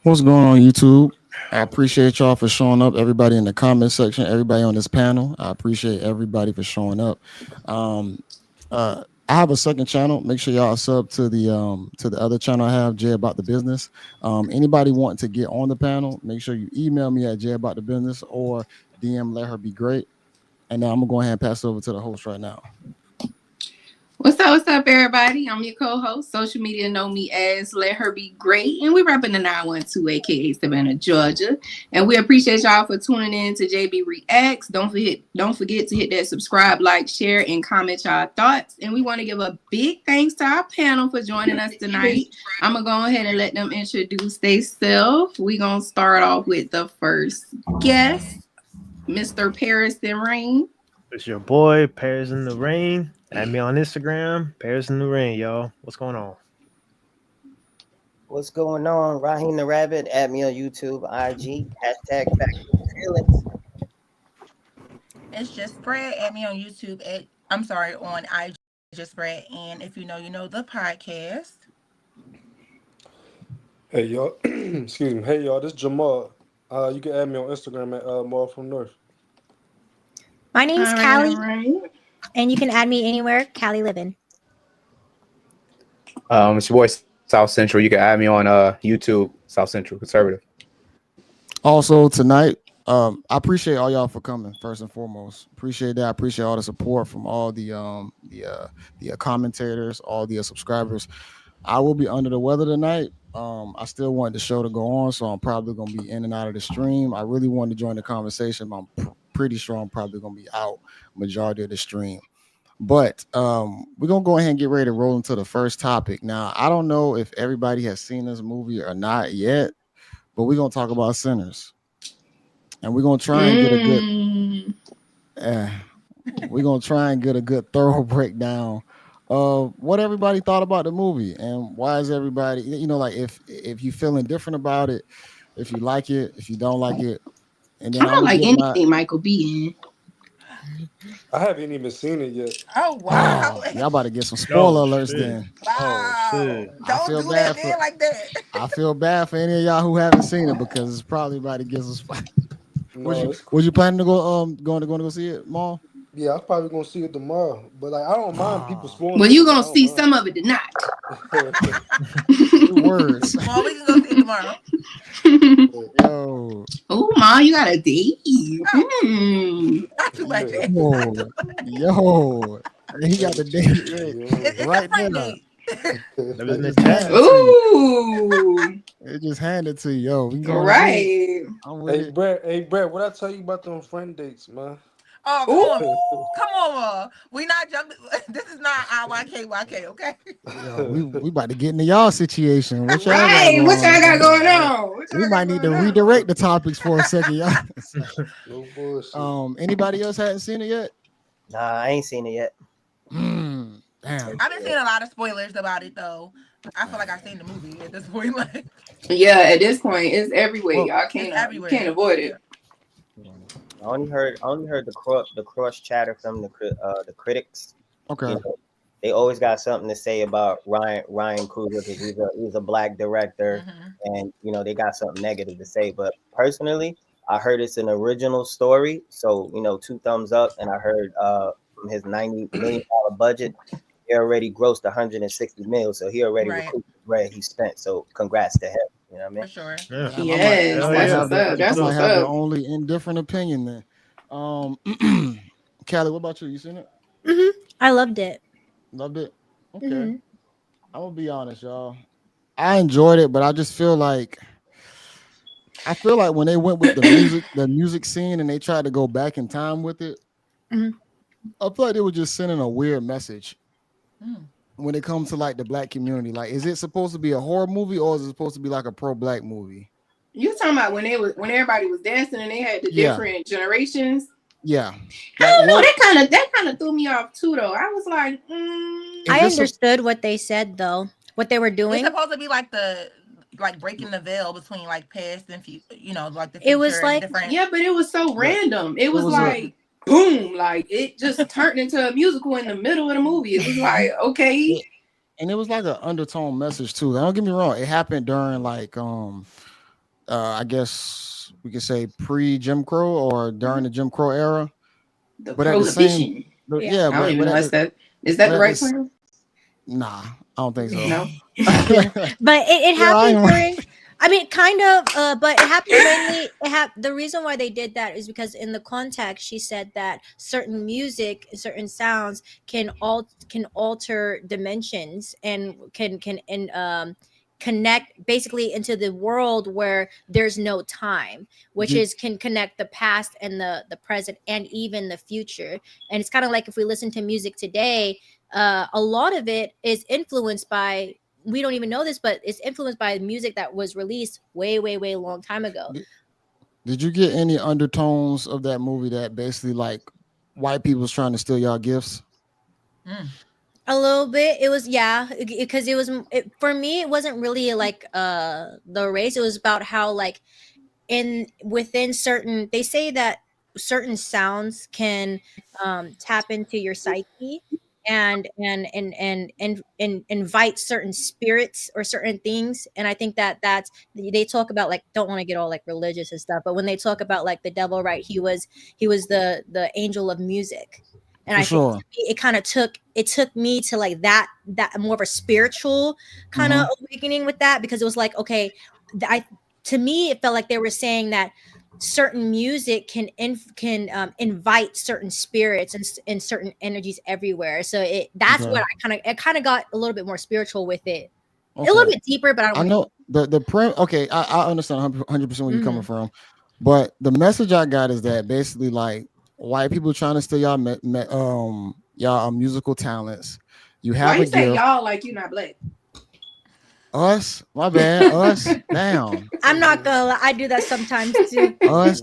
What's going on, YouTube? I appreciate y'all for showing up. Everybody in the comment section, everybody on this panel. I appreciate everybody for showing up. Um, I have a second channel. Make sure y'all sub to the other channel I have, Jay About the Business. Anybody wanting to get on the panel, make sure you email me at Jay About the Business or DM Let Her Be Great. And now I'm gonna go ahead and pass it over to the host right now. What's up, everybody? I'm your co-host. Social media know me as Let Her Be Great, and we're repping the 912, aka Savannah, Georgia. And we appreciate y'all for tuning in to JayBReacts. Don't forget to hit that subscribe, like, share, and comment y'all thoughts. And we want to give a big thanks to our panel for joining us tonight. I'm gonna go ahead and let them introduce themselves. We're gonna start off with the first guest, Mr. Paris and Rain. It's your boy, Paris in the Rain. Add me on Instagram, Paris in the Rain, y'all. What's going on? What's going on? Raheem the Rabbit. Add me on YouTube, IG, #Factual It's just Fred. Add me on YouTube on IG, just Fred. And if you know the podcast. Hey y'all, excuse me. Hey y'all, this is Jamal. You can add me on Instagram at Maul from North. My name's Callie, Right. and you can add me anywhere, Callie Livin. It's your boy South Central. You can add me on YouTube, South Central Conservative. Also tonight, I appreciate all y'all for coming. First and foremost, appreciate that. I appreciate all the support from all the commentators, all the subscribers. I will be under the weather tonight. I still want the show to go on, so I'm probably gonna be in and out of the stream. I really wanted to join the conversation, but I'm pretty sure I'm probably gonna be out majority of the stream. But we're gonna go ahead and get ready to roll into the first topic. Now, I don't know if everybody has seen this movie or not yet, but we're gonna talk about Sinners, and we're gonna try and get a good. We're gonna try and get a good thorough breakdown of what everybody thought about the movie and why is everybody, like if you feeling different about it, if you like it, if you don't like it, and then I don't like get anything Michael B in. I haven't even seen it yet. Oh wow! Y'all about to get some spoiler alerts shit. then. Wow! shit. Don't do that, man, like that. I feel bad for any of y'all who haven't seen it because it's probably about to get some. No, Was you planning to going to go see it, Maul? yeah, I'm probably gonna see it tomorrow. But like, I don't mind people spoiling. Well, it, you but I gonna don't see mind. some of it tonight. Good words. Well, we can go see it tomorrow. Yo, Oh, Ma, you got a date. Not too much. yo, he got the date It's right a friend there. date. That was in the Just chat. handed to you. Ooh, It just handed to you. Yo, we going right. I'm with it. Brett, what I tell you about them friend dates, man? Oh, come on. We not jumping. This is not IYKYK, okay? Yo, we about to get into y'all situation. What y'all got Right. going What y'all got on? going on? What We y'all might got need to going on? redirect the topics for a second, y'all. No bullshit. Anybody else hadn't seen it yet? Nah, I ain't seen it yet. Damn. I've been seeing a lot of spoilers about it, though. I feel like I've seen the movie at this point. Like, Yeah, at this point, it's everywhere. Well, Y'all it's can't everywhere. can't avoid it. I only heard the cross chatter from the critics. Okay. You know, they always got something to say about Ryan Coogler because he's a black director, and they got something negative to say. But personally, I heard it's an original story, so 2 thumbs up. And I heard from his $90 million budget, he already grossed 160 mil, so he already recouped the bread he spent. So congrats to him. You know what I mean? For sure. Yeah. Yes, that's what's up. That's I might what's have the up. only indifferent opinion then. Callie, what about you? You seen it? I loved it. Loved it? Okay. I'm gonna be honest, y'all. I enjoyed it, but I just feel like when they went with the music scene and they tried to go back in time with it, I feel like they were just sending a weird message when it comes to like the black community. Like, is it supposed to be a horror movie or is it supposed to be like a pro-black movie? You talking about when everybody was dancing and they had the different generations? Yeah. I don't know. That kind of threw me off too, though. I was like, I understood what they said though, what they were doing. It's supposed to be like breaking the veil between like past and future, like the future. It was like different. Yeah, but it was so random. It was like boom, like it just turned into a musical in the middle of the movie. It was like, okay. And it was like an undertone message too. Don't get me wrong. It happened during like I guess we could say pre-Jim Crow or during the Jim Crow era. The But at the same, prohibition. yeah, I don't even know but is that but the at right this, term? nah, I don't think so. No. But it Yeah, happened during. I mean, kind of, but it happened mainly. The reason why they did that is because in the context, she said that certain music, certain sounds can alter dimensions and can connect basically into the world where there's no time, which Did, is can connect the past and the present and even the future. And it's kind of like if we listen to music today, a lot of it is influenced by, we don't even know this, but it's influenced by music that was released way long time ago. did you get any undertones of that movie that basically like white people was trying to steal y'all gifts? A little bit. It was, yeah, because for me it wasn't really like the race. It was about how like within certain, they say that certain sounds can tap into your psyche and invite certain spirits or certain things. And I think that's, they talk about, like, don't want to get all like religious and stuff, but when they talk about like the devil, right, he was the angel of music. And For I think sure. it kind of took me to like that more of a spiritual kind of awakening with that, because it was like, okay, to me it felt like they were saying that certain music can invite certain spirits and certain energies everywhere. So that's Okay. what I kind of got a little bit more spiritual with it. Okay. A little bit deeper, but I I don't know okay, I understand 100% where you're coming Mhm. from, but the message I got is that basically like white people trying to steal y'all musical talents. You Why have you a say gift. y'all like you not black? Us, my bad, us, down, I'm not gonna lie, I do that sometimes too. us.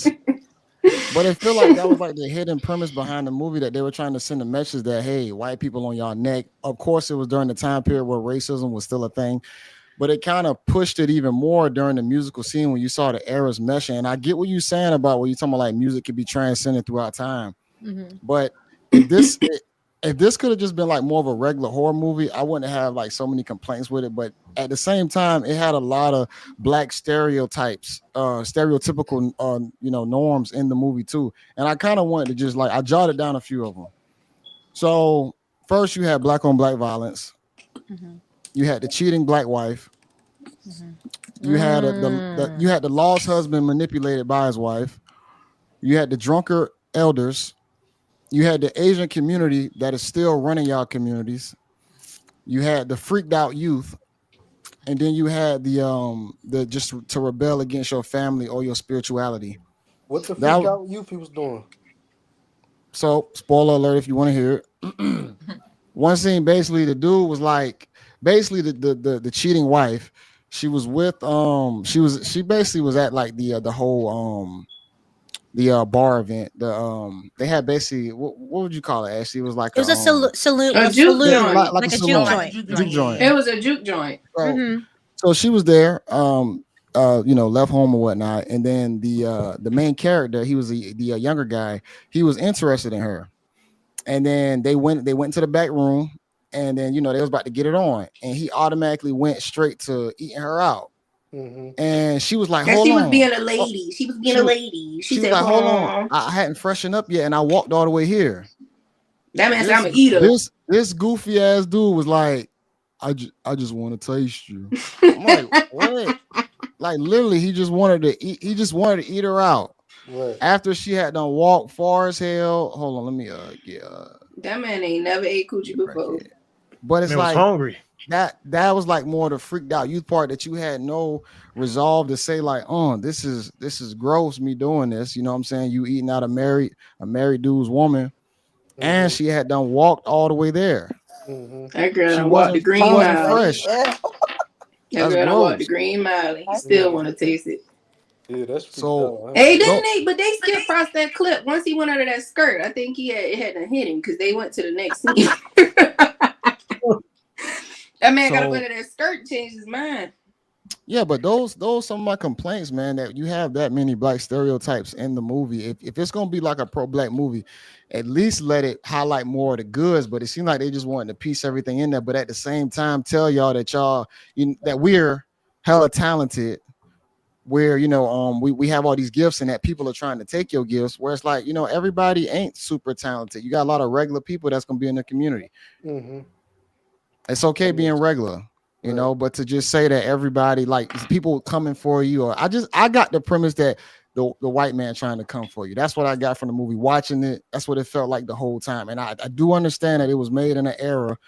But it feel like that was like the hidden premise behind the movie, that they were trying to send a message that, hey, white people on y'all neck. Of course, it was during the time period where racism was still a thing, but it kind of pushed it even more during the musical scene when you saw the eras meshing. And I get what you're saying about when you're talking about like music can be transcended throughout time. Mhm. But if this could have just been like more of a regular horror movie, I wouldn't have like so many complaints with it. But at the same time, it had a lot of black stereotypes, stereotypical norms in the movie too. And I kind of wanted to just like, I jotted down a few of them. So first you had black on black violence. Mhm. You had the cheating black wife. Mhm. You had you had the lost husband manipulated by his wife. You had the drunker elders. You had the Asian community that is still running y'all communities. You had the freaked out youth, and then you had the just to rebel against your family or your spirituality. What the freak That out youth he was doing? so spoiler alert if you want to hear it. One scene, basically the dude was like, basically the cheating wife. She was with she basically was at like the whole the bar event. They had basically what would you call it? Actually, it was like It was a saloon, A juke joint. like like a a juke saloon, Like a joint. juke juke joint, joint. yeah. It was a juke joint. So, Hmm. so she was there, left home or whatnot, and then the main character, he was the younger guy, he was interested in her, and then they went to the back room, and then they was about to get it on, and he automatically went straight to eating her out, Mm-hmm. and she was like, And "Hold she was on." being a Oh, lady. She was being she a was lady. She she was said, like, "Hold on, "Oh, I hadn't freshened up yet, and I walked all the way here." that man said I'm This an eater." this goofy ass dude was like, I just want to taste you. I'm like, what? Like literally, he just wanted to eat. He just wanted to eat her out Right. after she had done walked far as hell. Hold on, let me get That man ain't never ate coochie get right before. here. But it's Man was like hungry. that was like more the freaked out youth part, that you had no resolve to say like, oh, this is gross, me doing this. You know what I'm saying? You eating out a married dude's woman, and Mm-hmm. she had done walked all the way there. Mm-hmm. That girl She done walked the she green wasn't mile. fresh. That That's girl done walked the gross. green mile, and he still want to taste it. Yeah, that's freaked So out. Hey, don't but they skipped across that clip. Once he went under that skirt, I think it had to hit him because they went to the next scene. That man got up so under that skirt and changed his mind. yeah, but those some of my complaints, man, that you have that many black stereotypes in the movie. If it's gonna be like a pro-black movie, at least let it highlight more of the goods. But it seemed like they just wanted to piece everything in there, but at the same time tell y'all that that we're hella talented, where we have all these gifts and that people are trying to take your gifts, where it's like everybody ain't super talented. You got a lot of regular people that's gonna be in the community. Mm-hmm. It's okay being regular, but to just say that everybody, like, people coming for you, or I got the premise that the white man trying to come for you. That's what I got from the movie. Watching it, that's what it felt like the whole time. And I do understand that it was made in an era,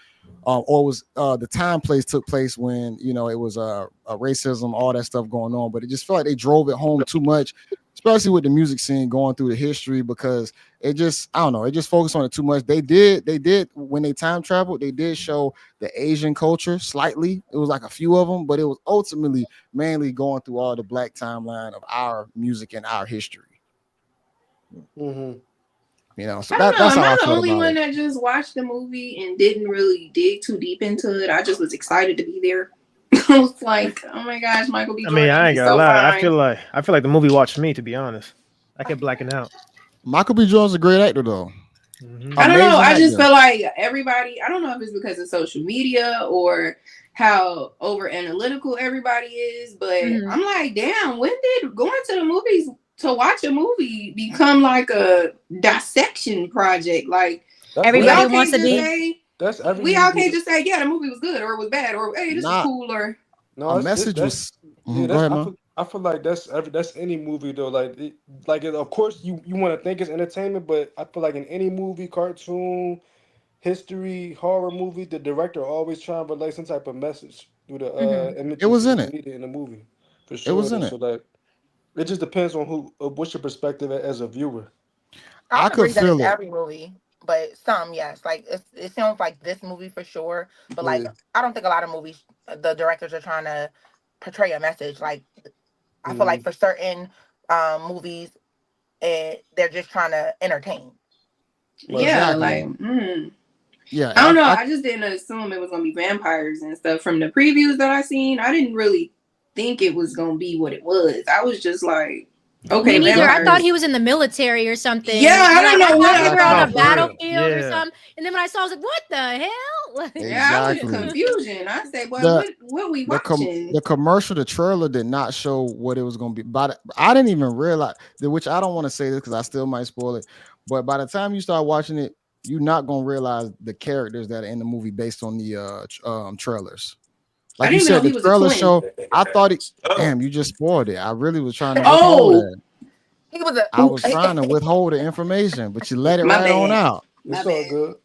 or was the time took place when it was racism, all that stuff going on. But it just felt like they drove it home too much, especially with the music scene going through the history, because it just, I don't know, it just focused on it too much. They did when they time traveled, they did show the Asian culture slightly. It was like a few of them, but it was ultimately mainly going through all the black timeline of our music and our history. Mm-hmm. So I don't know. that's Am how I I the felt only about one it. that just watched the movie and didn't really dig too deep into it? I just was excited to be there. I was like, oh my gosh, Michael B. I Jordan, mean, I ain't he's gonna so lie. fine. I feel like the movie watched me, to be honest. I kept blacking out. Michael B. Jordan's a great actor, though. Mm-hmm. I don't know. Amazing I just actor. feel like everybody, I don't know if it's because of social media or how over analytical everybody is, but Mhm. I'm like, damn, when did going to the movies to watch a movie become like a dissection project? Like, Everybody y'all wants can't to just be. say, That's every we all movie. can't just say, yeah, the movie was good or it was bad or hey, this was Not cool or. No, a message that's was. Mhm, go that's ahead, man. I feel like that's any movie though. Of course you want to think it's entertainment, but I feel like in any movie, cartoon, history, horror movie, the director always trying to relay some type of message through the Mhm. It images was in being it. needed in the movie, for It sure. was Though. in it. So like, it just depends on what's your perspective as a viewer. I I don't could agree that it's feel it. every movie, but some, yes. Like it sounds like this movie for sure, but like Yeah. I don't think a lot of movies the directors are trying to portray a message. Like I feel like Mm-hmm. for certain movies, they're just trying to entertain. Right. Yeah, Exactly. like, Yeah, I don't know. I just didn't assume it was gonna be vampires and stuff from the previews that I seen. I didn't really think it was gonna be what it was. I was just like, okay, Me neither. I thought vampires. he was in the military or something. Yeah, I don't Like I know what thought they I were on exactly. a thought. No, for real. battlefield or Yeah. something. And then when I saw, I was like, "What the hell?" Yeah, I was Exactly. confusion. I said, well, The what we watching? the commercial, the trailer did not show what it was going to be. But I didn't even realize that, which I don't want to say this because I still might spoil it. But by the time you start watching it, you're not going to realize the characters that are in the movie based on the trailers. I Like you didn't even know said, the he was a trailer twin. show. I thought it. Damn, you just spoiled it. I really was trying to withhold Oh, that. He was a I was trying to withhold the information, but you let it my right on bad. out. My It's all bad. good.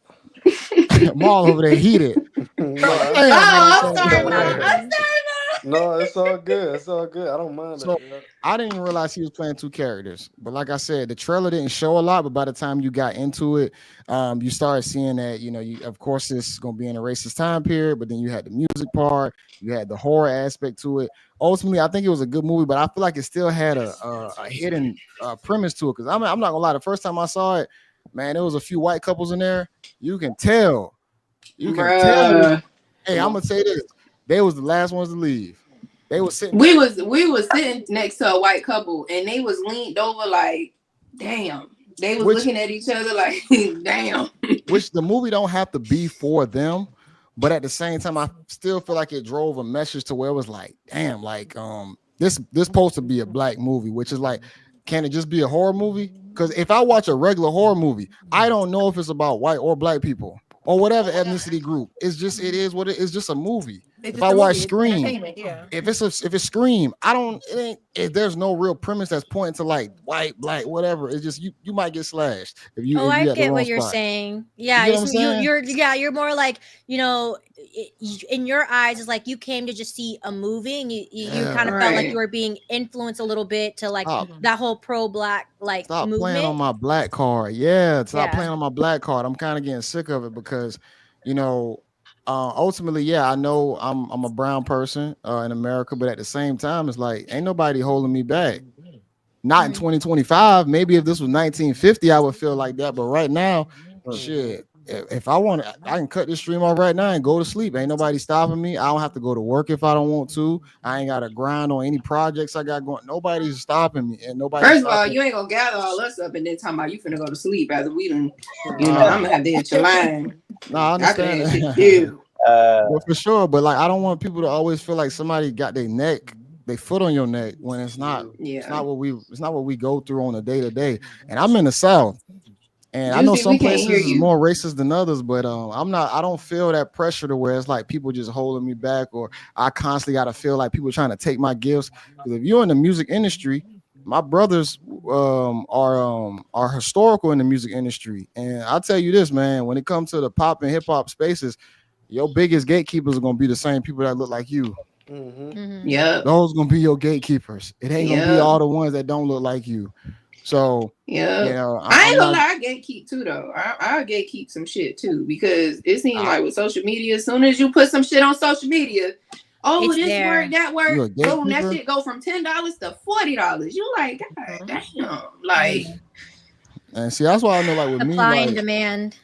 Maul over there heated. No, Like, I, Oh, damn, man. I'm Oh sorry, Mom. I'm my. sorry, no, it's all good. It's all good. I don't mind So that. Yeah. I didn't even realize he was playing two characters. But like I said, the trailer didn't show a lot. But by the time you got into it, you started seeing that, of course, this is going to be in a racist time period. But then you had the music part, you had the horror aspect to it. Ultimately, I think it was a good movie, but I feel like it still had a hidden premise to it. Because I'm not going to lie, the first time I saw it, man, there was a few white couples in there. You can tell. You man. can tell. Bruh. Hey, I'm going to say this. They was the last ones to leave. They were sitting We back. was sitting next to a white couple and they was leaned over like, damn. They was Which looking at each other like, damn. which the movie don't have to be for them, but at the same time, I still feel like it drove a message to where it was like, damn, like this supposed to be a black movie, which is like, can it just be a horror movie? Because if I watch a regular horror movie, I don't know if it's about white or black people or whatever ethnicity group. It is what it is, just a movie. It's If just I a watch movie. It's Scream, entertainment. Yeah. if it's Scream, I don't. It ain't. There's no real premise that's pointing to like white, black, whatever. It's just you might get slashed if Oh, you I at the get wrong what you're spot. saying. You Yeah, get what it's I'm saying? you're more like, in your eyes, it's like you came to just see a movie, and you kind of Yeah. felt like you Right. were being influenced a little bit to like Stop. that whole pro black like Stop playing on movement. my black card. Yeah, stop Yeah. playing on my black card. I'm kind of getting sick of it because, you know, ultimately, yeah, I know I'm a brown person in America, but at the same time, it's like ain't nobody holding me back. Not in Mhm. 2025. Maybe if this was 1950, I would feel like that. But right now, shit. If I want to, I can cut this stream off right now and go to sleep. Ain't nobody stopping me. I don't have to go to work if I don't want to. I ain't got to grind on any projects I got going. Nobody's stopping me, and nobody's First of all, stopping. you ain't gonna gather all us up and then talking about you finna go to sleep after we done, I'm Nah, gonna have to hit your line. nah, I I could understand have shit to that. do. But for sure, but like I don't want people to always feel like somebody got their neck they foot on your neck when it's not Yeah. what we go through on a day to day. And I'm in the South. And I know Juicy, some we can't places hear is you. more racist than others, but I don't feel that pressure to where it's like people just holding me back, or I constantly got to feel like people trying to take my gifts. Because if you're in the music industry, my brothers are historical in the music industry. And I'll tell you this, man, when it comes to the pop and hip hop spaces, your biggest gatekeepers are gonna be the same people that look like you. Yep. Those gonna be your gatekeepers. It ain't gonna be all the ones that don't look like you. So yeah, you know, I ain't I'm gonna not. lie, I gatekeep too though. I gatekeep some shit too, because it seems like with social media, as soon as you put some shit on social media, oh, It's this there. word, that You word, a boom, that gatekeeper? shit go from $10 to $40. You like, God damn, like, And see, that's why I know, like with me, Supply and like demand.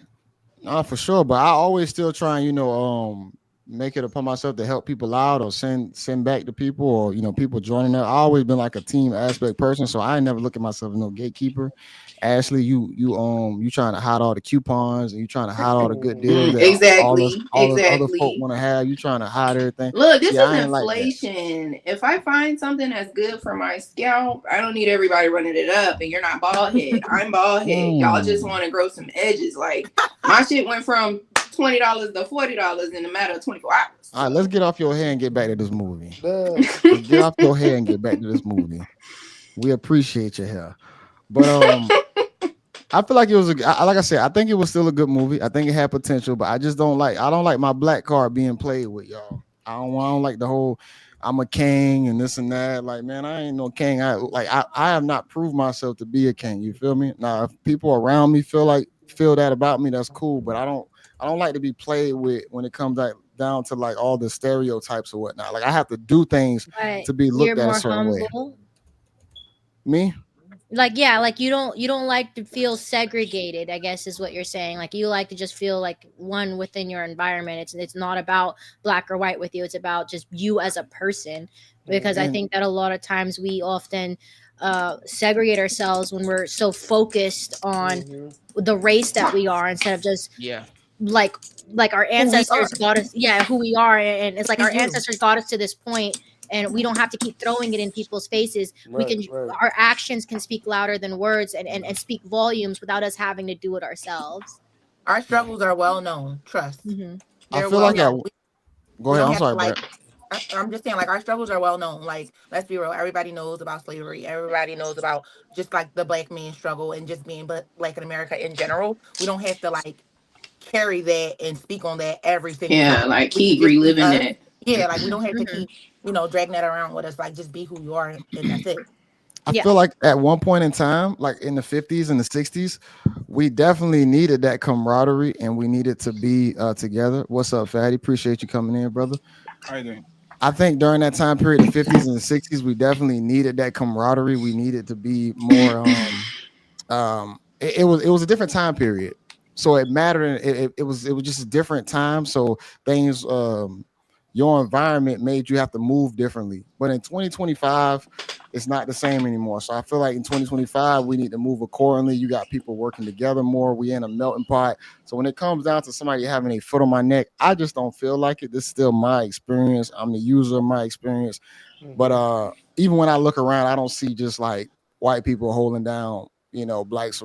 for sure. But I always still try and make it upon myself to help people out or send back to people, or people joining up. I always been like a team aspect person, so I ain't never look at myself as no gatekeeper. Ashley, you trying to hide all the coupons and you trying to hide all the good deals that all the other folk exactly. want to have. You trying to hide everything. Look, this See, is I ain't like that. inflation. If I find something that's good for my scalp, I don't need everybody running it up. And you're not bald head. I'm bald head. Y'all just want to grow some edges. Like, my shit went from $20 to $40 in a matter of 24 hours. All right, let's get off your hair and get back to this movie. Let's get off your hair and get back to this movie. We appreciate your hair. But I feel like it was like I said, I think it was still a good movie. I think it had potential, but I don't like my black card being played with, y'all. I don't like the whole I'm a king and this and that. Like, man, I ain't no king. I have not proved myself to be a king. You feel me? Now, if people around me feel that about me, that's cool. But I don't like to be played with when it comes down to like all the stereotypes or whatnot. Like, I have to do things But to be you're looked at a more certain way. humble. Me? Like, yeah, like you don't like to feel segregated, I guess is what you're saying. Like, you like to just feel like one within your environment. It's not about black or white with you. It's about just you as a person. Because I think that a lot of times we often segregate ourselves when we're so focused on the race that we are, instead of just like our ancestors got us, who we are. And it's like our ancestors got us to this point, and we don't have to keep throwing it in people's faces. Our actions can speak louder than words, and speak volumes without us having to do it ourselves. Our struggles are well known. Trust. I They're feel well like known. go ahead. I'm sorry, Brett. I'm just saying, like, our struggles are well known. Like, let's be real. Everybody knows about slavery. Everybody knows about just like the black man struggle and just being black in America in general. We don't have to like carry that and speak on that every single time. Like, We can keep just be reliving us. that. Yeah, like we don't have to keep, dragging that around with us. Like, just be who you are, and that's it. I feel like at one point in time, like in the 50s and the 60s, we definitely needed that camaraderie and we needed to be together. What's up, Fatty? Appreciate you coming in, brother. How you doing? I think during that time period, the 50s and the 60s, we definitely needed that camaraderie. We needed to be more it was a different time period. So it mattered. It was just a different time. So things your environment made you have to move differently. But in 2025, it's not the same anymore. So I feel like in 2025, we need to move accordingly. You got people working together more. We in a melting pot. So when it comes down to somebody having a foot on my neck, I just don't feel like it. This is still my experience. I'm the user of my experience. But even when I look around, I don't see just like white people holding down, blacks,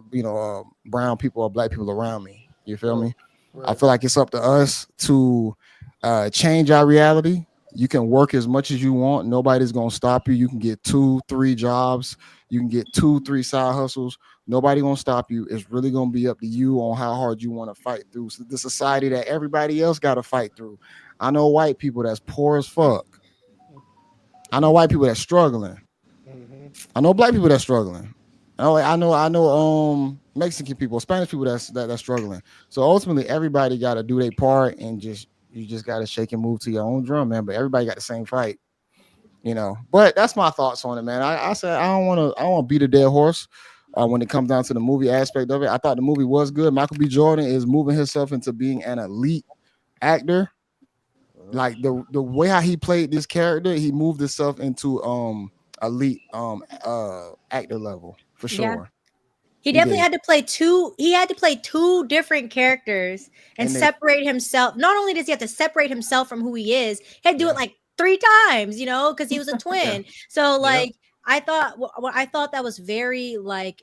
brown people or black people around me. You feel me? I feel like it's up to us to change our reality. You can work as much as you want. Nobody's gonna stop you. You can get 2-3 jobs. You can get 2-3 side hustles. Nobody gonna stop you. It's really gonna be up to you on how hard you want to fight through the society that everybody else got to fight through. I know white people that's poor as fuck. I know white people that's struggling. I know black people that's struggling. I know Mexican people, Spanish people that's struggling. So ultimately, everybody got to do their part, and you just got to shake and move to your own drum, man. But everybody got the same fight, But that's my thoughts on it, man. I said I don't want to beat a dead horse when it comes down to the movie aspect of it. I thought the movie was good. Michael B. Jordan is moving himself into being an elite actor. Like the way how he played this character, he moved himself into elite actor level for sure. He definitely had to play two different characters and separate himself. Not only does he have to separate himself from who he is, he had to do it like 3 times, you know, because he was a twin. So like I thought that was very like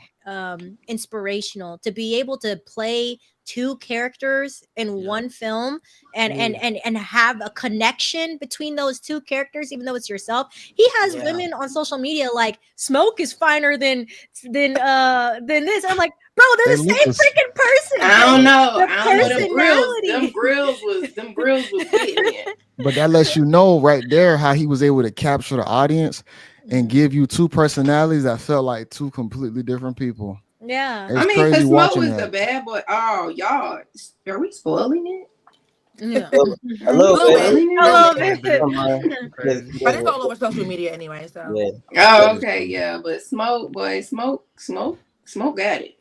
inspirational to be able to play 2 characters in one film and have a connection between those 2 characters, even though it's yourself. He has women on social media like Smoke is finer than this. I'm like, bro, they're the same freaking person. I don't know. The I don't know. Them personality. grills was hitting it. But that lets you know right there how he was able to capture the audience and give you 2 personalities that felt like 2 completely different people. Yeah. It's I mean, crazy because Smoke watching was that. the bad boy. Oh, y'all, are we spoiling it? Yeah. A little bit. But it's all over social media anyway. So Oh, okay, yeah. But Smoke got it.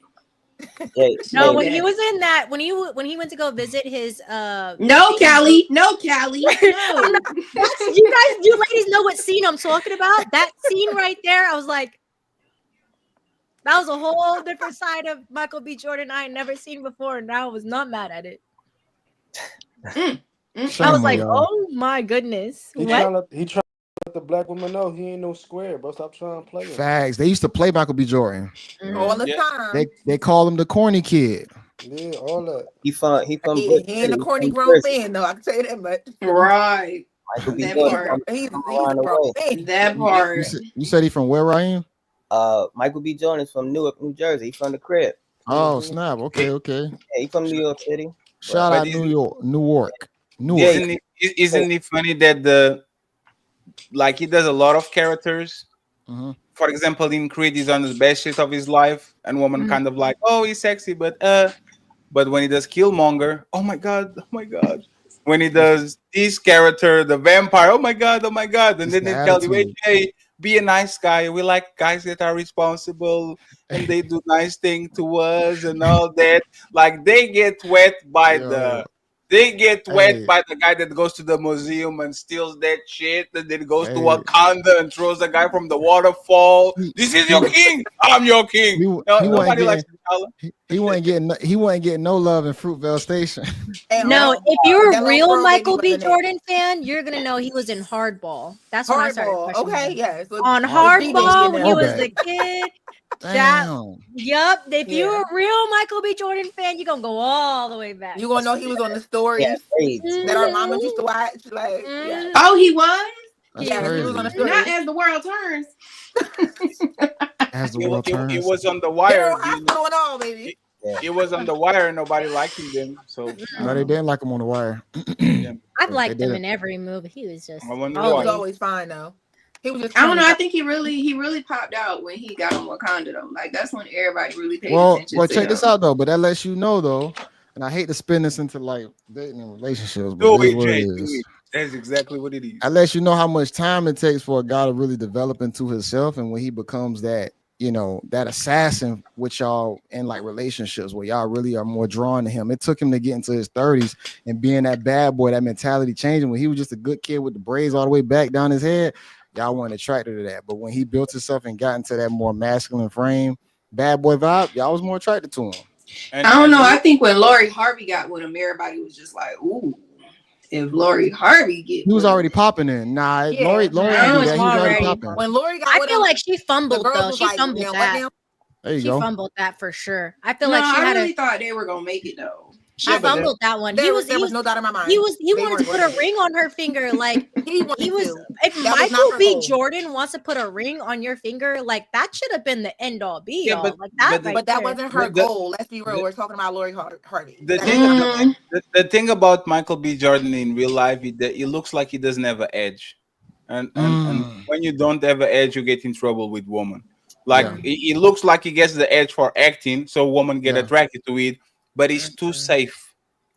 No, when he was in that, when he went to go visit his No, Callie. No, Callie. No. You ladies know what scene I'm talking about. That scene right there, I was like, that was a whole different side of Michael B. Jordan I had never seen before, and I was not mad at it. I was like, oh my goodness. He trying to let the black woman know he ain't no square, bro. Stop trying to play him. Facts. They used to play Michael B. Jordan. All the time. They call him the corny kid. Yeah, all that. He ain't a corny grown man though. I can tell you that much. Right. That part. He's a grown man. That part. You said he from where, Ryan? Michael B. Jordan is from Newark, New Jersey. He's from the crib. Oh, snap. Okay. Yeah, he's from New York City. Shout out Newark. Isn't it funny that he does a lot of characters? Mm-hmm. For example, in Creed, he's on the best shit of his life, and woman kind of like, oh, he's sexy, but when he does Killmonger, oh my god. When he does this character, the vampire, oh my god, and then they tell you, hey, be a nice guy. We like guys that are responsible and they do nice things to us and all that. Like they get wet by the guy that goes to the museum and steals that shit, and then goes to Wakanda and throws the guy from the waterfall. This is your king. I'm your king. Nobody likes he wasn't getting no love in Fruitvale Station. No, if you're a real Michael B. Jordan fan, you're gonna know he was in Hardball. That's when I started. Okay, yes. On Hardball, when he was the kid. Damn. Yup. If you're a real Michael B. Jordan fan, you're gonna go all the way back. You gonna know he was on the stories that our mama used to watch. Like, oh, he was. Yeah, he was on the stories. Not As the World Turns. As the World Turns. He was on the wire. Going on, baby. He was on the wire and nobody liked him then. So no, they didn't like him on the wire. I've liked him in every movie. He was just. He was always fine though. He was just. I don't know. I think he really popped out when he got on Wakanda though. Like that's when everybody really paid attention. Well, to check him. this out though. But that lets you know though, and I hate to spin this into like dating and relationships, but that's exactly what it is. That lets you know how much time it takes for a guy to really develop into himself, and when he becomes that, you know, that assassin with y'all in like relationships where y'all really are more drawn to him. It took him to get into his 30s and being that bad boy, that mentality changing. When he was just a good kid with the braids all the way back down his head, y'all weren't attracted to that. But when he built himself and got into that more masculine frame, bad boy vibe, y'all was more attracted to him. I don't know. I think when Lori Harvey got with him, everybody was just like, ooh. If Lori Harvey get, he was already popping in. Nah, Yeah. Lori did that. He was already popping. When Lori got, I feel like she fumbled though. She like, fumbled that. There you She go. fumbled that for sure. I feel like she I had really thought they were gonna make it though. She fumbled that one. There was no doubt in my mind. He wanted to put a ring on her finger. Like he was. If That was not Michael her B. goal. Jordan wants to put a ring on your finger, like that should have been the end all be all. but- Like that. but right that there. wasn't her goal. Let's be real. We're talking about Lori Harvey. The thing about Michael B. Jordan in real life is that it looks like he doesn't have an edge, and when you don't have an edge, you get in trouble with women. Like it looks like he gets the edge for acting, so women get attracted to it, but he's too safe.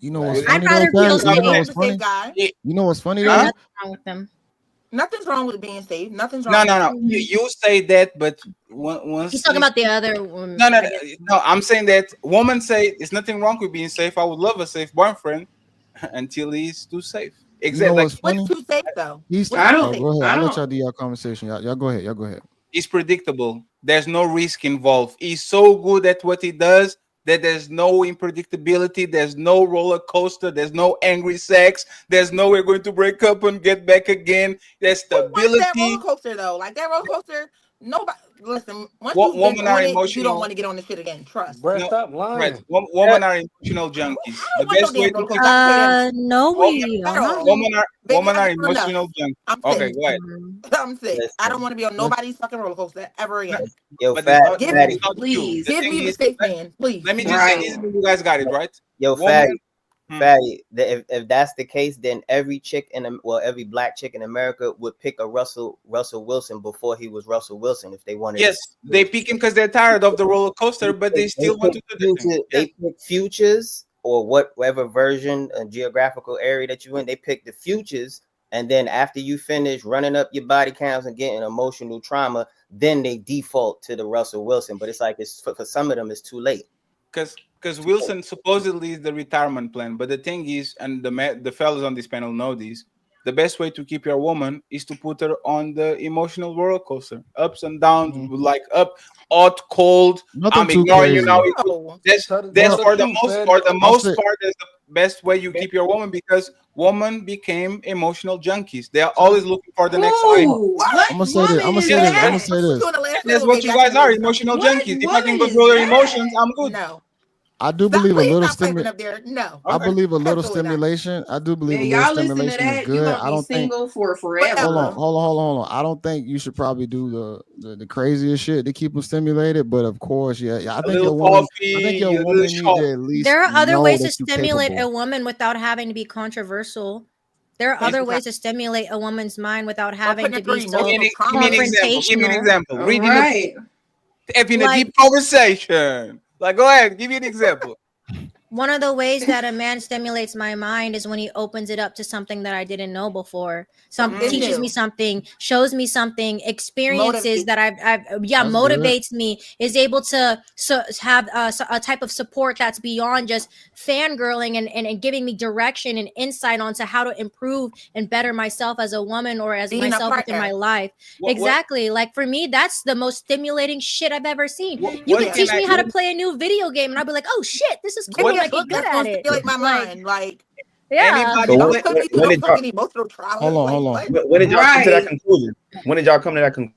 You know what's I'd funny rather though? feel You know safe. what's funny? Guy. You know what's funny though? Nothing wrong with them. Nothing's wrong with being safe. Nothing's wrong. No. You say that, but once He's talking about the other woman. No. I'm saying that women say it's nothing wrong with being safe. I would love a safe boyfriend until he's too safe. Exactly. You know what's funny? What's too safe though? I don't. Go ahead. I I'll let don't. y'all do your conversation. Y'all go ahead. It's predictable. There's no risk involved. He's so good at what he does. that there's no unpredictability, there's no roller coaster, there's no angry sex, there's no we're going to break up and get back again. There's Who wants that roller stability. coaster though? Like that roller coaster, nobody. Listen, once What you've been women are on it, you don't emotional? want to get on the shit again. Trust. Bruh, No, stop right. lying. Women are emotional I junkies. don't The want no best way damn to roller keep coaster. I can say that No, women, we at are all. not. Baby, women I are have enough. emotional junkies. I'm Okay, sick. go ahead. I'm sick. I don't want to be on nobody's fucking roller coaster ever again. Yo, But it's not, Give but it's fatty, not true. Please. The give thing me the is, safe man, please. let me just say Right. this: you guys got it right. yo, Woman, fatty. If that's the case, then every chick every black chick in America would pick a Russell Wilson before he was Russell Wilson if they wanted. yes, they pick him because they're tired of the roller coaster, but they still want to do the thing. They pick futures or whatever version geographical area that you in. They pick the futures, and then after you finish running up your body counts and getting emotional trauma, then they default to the Russell Wilson. But it's like it's for some of them it's too late. Because Wilson supposedly is the retirement plan, but the thing is, and the fellas on this panel know this, the best way to keep your woman is to put her on the emotional roller coaster, ups and downs, like up, hot, cold. Nothing I'm too ignoring you crazy. now. No. That's Tell the for the truth, most man. for the I'll most say- part. That's the best way you keep your woman because women became emotional junkies. They are always looking for the next high. Ooh, what I'm gonna say this. woman I'm gonna is say this. I'm gonna that? say this. Doing the last That's little what baby, you I guys can are, do emotional What junkies. If I can woman is control your that? emotions, I'm good. No. I do Stop, believe a please little stop clapping up there. No. I believe a little Absolutely not. stimulation. I do believe Man, a little y'all listen to stimulation is that, you good. gonna I be don't think. single for forever. Forever. Hold on. I don't think you should probably do the craziest shit to keep them stimulated. But of course, yeah. I A think little your woman. coffee, I think your a little woman need shot. to at least There are other know ways that to you're stimulate capable. a woman without having to be controversial. There are other ways to stimulate a woman's mind without having putting to her be through so Give me an example. Give me an confrontational. example. All Reading right. having a Like, deep conversation. Like, go ahead, give me an example. one of the ways that a man stimulates my mind is when he opens it up to something that I didn't know before. Something Teaches new. me something, shows me something, experiences Motivate. that I've That's good. motivates me, is able to have a type of support that's beyond just fangirling and giving me direction and insight onto how to improve and better myself as a woman or as Being a myself within my partner. life. Exactly. Like for me, that's the most stimulating shit I've ever seen. You What could can teach I me how to do? play a new video game and I'll be like, oh shit, this is cool. Give And me I a get book good that's at gonna it. stimulate my Like, mind. Like, yeah. So don't when, put me through when no did y'all fucking emotional trauma. Hold on, Like, hold on. what? when did y'all come to that Right. conclusion? When did y'all come to that conclusion?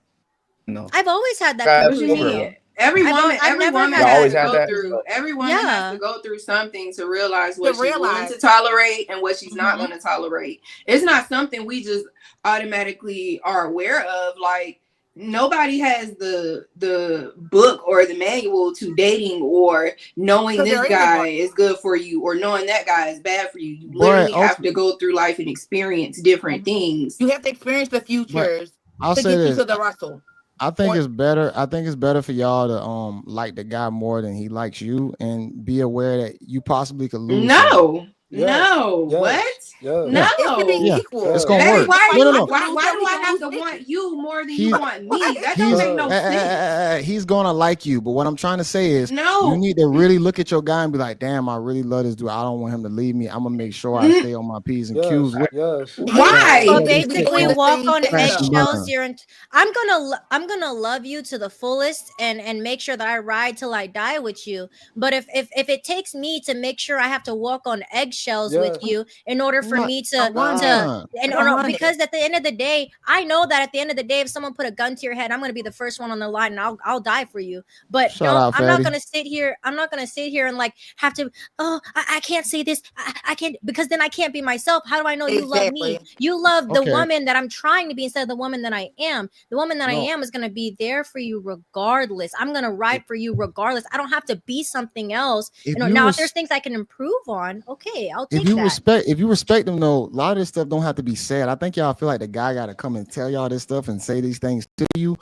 No. I've always had that Guys, What you over. conclusion. mean? Every I've never woman had Y'all has always to had go that? through. Every woman has Yeah. to go through something to realize what To she's willing realize. to tolerate and what she's not Mhm. going to tolerate. It's not something we just automatically are aware of. Like nobody has the book or the manual to dating or knowing 'Cause this there isn't guy one. is good for you or knowing that guy is bad for you. You But literally have to go through life and experience different things. You have to experience the futures I'll to say get you this. to the Russell. I think Or- it's better. I think it's better for y'all to like the guy more than he likes you, and be aware that you possibly could lose. something. No, Yes. what? Yes. No, It should be Yeah. equal. It's gonna Baby, work. why No, do no. why Lose do I have to niggas. want you more than He- you want me? What? That don't He's make no sense. he's gonna like you, but what I'm trying to say is, No. you need to really look at your guy and be like, damn, I really love this dude. I don't want him to leave me. I'm gonna make sure I stay on my P's and Q's. Yes. Yes. Why? So You need to be basically, doing the walk same on thing, Crash and though. eggshells. burn. I'm gonna love you to the fullest and make sure that I ride till I die with you. But if it takes me to make sure I have to walk on eggshells with Yes. you in order for me to because at the end of the day, I know that at the end of the day, if someone put a gun to your head, I'm gonna be the first one on the line and I'll die for you. But Shout out, I'm not Fatty. gonna sit here. I'm not gonna sit here and like have to. Oh, I can't say this. I can't because then I can't be myself. How do I know you love me? Exactly. You love the Okay. woman that I'm trying to be instead of the woman that I am. The woman that I No. am is gonna be there for you regardless. I'm gonna ride for you regardless. I don't have to be something else. If You know, you now res- if there's things I can improve on, okay, I'll take if you that. respect them though, a lot of this stuff don't have to be said. I think y'all feel like the guy got to come and tell y'all this stuff and say these things to you.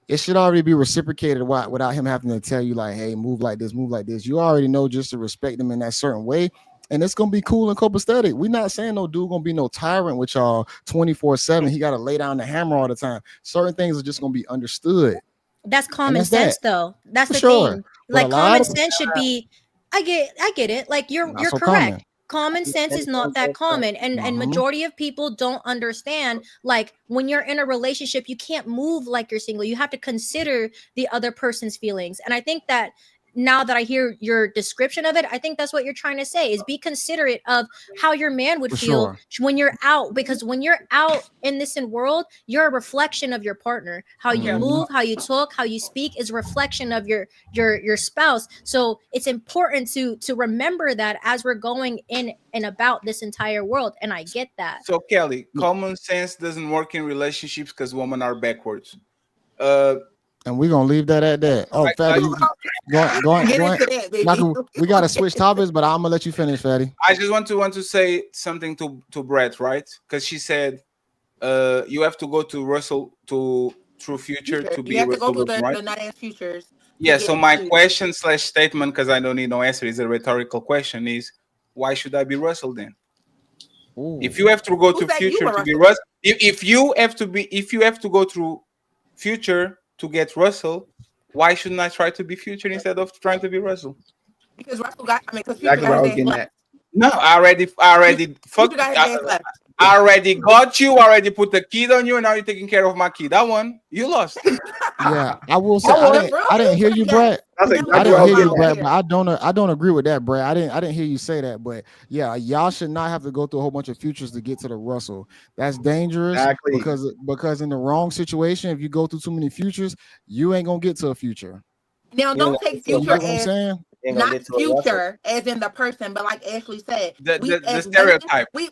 It should already be reciprocated without him having to tell you like, hey, move like this, move like this. You already know just to respect them in that certain way. And it's gonna be cool and copacetic. We're not saying no dude gonna be no tyrant with y'all 24/7. He gotta lay down the hammer all the time. Certain things are just gonna be understood. That's common that's sense that. though. That's For the sure. thing. But Like a lot common of sense should be I get it. Like you're not so correct. common. Common sense is not that common and Mhm. majority of people don't understand like when you're in a relationship you can't move like you're single. You have to consider the other person's feelings. And I think that now that I hear your description of it, I think that's what you're trying to say is be considerate of how your man would For feel sure. when you're out, because when you're out in this world, you're a reflection of your partner. How you move, how you talk, how you speak is a reflection of your spouse. So it's important to remember that as we're going in and about this entire world. And I get that. So Kelly, common sense doesn't work in relationships because women are backwards. And we're gonna leave that at that. Oh, Fatty, Get go into on. that, baby. Michael, we gotta switch topics, but I'm gonna let you finish, Fatty. I just want to say something to Brett, right? Because she said you have to go to Russell through future to You be have to go Russell through Wilson, right? the nut ass futures. Yeah. So my question / statement, because I don't need no answer, is a rhetorical question: is why should I be Russell then? Ooh. If you have to go Who to said you future were to be Russell? Russell, if you have to go through future to get Russell, why shouldn't I try to be future instead of trying to be Russell? Because Russell got, because future Exactly where I got was his ass getting left. at. No, I already Future got his ass left. I already got you. Already put the kid on you, and now you're taking care of my kid. That one, you lost. Yeah, I will say I won. I didn't hear you, Brett. That's I exactly where didn't I was hear you, getting Brett, at. but I don't agree with that, Brett. I didn't hear you say that, but yeah, y'all should not have to go through a whole bunch of futures to get to the Russell. That's dangerous Exactly. because in the wrong situation, if you go through too many futures, you ain't gonna get to a future. Now, You don't ain't take You gonna future get what I'm as saying? not get to a Russell. future as in the person, but like Ashley said, The we the as women, stereotype. we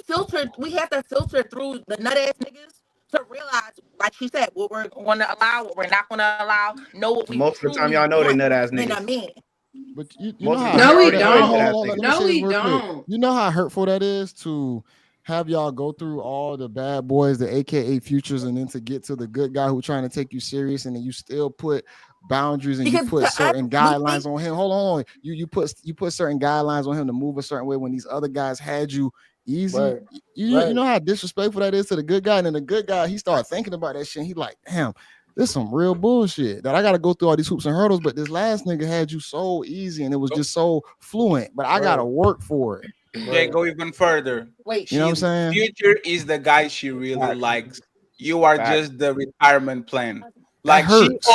filter, we have to filter through the nut ass niggas to realize, like she said, what we're going to allow, what we're not going to allow, know what we Most of the time, truly y'all know they want nut ass in a niggas. man. But you know Most of how the time, No, you we already know they nut hold ass don't. on, let niggas. me No, say this we real quick. don't. You know how hurtful that is to have y'all go through all the bad boys, the AKA futures, and then to get to the good guy who trying to take you serious, and then you still put boundaries and you Because to put us, certain guidelines on him. Hold on, you put certain guidelines on him to move a certain way when these other guys had you easy. Right. You know how disrespectful that is to the good guy, and then the good guy he started thinking about that shit. And he like, damn, this some real bullshit that I got to go through all these hoops and hurdles. But this last nigga had you so easy, and it was just so fluent. But I gotta work for it. Jay, go even further. wait, You know what I'm saying? Future is the guy she really likes. You are Facts. just the retirement plan. That Like hurts.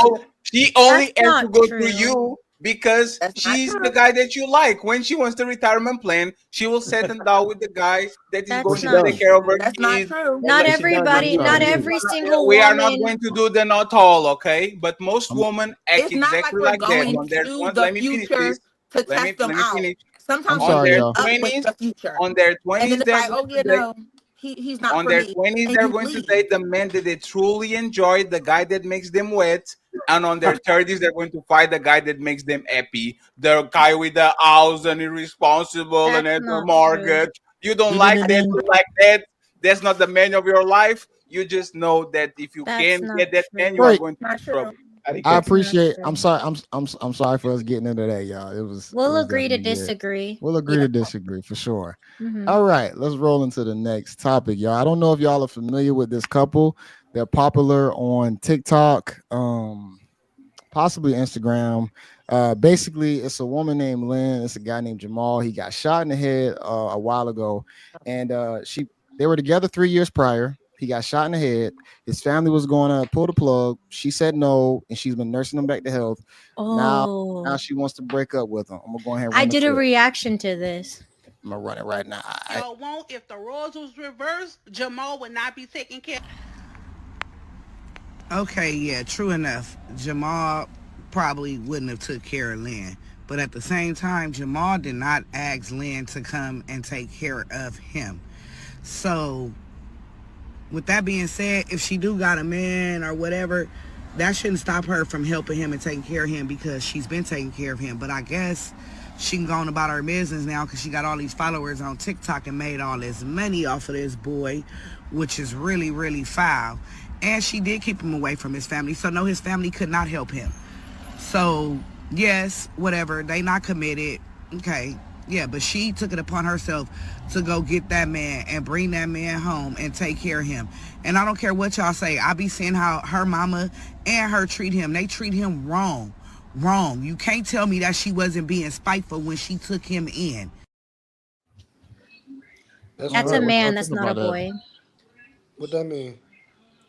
she only That's has not to go true. through you because that's not she's true. the guy that you like. When she wants the retirement plan, she will settle down with the guy that is That's going she to not done. take care of her true. That's not kids. true. And Not like, She done. everybody, That's not not every true. single we are not woman. going to do the not all, okay? But most women act It's not like exactly we're like that going on their to the let me finish future this. to test them Let me out. finish. I'm Sometimes we On sorry, their end y'all. up with 20s, the future. on their And 20s, then it's they're like, going oh to yeah, date no, he's not on for their me. 20s, And they're you going to leave. date the man that they truly enjoy, the guy that makes them wet. And on their 30s, they're going to find the guy that makes them happy. The guy with the house and irresponsible and That's has a not true. mortgage. You don't like that, you like that. That's not the man of your life. You just know that if you That's can not get that man, true. you are Break. going to Not be in true. trouble. Patty I cake. That's not appreciate. true. I'm sorry. I'm sorry for us getting into that, y'all. It was We'll agree to definitely good. disagree. We'll agree Yeah. to disagree for sure. Mhm. All right, let's roll into the next topic, y'all. I don't know if y'all are familiar with this couple. They're popular on TikTok, possibly Instagram. Basically, it's a woman named Lynn. It's a guy named Jamal. He got shot in the head a while ago, and they were together 3 years prior. He got shot in the head. His family was going to pull the plug. She said no, and she's been nursing him back to health. Now Oh, she wants to break up with him. I'm gonna go ahead and I run the did a clip. reaction to this. I'm gonna run it right now. Y'all won't. If the roles was reversed, Jamal would not be taking care. Okay, yeah, true enough. Jamal probably wouldn't have took care of Lynn. But at the same time, Jamal did not ask Lynn to come and take care of him. So, with that being said, if she do got a man or whatever, that shouldn't stop her from helping him and taking care of him because she's been taking care of him. But I guess she can go on about her business now because she got all these followers on TikTok and made all this money off of this boy, which is really, really foul. And she did keep him away from his family. So no, his family could not help him. So yes, whatever, they not committed. Okay, yeah, but she took it upon herself to go get that man and bring that man home and take care of him. And I don't care what y'all say. I be seeing how her mama and her treat him. They treat him wrong. Wrong. You can't tell me that she wasn't being spiteful when she took him in. That's All a right, what y'all man. think That's not a about that? boy. What that mean?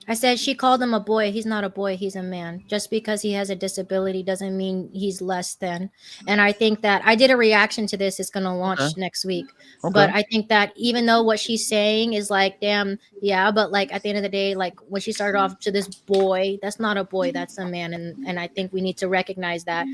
I said she called him a boy. He's not a boy. He's a man. Just because he has a disability doesn't mean he's less than. And I think that I did a reaction to this. It's going to Okay. launch next week. Okay. But I think that even though what she's saying is like, damn, yeah, but like at the end of the day, like when she started off to this boy, that's not a boy, that's a man. And I think we need to recognize that.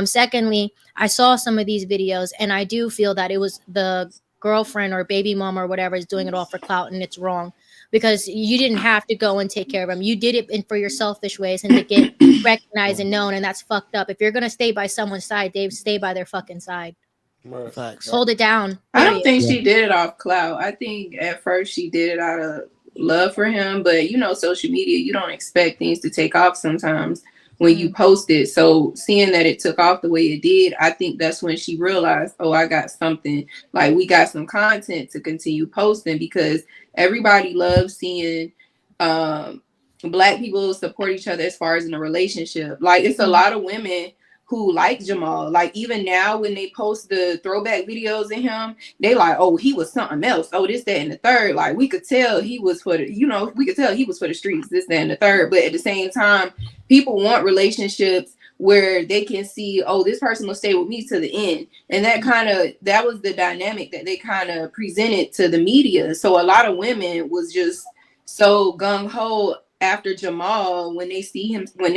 Secondly, I saw some of these videos and I do feel that it was the girlfriend or baby mom or whatever is doing it all for clout, and it's wrong because you didn't have to go and take care of him. You did it for your selfish ways and to get recognized and known, and that's fucked up. If you're gonna stay by someone's side, they stay by their fucking side. Right. Facts. Hold it down. I don't period. think she did it off clout. I think at first she did it out of love for him, but you know, social media, you don't expect things to take off sometimes when you post it. So seeing that it took off the way it did, I think that's when she realized, oh, I got something, like we got some content to continue posting, because everybody loves seeing Black people support each other as far as in a relationship. Like it's a lot of women who like Jamal. Like even now when they post the throwback videos of him, they like, oh, he was something else. Oh, this, that, and the third. Like we could tell he was for the, you know, we could tell he was for the streets, this, that, and the third. But at the same time, people want relationships where they can see, oh, this person will stay with me to the end. And that was the dynamic that they kind of presented to the media. So a lot of women was just so gung-ho after Jamal when they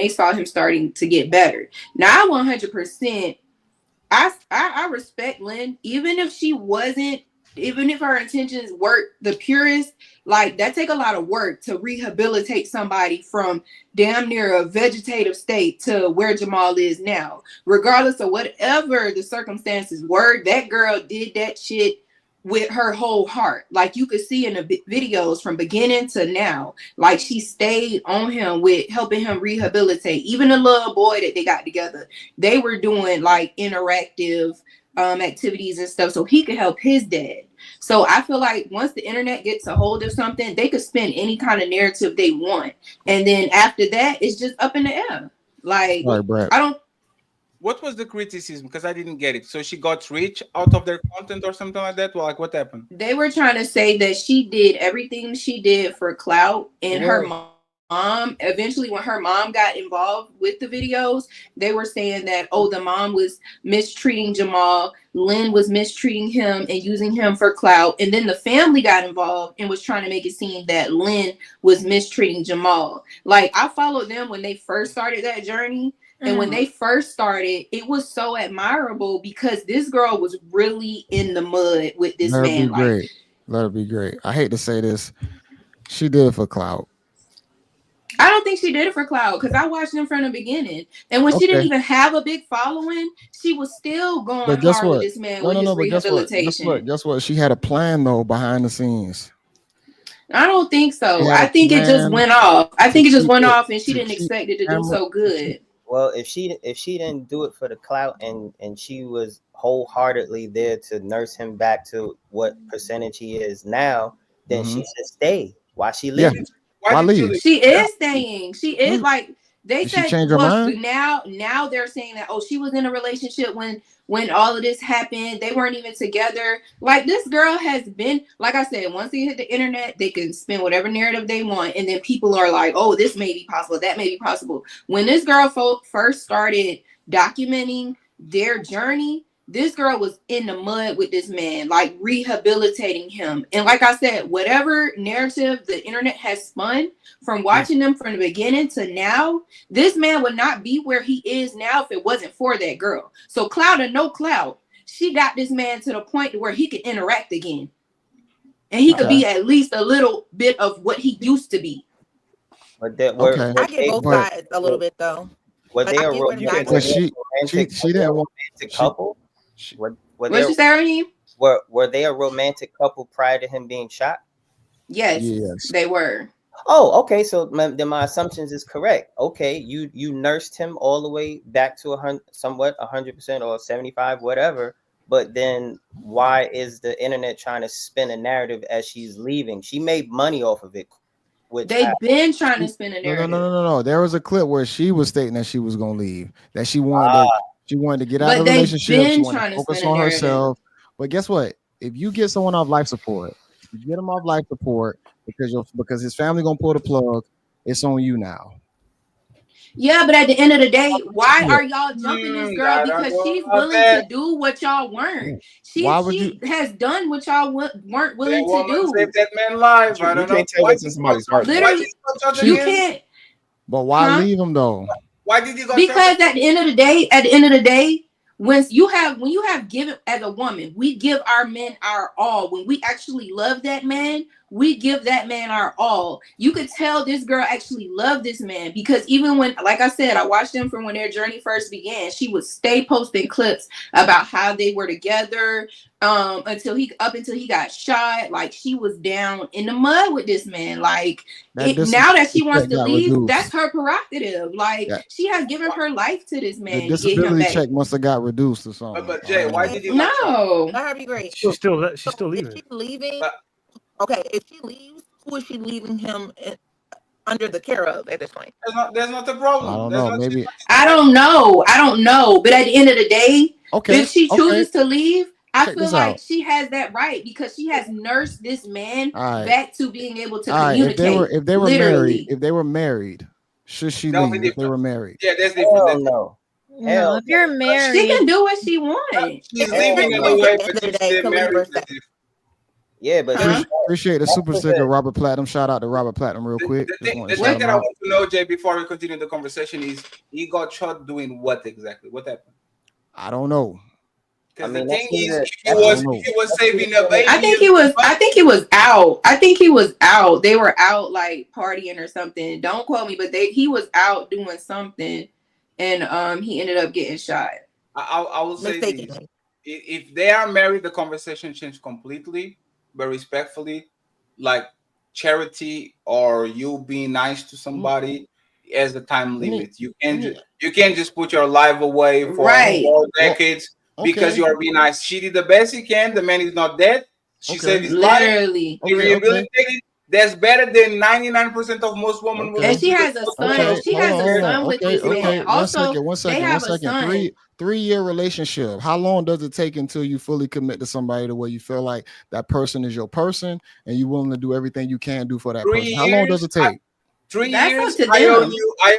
saw him starting to get better. Now I 100% I respect Lynn, even if her intentions weren't the purest. Like that take a lot of work to rehabilitate somebody from damn near a vegetative state to where Jamal is now. Regardless of whatever the circumstances were, that girl did that shit with her whole heart. Like you could see in the videos from beginning to now, like she stayed on him with helping him rehabilitate. Even the little boy that they got together, they were doing like interactive activities and stuff so he could help his dad. So I feel like once the internet gets a hold of something, they could spin any kind of narrative they want. And then after that, it's just up in the air. Like, Right, I don't. What was the criticism? Because I didn't get it. So she got rich out of their content or something like that? Well, like what happened? They were trying to say that she did everything she did for clout, and her mom, eventually when her mom got involved with the videos, they were saying that, oh, the mom was mistreating Jamal, Lynn was mistreating him and using him for clout, and then the family got involved and was trying to make it seem that Lynn was mistreating Jamal. Like I followed them when they first started that journey. And when they first started, it was so admirable because this girl was really in the mud with this man. Great. Let it be great. I hate to say this. She did it for clout. I don't think she did it for clout because I watched them from the beginning. And when she didn't even have a big following, she was still going hard with this man with his rehabilitation. Guess what? She had a plan though behind the scenes. I don't think so. I think it just went off. I think it just went off and she didn't expect it to do so good. Well, if she didn't do it for the clout and she was wholeheartedly there to nurse him back to what percentage he is now, then she should stay. Why she leave? Yeah. Why leave? She is staying. She is like they said. Well, now they're saying that she was in a relationship when all of this happened. They weren't even together. Like this girl has been, like I said, once they hit the internet, they can spin whatever narrative they want, and then people are like, oh, this may be possible, that may be possible. When this girl first started documenting their journey, this girl was in the mud with this man, like rehabilitating him. And like I said, whatever narrative the internet has spun from watching them from the beginning to now, this man would not be where he is now if it wasn't for that girl. So clout or no clout, she got this man to the point where he could interact again. And he could be at least a little bit of what he used to be. But that I get both sides a little bit though. Were they a romantic couple? Were they a romantic couple prior to him being shot? Yes, they were. Oh, okay. So then my assumptions is correct. Okay, you nursed him all the way back to 100% or 75, whatever. But then why is the internet trying to spin a narrative as she's leaving? She made money off of it. They've been trying to spin a narrative. No. There was a clip where she was stating that she was going to leave, that she wanted to get out of the relationship. She wanted to focus on herself. But guess what? If you get someone off life support, you get him off life support because his family gonna pull the plug. it's on you now. Yeah, but at the end of the day, why Yeah. are y'all jumping this girl? Because she's willing to do what y'all weren't. Why would She has done what y'all weren't That willing to woman do. saved that man life. I You don't know. can't tell Why what's in somebody's heart. Literally, you can't. But why Huh? leave him though? Why did you go? Because at the end of the day, when you have given, as a woman, we give our men our all. When we actually love that man, we give that man our all. You could tell this girl actually loved this man, because even when, like I said, I watched them from when their journey first began. She would stay posting clips about how they were together until he got shot. Like, she was down in the mud with this man. Like, now that she wants to leave, that's her prerogative. Like, she has given her life to this man. The disability check must have got reduced or something. But Jay, why did you? No. Let her be great. She's still leaving. If she's leaving, okay. If she leaves, who is she leaving him under the care of at this point? There's not a problem. I don't know. Maybe I don't know. But at the end of the day, if she chooses to leave, I feel like she has that right, because she has nursed this man back to being able to communicate. If they were married, should she leave? If they were married, yeah, that's different. No. No, if you're married, she can do what she wants. She's leaving in a way, but she's still married. Yeah, but appreciate the super sticker, Robert Platinum. Shout out to Robert Platinum real quick. The thing that I want to know, Jay, before we continue the conversation, is he got shot doing what exactly? What happened? I don't know. Because the thing is, if he was saving a baby, I think he was out. They were out like partying or something. Don't quote me, but he was out doing something, and he ended up getting shot. I will say this. If they are married, the conversation changed completely, but respectfully, like charity or you being nice to somebody as the time limit. You can't just put your life away for 4 decades because you are being nice. She did the best she can. The man is not dead. She saved his life. He rehabilitated. That's better than 99% of most women. And she has a son. She has a son with this man. Also, they have a son. 3-year relationship. How long does it take until you fully commit to somebody the way you feel like that person is your person and you're willing to do everything you can do for that person? How long does it take? 3 years. I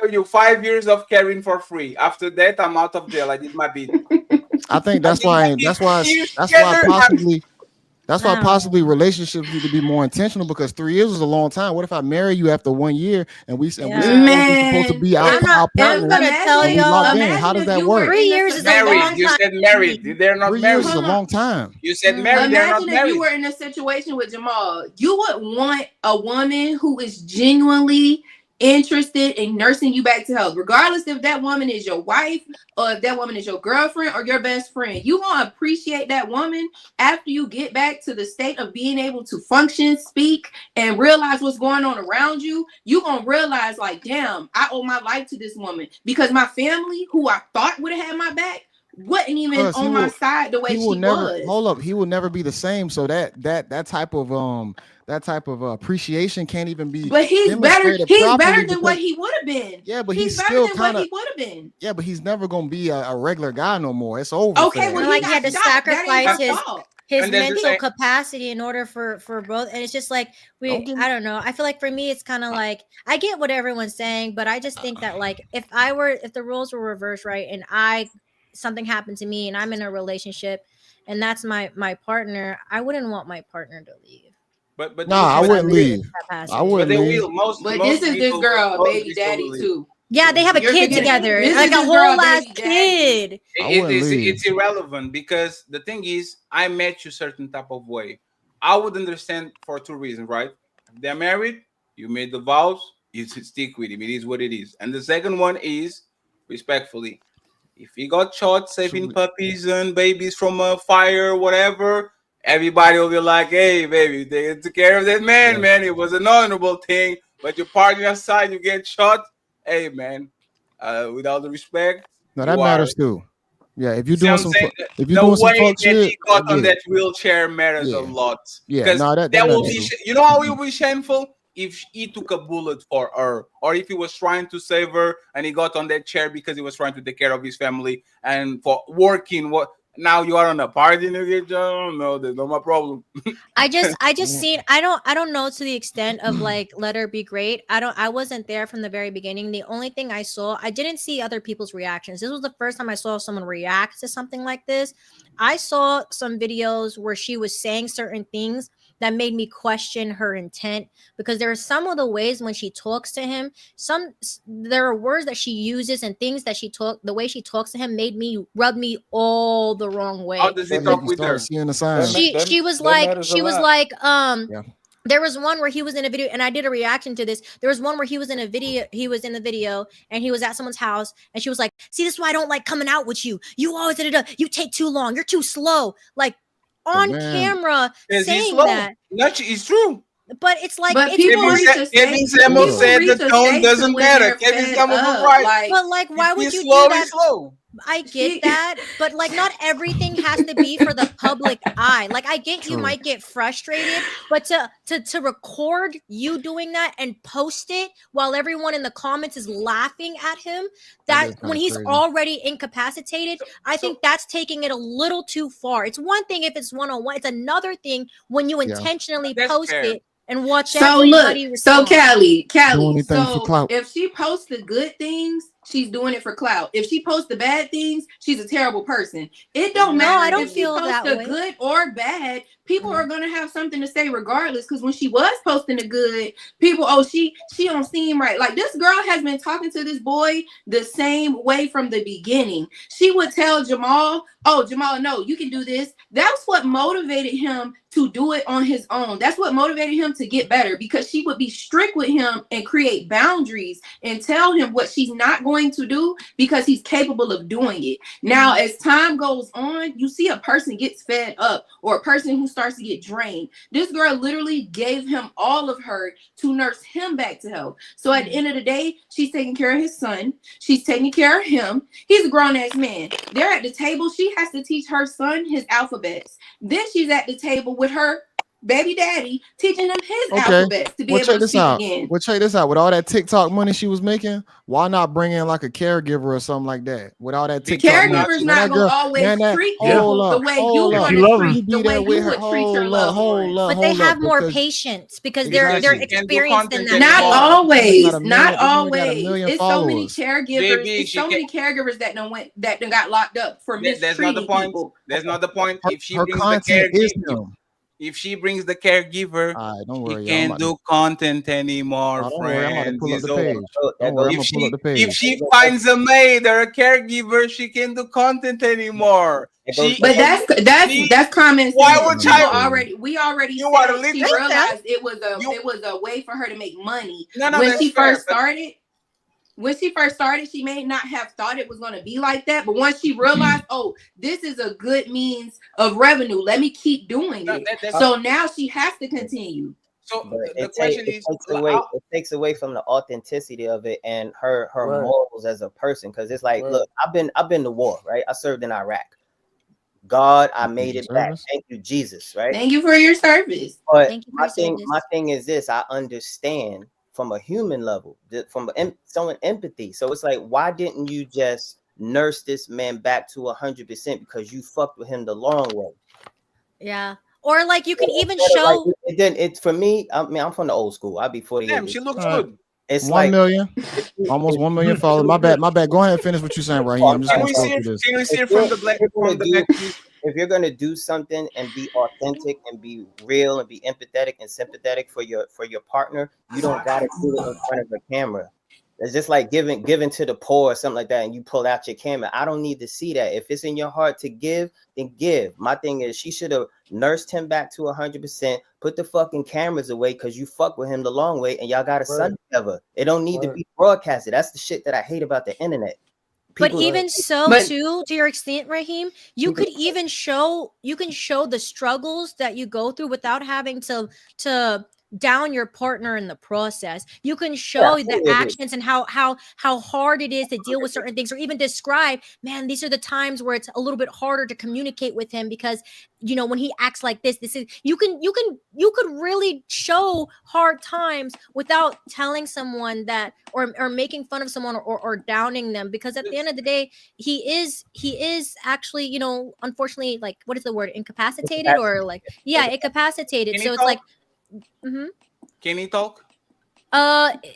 owe you 5 years of caring for free. After that, I'm out of jail. I did my bit. I think that's why possibly relationships need to be more intentional, because 3 years is a long time. What if I marry you after 1 year and we're supposed to be out? I'm gonna tell y'all. How does that work? 3 years is a long time. You said married. They're not 3 married. years is a long time. You said married. They're not Imagine married. if you were in a situation with Jamal. You would want a woman who is genuinely interested in nursing you back to health, regardless if that woman is your wife or if that woman is your girlfriend or your best friend. You gonna appreciate that woman after you get back to the state of being able to function, speak, and realize what's going on around you. You gonna realize, like, damn, I owe my life to this woman, because my family, who I thought would have had my back, wasn't even on my side the way she was. Hold up, he will never be the same. So that type of appreciation can't even be. But he's better. He's better than what he would have been. Yeah, but he's better still than kind what of. he would have been. Yeah, but he's never gonna be a regular guy no more. It's over. Okay, well, he had to sacrifice his mental fault. capacity in order for both, and it's just like I don't know. I feel like for me, it's kind of like, I get what everyone's saying, but I just think that, like, if the roles were reversed, right, and something happened to me and I'm in a relationship and that's my partner, I wouldn't want my partner to leave. But I wouldn't leave. I wouldn't leave. But this is this girl, baby daddy too. Yeah, they have a kid together, like a whole ass kid. It's irrelevant, because the thing is, I met you certain type of way. I would understand for 2 reasons, right? If they're married, you made the vows, you should stick with him. It is what it is. And the second one is, respectfully, if he got shot saving puppies and babies from a fire or whatever, everybody will be like, hey, baby, they took care of that man, man. It was an honorable thing. But your partner aside, you get shot. Hey, man, with all the respect. No, that matters too. Yeah, if you're doing some fuck shit. He got on that wheelchair matters a lot. Yeah, no, that will be. You know how it will be shameful? If he took a bullet for her, or if he was trying to save her and he got on that chair because he was trying to take care of his family and for working. Now you are on a party, nigga. No, there's not my problem. I just seen I don't know to the extent of like let her be great. I wasn't there from the very beginning. The only thing I saw, I didn't see other people's reactions. This was the first time I saw someone react to something like this. I saw some videos where she was saying certain things that made me question her intent, because there are some of the ways when she talks to him, there are words that she uses and things that the way she talks to him rub me all the wrong way. How does he talk with her? Seeing the signs. She was like Yeah. there was one where he was in a video, and I did a reaction to this. There was one where he was in the video and he was at someone's house, and she was like, see, this is why I don't like coming out with you. You always you take too long, you're too slow. Like on camera saying that. It's true. But it's like Kevin Samuel said the tone doesn't matter. Kevin Samuel was right. But like, why would you do that? Slow. I get that, but like not everything has to be for the public eye. Like I get you might get frustrated, but to record you doing that and post it while everyone in the comments is laughing at him, that when he's already incapacitated, I think that's taking it a little too far. It's one thing if it's one-on-one. It's another thing when you intentionally post it and watch everybody respond. So Callie, so if she posts the good things, she's doing it for clout. If she posts the bad things, she's a terrible person. It don't matter. I don't if feel she posts that the way. good or bad. People are gonna have something to say regardless. Because when she was posting the good, people, she don't seem right. Like this girl has been talking to this boy the same way from the beginning. She would tell Jamal, Jamal, no, you can do this. That's what motivated him to do it on his own. That's what motivated him to get better, because she would be strict with him and create boundaries and tell him what she's not going to do because he's capable of doing it. Now, as time goes on, you see a person gets fed up or a person who starts to get drained. This girl literally gave him all of her to nurse him back to health. So at the end of the day, she's taking care of his son. She's taking care of him. He's a grown-ass man. They're at the table. She has to teach her son his alphabets. Then she's at the table with her baby daddy, teaching him his alphabets to be able to speak again. Well, check this out. With all that TikTok money she was making, why not bring in like a caregiver or something like that? With all that TikTok caregiver's not going to always treat people the way you want to treat, the way you would treat your loved one. But they have more patience because they're experienced in that. Not always. It's so many caregivers. It's so many caregivers that got locked up for mistreating people. That's not the point. If she brings the caregiver, if she brings the caregiver, she can't do content anymore, friends. If she finds a maid or a caregiver, she can't do content anymore. But that's common. Why would we already said she realized it was a way for her to make money. When she first started, she may not have thought it was going to be like that. But once she realized, this is a good means of revenue, let me keep doing it. So now she has to continue. So the question is, it takes away from the authenticity of it and her morals as a person. Because it's like, look, I've been to war, right? I served in Iraq. God, I made it back. Thank you, Jesus, right? Thank you for your service. But my thing is this: I understand from a human level, from someone empathy. So it's like, why didn't you just nurse this man back to 100% because you fucked with him the long way? Yeah. Or like you can even show. Like, it's for me. I mean, I'm from the old school. I'll be 48. Damn, she looks good. It's 1 million, almost 1 million followers. My bad. Go ahead and finish what you're saying right here. I'm just going to see it from the black? If you're gonna do something and be authentic and be real and be empathetic and sympathetic for your partner, you don't gotta do it in front of the camera. It's just like giving to the poor or something like that, and you pull out your camera. I don't need to see that. If it's in your heart to give, then give. My thing is, she should have nursed him back to 100%. Put the fucking cameras away because you fuck with him the long way, and y'all got a son together. It don't need to be broadcasted. That's the shit that I hate about the internet. But even too, to your extent, Raheem, you could even show the struggles that you go through without having to down your partner in the process. You can show the actions and how hard it is to deal with certain things, or even describe, man, these are the times where it's a little bit harder to communicate with him because, you know, when he acts like this is, you could really show hard times without telling someone that, or making fun of someone, or downing them, because at the end of the day, he is actually, you know, unfortunately, like, what is the word, incapacitated, or like, yeah, incapacitated. So it's like, can he talk?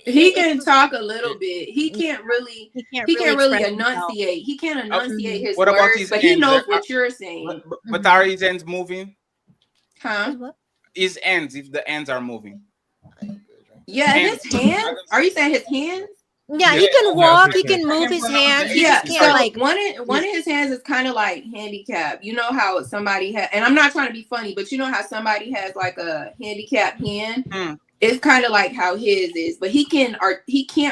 He can talk a little bit. He can't really express enunciate. He can't enunciate his What about words, his but he hands? knows what you're saying. But are his hands moving? Huh? His hands, if the hands are moving. Yeah, his hands. Are you saying his hands? Yeah, he can walk, he can move his hands. He Yeah, just can't, so like, one of his hands is kind of like handicapped. You know how somebody has, and I'm not trying to be funny, but you know how somebody has like a handicapped hand? It's kind of like how his is, but he can't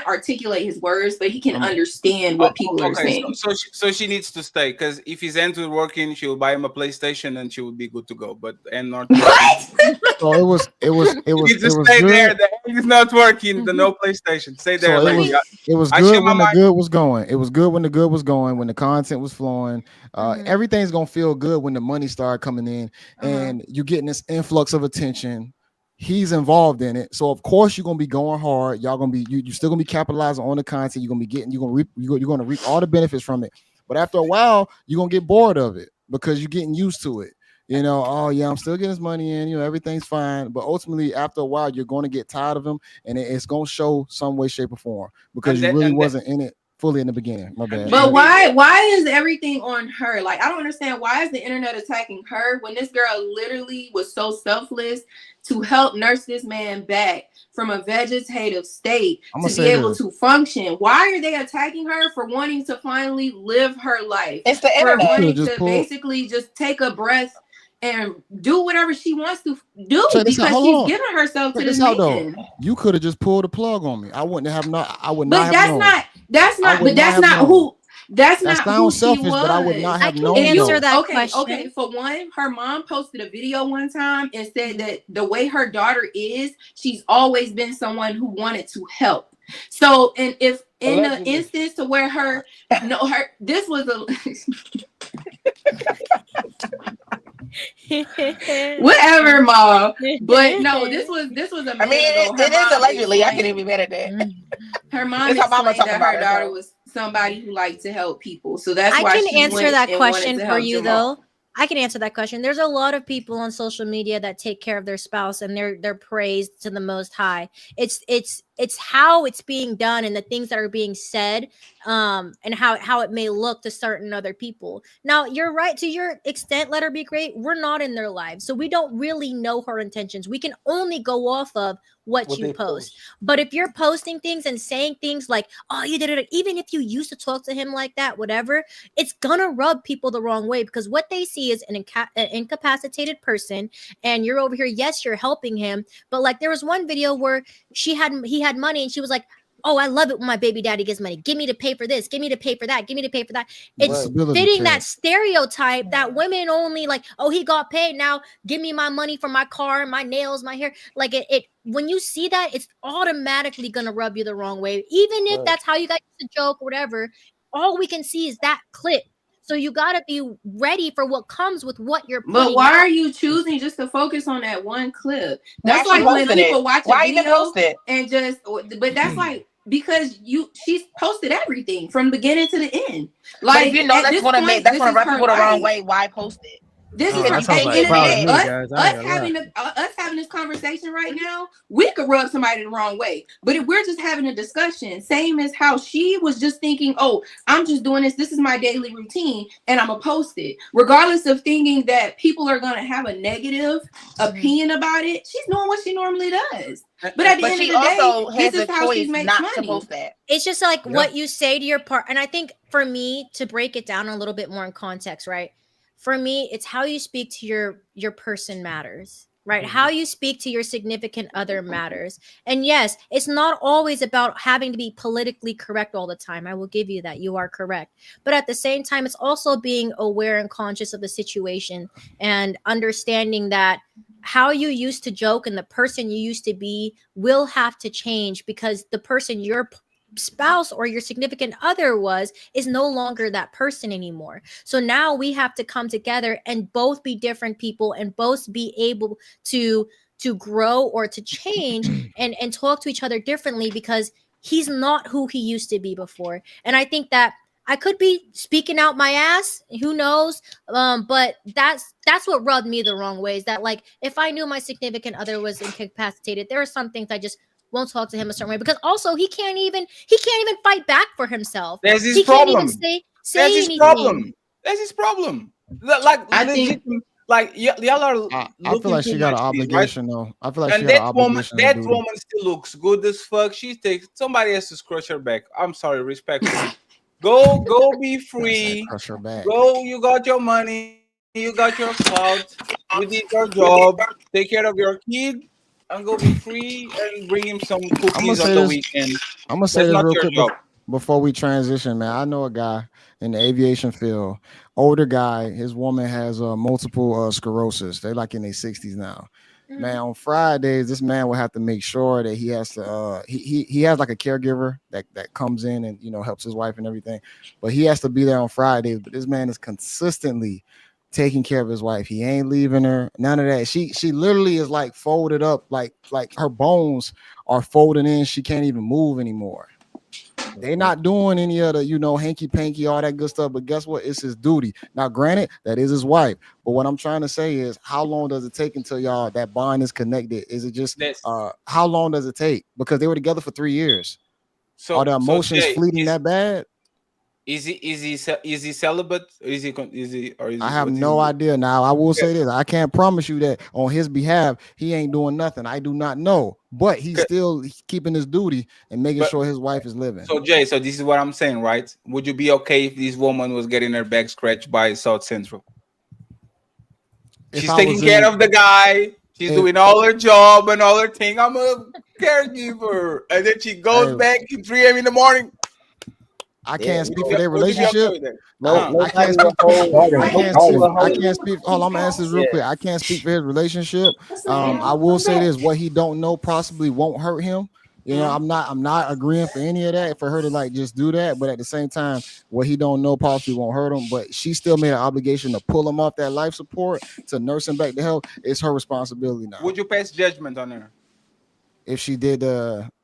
articulate his words, but he can understand what people are saying. So she needs to stay, because if his hands were working, she will buy him a PlayStation and she would be good to go. But and not So it was you need to stay good. there. The hand is not working. The no PlayStation. Stay there. So lady. it was good when the good was going. It was good when the good was going, when the content was flowing. Everything's gonna feel good when the money started coming in, and you're getting this influx of attention. He's involved in it, so of course you're gonna be going hard. Y'all gonna be you still gonna be capitalizing on the content. You're gonna be getting you're gonna reap all the benefits from it. But after a while, you're gonna get bored of it because you're getting used to it. You know, oh yeah, I'm still getting this money in. You know, everything's fine. But ultimately, after a while, you're going to get tired of him, and it's going to show some way, shape, or form because you really wasn't in it fully in the beginning. My bad. But why is everything on her? Like, I don't understand, why is the internet attacking her when this girl literally was so selfless to help nurse this man back from a vegetative state to be able to function? Why are they attacking her for wanting to finally live her life? It's the for internet. wanting to basically just take a breath and do whatever she wants to do because she's giving herself to this man. You could have just pulled the plug on me. I wouldn't have not. I would but not have known. That's not who she was. But I would not have known. Answer that question. Okay. For one, her mom posted a video one time and said that the way her daughter is, she's always been someone who wanted to help. So, and if in the instance to where this was a whatever, mom. But no, this was a. I mean, it is allegedly. I can't even be mad at that. Her mom explained that her daughter was somebody who liked to help people, so that's why I can answer that question for you, Jamal. though. I can answer that question. There's a lot of people on social media that take care of their spouse and they're praised to the Most High. It's how it's being done and the things that are being said, and how it may look to certain other people. Now, you're right, to your extent, let her be great. We're not in their lives, so we don't really know her intentions. We can only go off of what you post. But if you're posting things and saying things like, oh, you did it, even if you used to talk to him like that, whatever, it's gonna rub people the wrong way, because what they see is an incapacitated person, and you're over here, yes, you're helping him, but like there was one video where he had money and she was like, oh, I love it when my baby daddy gives money. Give me to pay for this. Give me to pay for that. Give me to pay for that. It's fitting that stereotype that women only like, oh, he got paid. Now give me my money for my car, my nails, my hair. Like it when you see that, it's automatically going to rub you the wrong way. Even if that's how you guys used to joke or whatever, all we can see is that clip. So you got to be ready for what comes with what you're putting But why out. are you choosing just to focus on that one clip? That's like when people watch a video and just, but that's like, because she's posted everything from beginning to the end. Like, if you know that's gonna rub people the wrong way, why post it? This is us having this conversation right now. We could rub somebody the wrong way, but if we're just having a discussion, same as how she was just thinking, oh, I'm just doing this. This is my daily routine, and I'm gonna post it, regardless of thinking that people are gonna have a negative opinion about it. She's doing what she normally does. But at the end of the day, this is how she makes money. It's just like what you say to your partner. And I think for me, to break it down a little bit more in context, right? For me, it's how you speak to your person matters, right? How you speak to your significant other matters. And yes, it's not always about having to be politically correct all the time. I will give you that. You are correct. But at the same time, it's also being aware and conscious of the situation and understanding that how you used to joke and the person you used to be will have to change, because the person your spouse or your significant other is no longer that person anymore. So now we have to come together and both be different people and both be able to grow or to change and talk to each other differently, because he's not who he used to be before. And I think that I could be speaking out my ass, who knows? But that's what rubbed me the wrong way, is that, like, if I knew my significant other was incapacitated, there are some things I just won't talk to him a certain way, because also he can't even fight back for himself. There's his He problem. can't even say That's his anything. problem. That's his problem. Like, I legit, think like y'all are I feel looking like too she got much an at this, right? obligation though. I feel like she And got an that woman, obligation to that do this. woman still looks good as fuck. She takes somebody has to scratch her back. I'm sorry, respectfully. Go be I said free. crush her back. Go, you got your money, you got your clout, you did your job, take care of your kid, and go be free and bring him some I'm gonna cookies on say the this. weekend. I'm gonna say That's this not real your quick job. before we transition, man. I know a guy in the aviation field, older guy. His woman has multiple sclerosis. They like in their 60s now. Man, on Fridays, this man will have to make sure that he has to. He has like a caregiver that comes in and helps his wife and everything, but he has to be there on Fridays. But this man is consistently taking care of his wife. He ain't leaving her. None of that. She literally is like folded up, like her bones are folding in. She can't even move anymore. They not doing any of the, hanky panky, all that good stuff. But guess what? It's his duty. Now, granted, that is his wife. But what I'm trying to say is, how long does it take until y'all that bond is connected? Is it just how long does it take? Because they were together for 3 years. Are the emotions Jay, fleeting that bad? is he celibate? Is he I have what's his no idea. Now, I will Okay. say this. I can't promise you that on his behalf, he ain't doing nothing. I do not know. But he's still keeping his duty and making sure his wife is living. So Jay, so this is what I'm saying, right? Would you be okay if this woman was getting her back scratched by South Central? She's taking care of the guy. She's doing all her job and all her thing. I'm a caregiver. And then she goes back at 3 a.m. in the morning. I can't speak for their relationship. I can't speak. I can't speak. Hold on, I'm gonna answer this real quick. I can't speak for his relationship. I will say this: what he don't know possibly won't hurt him. I'm not agreeing for any of that. For her to like just do that, but at the same time, what he don't know possibly won't hurt him. But she still made an obligation to pull him off that life support to nurse him back to health. It's her responsibility now. Would you pass judgment on her if she did?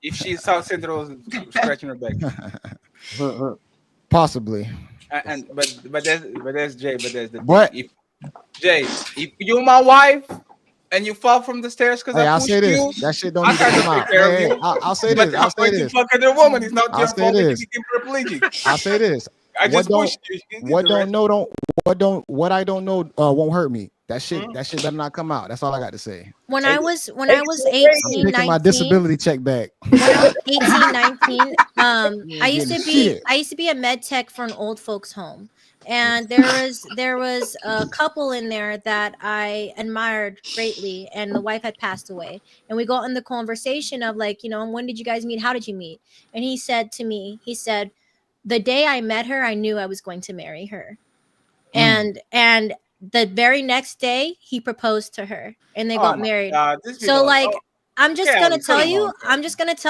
If she's South Central scratching her back? Possibly. But that's Jay. But that's the thing. If you're my wife and you fall from the stairs because I pushed you, that shit don't need to come out. I'll say this. I'll say this. Fuck other woman. It's not your fault that you this. became paraplegic. I'll say this. I just pushed you. What I don't know won't hurt me. That shit better not come out. That's all I got to say. When I was 18, 19, my disability check back. When I was 18, 19, I used to be a med tech for an old folks home. And there was a couple in there that I admired greatly, and the wife had passed away. And we got in the conversation of like, when did you guys meet? How did you meet? And he said to me, the day I met her, I knew I was going to marry her. And the very next day he proposed to her and they got married. So I'm just gonna tell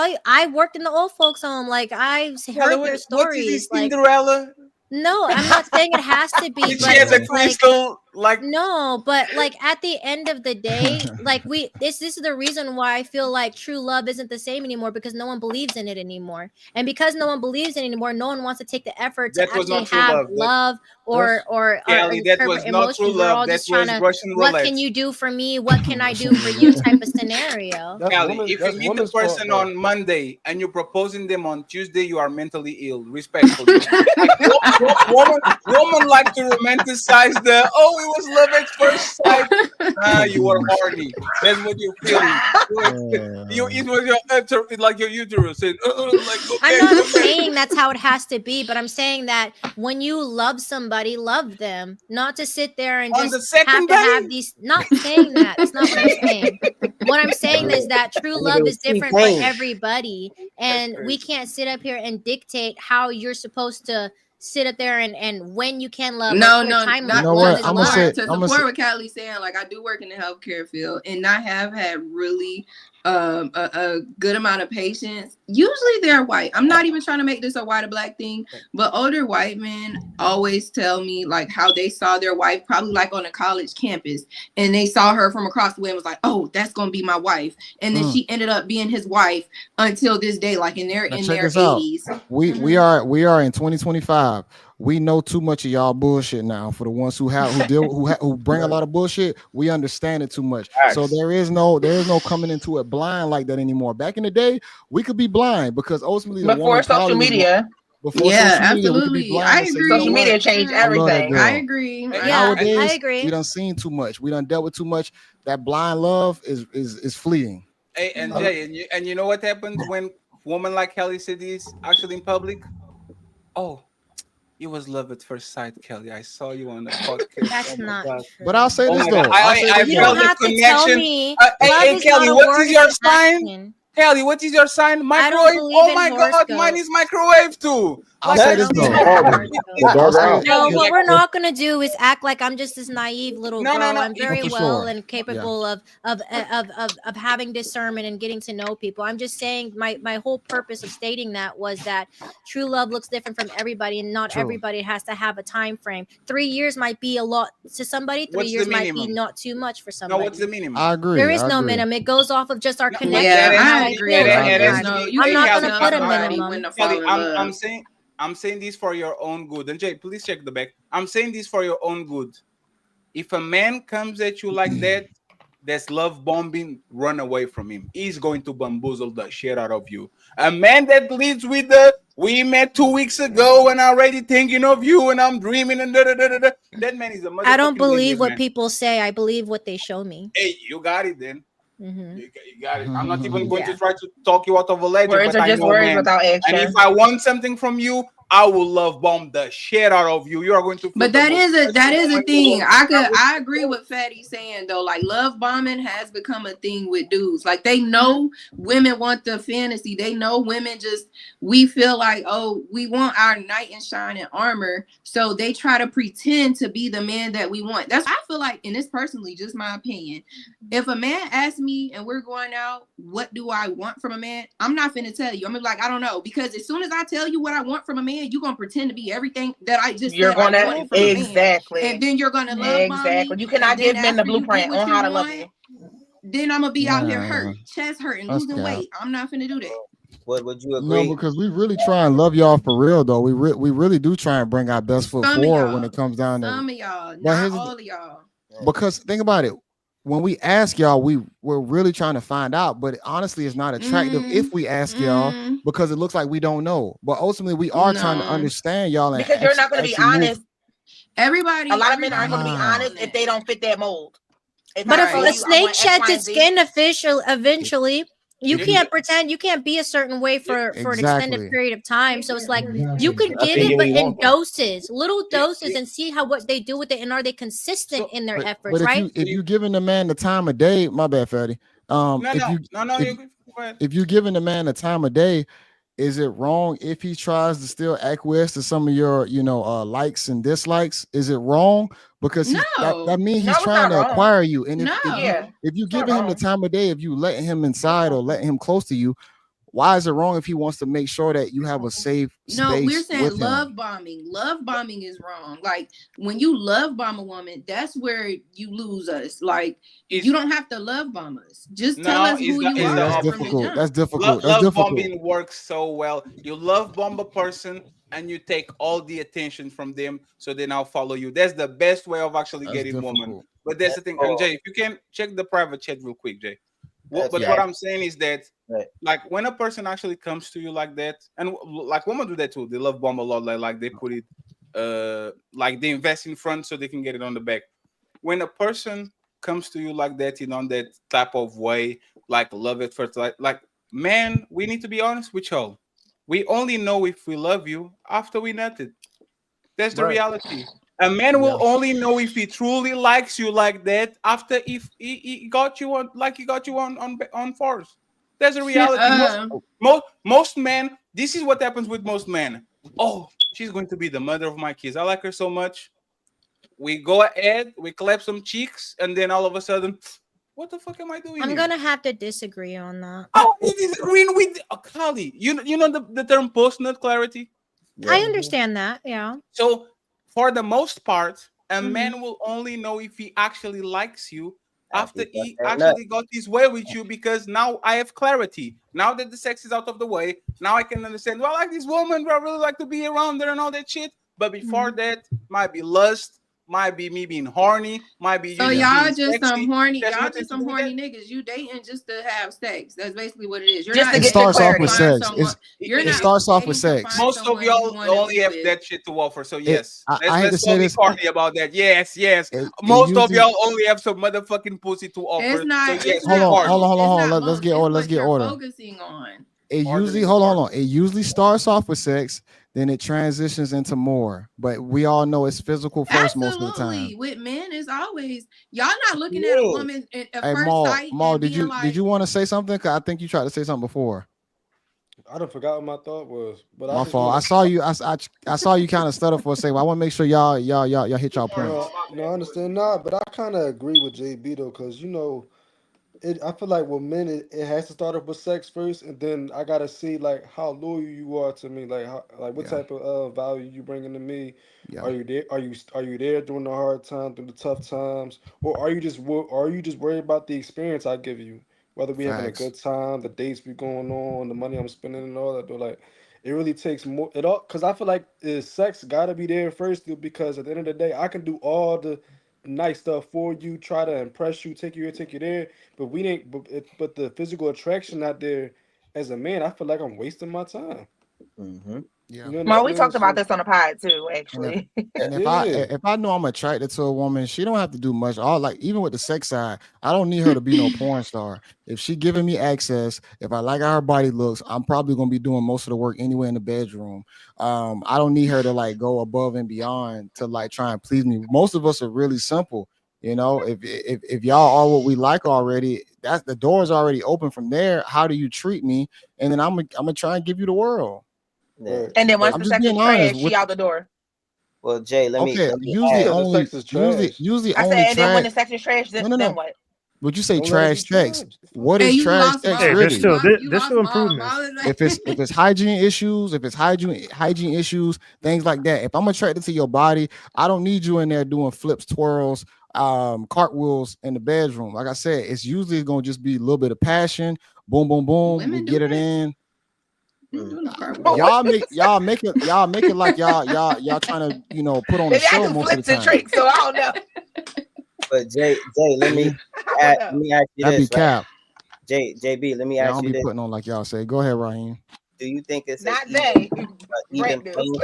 you, I worked in the old folks home. Like I heard their stories. What is this, Cinderella? No, I'm not saying it has to be. She has a crystal, no, but like at the end of the day, like this is the reason why I feel like true love isn't the same anymore, because no one believes in it anymore, and because no one believes in it anymore, no one wants to take the effort to actually have love or that was not true love. That was Russian roulette. What can you do for me? What can I do for you? Type of scenario. Callie, if you meet the person on Monday and you're proposing them on Tuesday, you are mentally ill. Respectfully. woman like to romanticize the it was love at first sight. You were horny. That's what you're feeling. It was like your uterus said. I'm not saying that's how it has to be, but I'm saying that when you love somebody, love them, not to sit there and just have to have these. Not saying that. It's not what I'm saying. What I'm saying is that true love is different for everybody, and we can't sit up here and dictate how you're supposed to sit up there and when you can love. No, or no, time not You know limit. what? to I'm gonna say. support to I'm gonna support say. what Callie's saying. Like I do work in the healthcare field, and I have had really a good amount of patients. Usually they're white. I'm not even trying to make this a white or black thing, but older white men always tell me like how they saw their wife probably like on a college campus, and they saw her from across the way and was like, oh, that's gonna be my wife, and then she ended up being his wife until this day, like in their Now in check their this out. 80s. We are in 2025. We know too much of y'all bullshit now. For the ones who bring a lot of bullshit, we understand it too much. So there is no coming into it blind like that anymore. Back in the day, we could be blind because ultimately the Before woman social probably was media. before Yeah, social media, we could be absolutely. blind I and say, agree. you know Social what? media changed I love that everything. girl. I agree. But Yeah, nowadays, I agree. we done seen too much. We done dealt with too much. That blind love is fleeting. Hey, and Jay, and you know what happens when woman like Kelly said this actually in public? Oh, it was love at first sight, Kelly. I saw you on the podcast. That's Oh my not god. true. But I'll say Oh this my god. though. I'll say I this You though. don't felt the have to tell connection. me. Hey, Love hey, is Kelly, not a what word, is it's your an sign? action. Kelly, what is your sign? I don't Microwave? believe Oh in my god, mine horoscopes. is microwave too. I'll Like say I this don't though. believe in horoscopes. I'll say this. No, Kelly, what like, we're not gonna do is act like I'm just this naive little no, girl. I'm you- very for well sure. and Yeah. capable of having discernment and getting to know people. I'm just saying my whole purpose of stating that was that true love looks different from everybody, and not True. everybody has to have a time frame. 3 years might be a lot to somebody. 3 what's the years might be minimum? not too much for No, what's the somebody. minimum? I agree. There is I no agree. minimum. It goes off of just our No, connection Yeah, and how I I agree. feel I about agree. There's somebody. no, you I'm Hey, not can't Kelly, gonna tell put a somebody when minimum. to fall Kelly, in love. I'm saying this for your own good. And Jay, please check the back. I'm saying this for your own good. If a man comes at you like that, that's love bombing, run away from him. He's going to bamboozle the shit out of you. A man that leads with the we met 2 weeks ago and I'm already thinking of you and I'm dreaming and da. That man is a motherfucking I don't believe dangerous what man. people say. I believe what they show me. Hey, you got it then. Hmm. You got it. I'm not even going to Yeah. try to talk you out of a ledge, Words but are I just know, words man. without And if action. I want something from you, I will love bomb the shit out of you. You are going to feel But the that most is a special thing. moment. I agree with Fatty saying though, like love bombing has become a thing with dudes. Like they know women want the fantasy. They know women we feel like, oh, we want our knight in shining armor. So they try to pretend to be the man that we want. That's I feel like, and this personally, just my opinion. If a man asks me and we're going out, what do I want from a man? I'm not finna tell you. I'm gonna be like, I don't know. Because as soon as I tell you what I want from a man, you're gonna pretend to be everything that I just You're said I gonna wanted from a man. exactly. And then you're gonna love bomb me. Exactly. You cannot And then give men the after you get blueprint what on you how to love want, you. then I'm gonna be out here hurt, Man, chest hurting, that's losing cap. weight. I'm not finna do that. Would you No, agree? because we really try and love y'all for real though. We really do try and bring our best foot Some of forward when y'all, it comes down to. some of y'all, But not here's all of y'all. because think about it. When we ask y'all, we're really trying to find out. But honestly, it's not attractive if we ask y'all because it looks like we don't know. But ultimately, we are trying to No. understand y'all and Because you're not going to be actually move. honest. Everybody, A lot of men aren't going to be everybody honest if they don't fit that mold. If But I if told a you I snake want X, sheds Y, and its Z, skin eventually, you Yeah. can't pretend. You can't be a certain way for an extended Exactly. period of time. So it's like you could get it, but in doses, little doses, and see what they do with it, and are they consistent in their efforts, But right? if you giving the man the time of day, my bad, Fatty. No, If you no. if, You go ahead. if you giving the man the time of day, is it wrong if he tries to still acquiesce to some of your likes and dislikes? Is it wrong? Because that means No, he's it's trying not to wrong. acquire you. And No. if you It's not giving him the wrong. time of day, if you letting him inside or letting him close to you, why is it wrong if he wants to make sure that you have a safe No, we're space saying with him? love bombing. Love bombing is wrong. Like when you love bomb a woman, that's where you lose us. Like you don't have to love bomb us. Just tell No, us who you Yeah, are that's from the difficult. jump. That's difficult. That's Love difficult. bombing works so well. You love bomb a person and you take all the attention from them so they now follow you. That's the best way of actually That's getting woman. difficult. But that's the thing. And Jay, if you can check the private chat real quick, Jay. What I'm saying is that like when a person actually comes to you like that, and like women do that too, they love bomb a lot, like they put it like they invest in front so they can get it on the back. When a person comes to you like that in on that type of way, like love at first like man, we need to be honest with y'all. We only know if we love you after we nutted. That's the reality. A man will only know if he truly likes you like that after if he got you on like he got you on force. That's a reality. Most men, this is what happens with most men. Oh, she's going to be the mother of my kids. I like her so much. We go ahead, we clap some cheeks, and then all of a sudden, what the fuck am I doing I'm here? gonna have to disagree on that. Oh, it is agreeing with Kali. You know the term post-nut clarity? I understand that. Yeah. So for the most part, a Mhm. man will only know if he actually likes you after he he got that nut. actually got his way with you, because now I have clarity. Now that the sex is out of the way, now I can understand, well, I like this woman, I really like to be around her and all that shit. But before that, might be lust, might be me being horny, might be So you just y'all being just some sexy. horny, There's y'all nothing just to some do with horny that. niggas. You dating just to have sex. That's basically what it is. You're Just not to It get dating your starts off to with clarity. find sex. someone. You're It not starts off dating with to sex. find Most of someone you y'all want to only be have with. that shit to offer. So It, yes, I hate to let's say not be this. corny about that. Yes. It Most of usually y'all only have some motherfucking pussy to It's offer. So not. It's yes, hold we not on, corny. hold on, most. hold on, It's hold on. not Let's most. get It's order. Let's what get you're order. focusing on. It usually Orderly. hold on. It usually starts off with sex, then it transitions into more. But we all know it's physical first most of the Absolutely. time. With men, it's always y'all not looking at a Yeah. woman at Hey first Maul, sight Maul, and did being you like, want to say something? 'Cause I think you tried to say something before. I don't forgot what my thought was, but I My just fault. want I to. saw you. I saw you kind of stutter for a second. I want to make sure y'all hit y'all points. No, I understand not, but I kind of agree with JB though, because I feel like with men, it has to start off with sex first, and then I gotta see like how loyal you are to me, like what Yeah, type of value you bringing to me. yeah. Are you there? Are you there during the hard time, through the tough times, or are you just worried about the experience I give you? Whether we having a Facts. good time, the dates we going on, the money I'm spending, and all that. Though, like it really takes more. It all because I feel like sex gotta be there first, dude, because at the end of the day, I can do all the nice stuff for you, try to impress you, take you here, take you there, but we didn't. But the physical attraction not there. As a man, I feel like I'm wasting my time. Mm-hmm. Yeah. You know what I'm Well, we saying? talked about So this on the pod too, And if actually. yeah, if I know I'm attracted to a woman, she don't have to do much. All like even with the sex side, I don't need her to be no porn star. If she giving me access, if I like how her body looks, I'm probably gonna be doing most of the work anyway in the bedroom. I don't need her to like go above and beyond to like try and please me. Most of us are really simple. You know, if y'all are what we like already, that's the door's already open from there. How do you treat me? And then I'm gonna try and give you the world. right. And then once I'm the just sex being is honest trash, she with out the door. Well, Jay, let me okay, let me Who usually said add. the only sex is trash? I said, only and then when trash. the sex is trash, then, No, no, then no. what? Would you say Don't let it be trash trash. sex? What hey, is you trash lost sex Hey, Maul. there's really? still there, You there's lost still Maul. improvements. Maul is like, If it's hygiene issues, if it's hygiene issues, things like that. If I'm attracted to your body, I don't need you in there doing flips, twirls, cartwheels in the bedroom. Like I said, it's usually gonna just be a little bit of passion. Boom, boom, boom. We women do get it that. in. Women do no What? Y'all make it like y'all trying to put on a Maybe I show do most of the flips and time. tricks, so I don't know. But Jay, let See, I don't me know. ask you that be this, right? cap. JB, let me Y'all ask don't you be this. putting on like y'all say. Go ahead, Raheem. Do you think it's an Not they. even Brent do. playing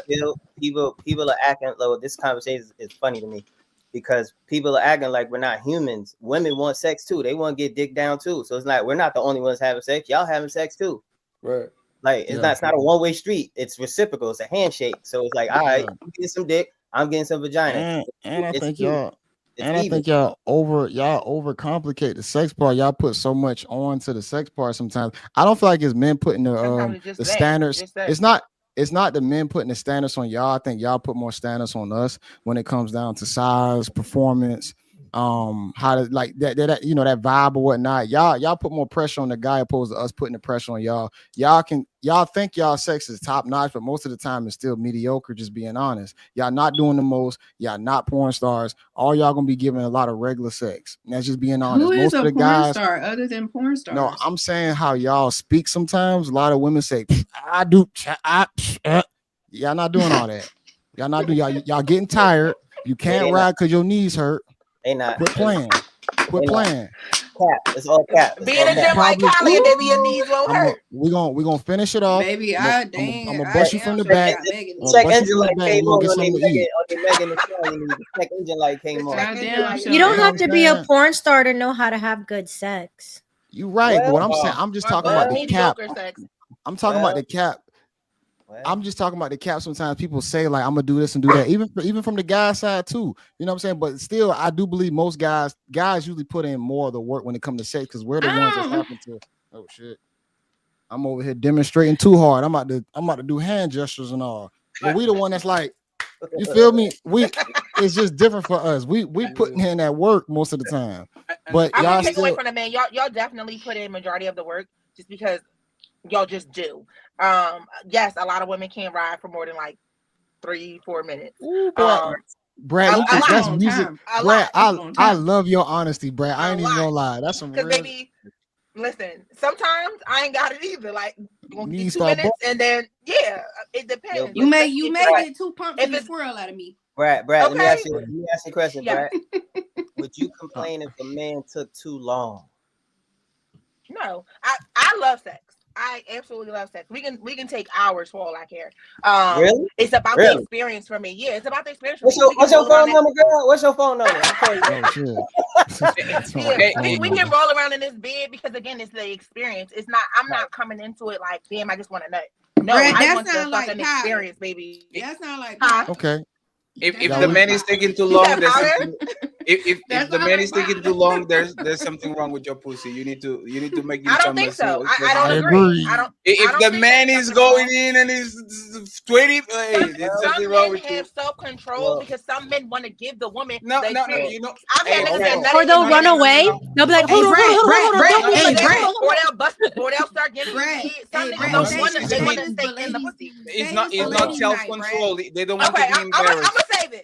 field? People are acting like this conversation is funny to me because people are acting like we're not humans. Women want sex too. They want to get dick down too. So it's like we're not the only ones having sex. Y'all having sex too. Right. Like Yeah, it's not a one-way street. It's reciprocal. It's a handshake. So it's like, all right, yeah. you getting some dick, I'm getting some vagina. And I It's think even. y'all It's even. y'all overcomplicate the sex part. Y'all put so much on to the sex part sometimes. I don't feel like it's men putting Sometimes it's just the that. standards. Just that. It's not the men putting the standards on y'all. I think y'all put more standards on us when it comes down to size, performance, how to like that that vibe or whatnot. Y'all put more pressure on the guy opposed to us putting the pressure on y'all. Y'all think y'all sex is top notch, but most of the time it's still mediocre, just being honest. Y'all not doing the most, y'all not porn stars. All y'all gonna be giving a lot of regular sex. And that's just being honest. who is Most of a the porn guys, star other than porn no, stars? I'm saying how y'all speak sometimes. A lot of women say, I do, y'all not doing all that. Y'all not doing y'all getting tired. You Yeah, can't ride because your knees hurt. They not. Quit playing. Quit They not. playing. Cap. It's all cap. It's Be all in a I'm gym cap. like probably Kylie and maybe your knees won't hurt. we're gonna finish it off. Baby, I'm I gonna damn bust you from the sure back. got Megan I'm gonna Check knees. bust you engine from the light back. came We're gonna on get on something to eat. the Megan Thee Stallion. The check engine light came The on. check I engine damn light sure You came don't You know got. what have I'm to be a saying? porn star to know how to have good sex. You right, but what Well, I'm saying, I'm just talking about Or the well, cap. mediocre sex. I'm talking about the cap. well. I'm just talking about the cap. Sometimes people say like I'm gonna do this and do that, even from the guy side too. You know what I'm saying? But still, I do believe most guys usually put in more of the work when it comes to sex because we're the ones that's I happen to. Oh shit! I'm over here demonstrating too hard. I'm about to do hand gestures and all. but we the one that's like, you feel me? It's just different for us. We putting in that work most of the time. But I y'all won't take away still from the men. Y'all definitely put in majority of the work just because y'all just do. Yes, a lot of women can't ride for more than like 3-4 minutes. Ooh, boy. Brad, you can, that's music. Brad, I love your honesty, Brad. I ain't even gonna lie. That's some real. Because baby, listen, sometimes I ain't got it either. Like, gonna You get 2 start minutes, and then it depends. You may get 2 pumps in the swirl out of me. Brad, Okay. let me ask you a question, Yeah. Brad. Would you complain if a man took too long? No, I love sex. I absolutely love sex. We can take hours for all I care. Really? It's about Really? the experience for me. Yeah, it's about the experience. What's your phone number, girl? What's your phone number? We can roll around in this bed because again, it's the experience. It's not. I'm not coming into it like, damn, I just want a nut. No, Brad, I that want the sound like fucking powder. experience, baby. That sound like okay. If the man is taking too long, there's something, if the man is taking too long, there's something wrong with your pussy. You need to make him. I don't think so. I don't agree. I don't. If the man is going in and he's 20, there's something wrong with you. Some men have self-control because some men want to give the woman. No. You know, I've hey, had niggas that Or they'll run away. They'll be like, hold on, or they'll start getting some niggas don't want to stay in the pussy. It's not self-control. They don't want to be embarrassed.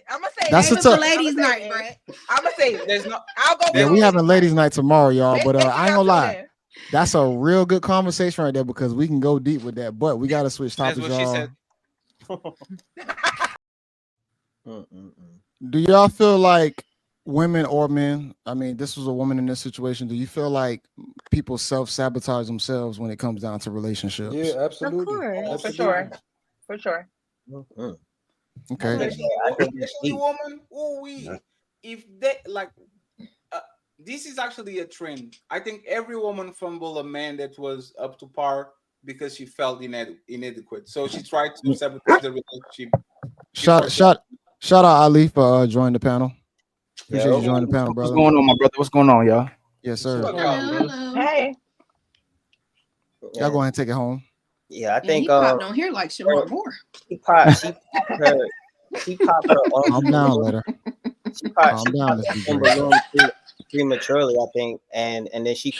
I'm gonna save it. That's a tough. ladies' night, Brad. I'm gonna save it. There's not. I'll go. Yeah, we having ladies' night tomorrow, y'all. But I ain't gonna lie. That's a real good conversation right there because we can go deep with that. But we gotta switch topics, That's what y'all. Do y'all feel like women or men? I mean, this was a woman in this situation. Do you feel like people self-sabotage themselves when it comes down to relationships? Yeah, absolutely. Of course. Absolutely. For sure. Okay. Especially woman, if they like, this is actually a trend. I think every woman fumbled a man that was up to par because she felt inadequate. So she tried to sabotage the relationship. Shout out Ali for joining the panel. Appreciate you joining the panel, brother. What's going on, my brother? What's going on, y'all? Yes, sir. Hello. Hey. Y'all go ahead and take it home. Yeah, I think he popped on here like Jamal Moore. She popped her own. Calm down, later. She popped her balloon prematurely, I think, and then she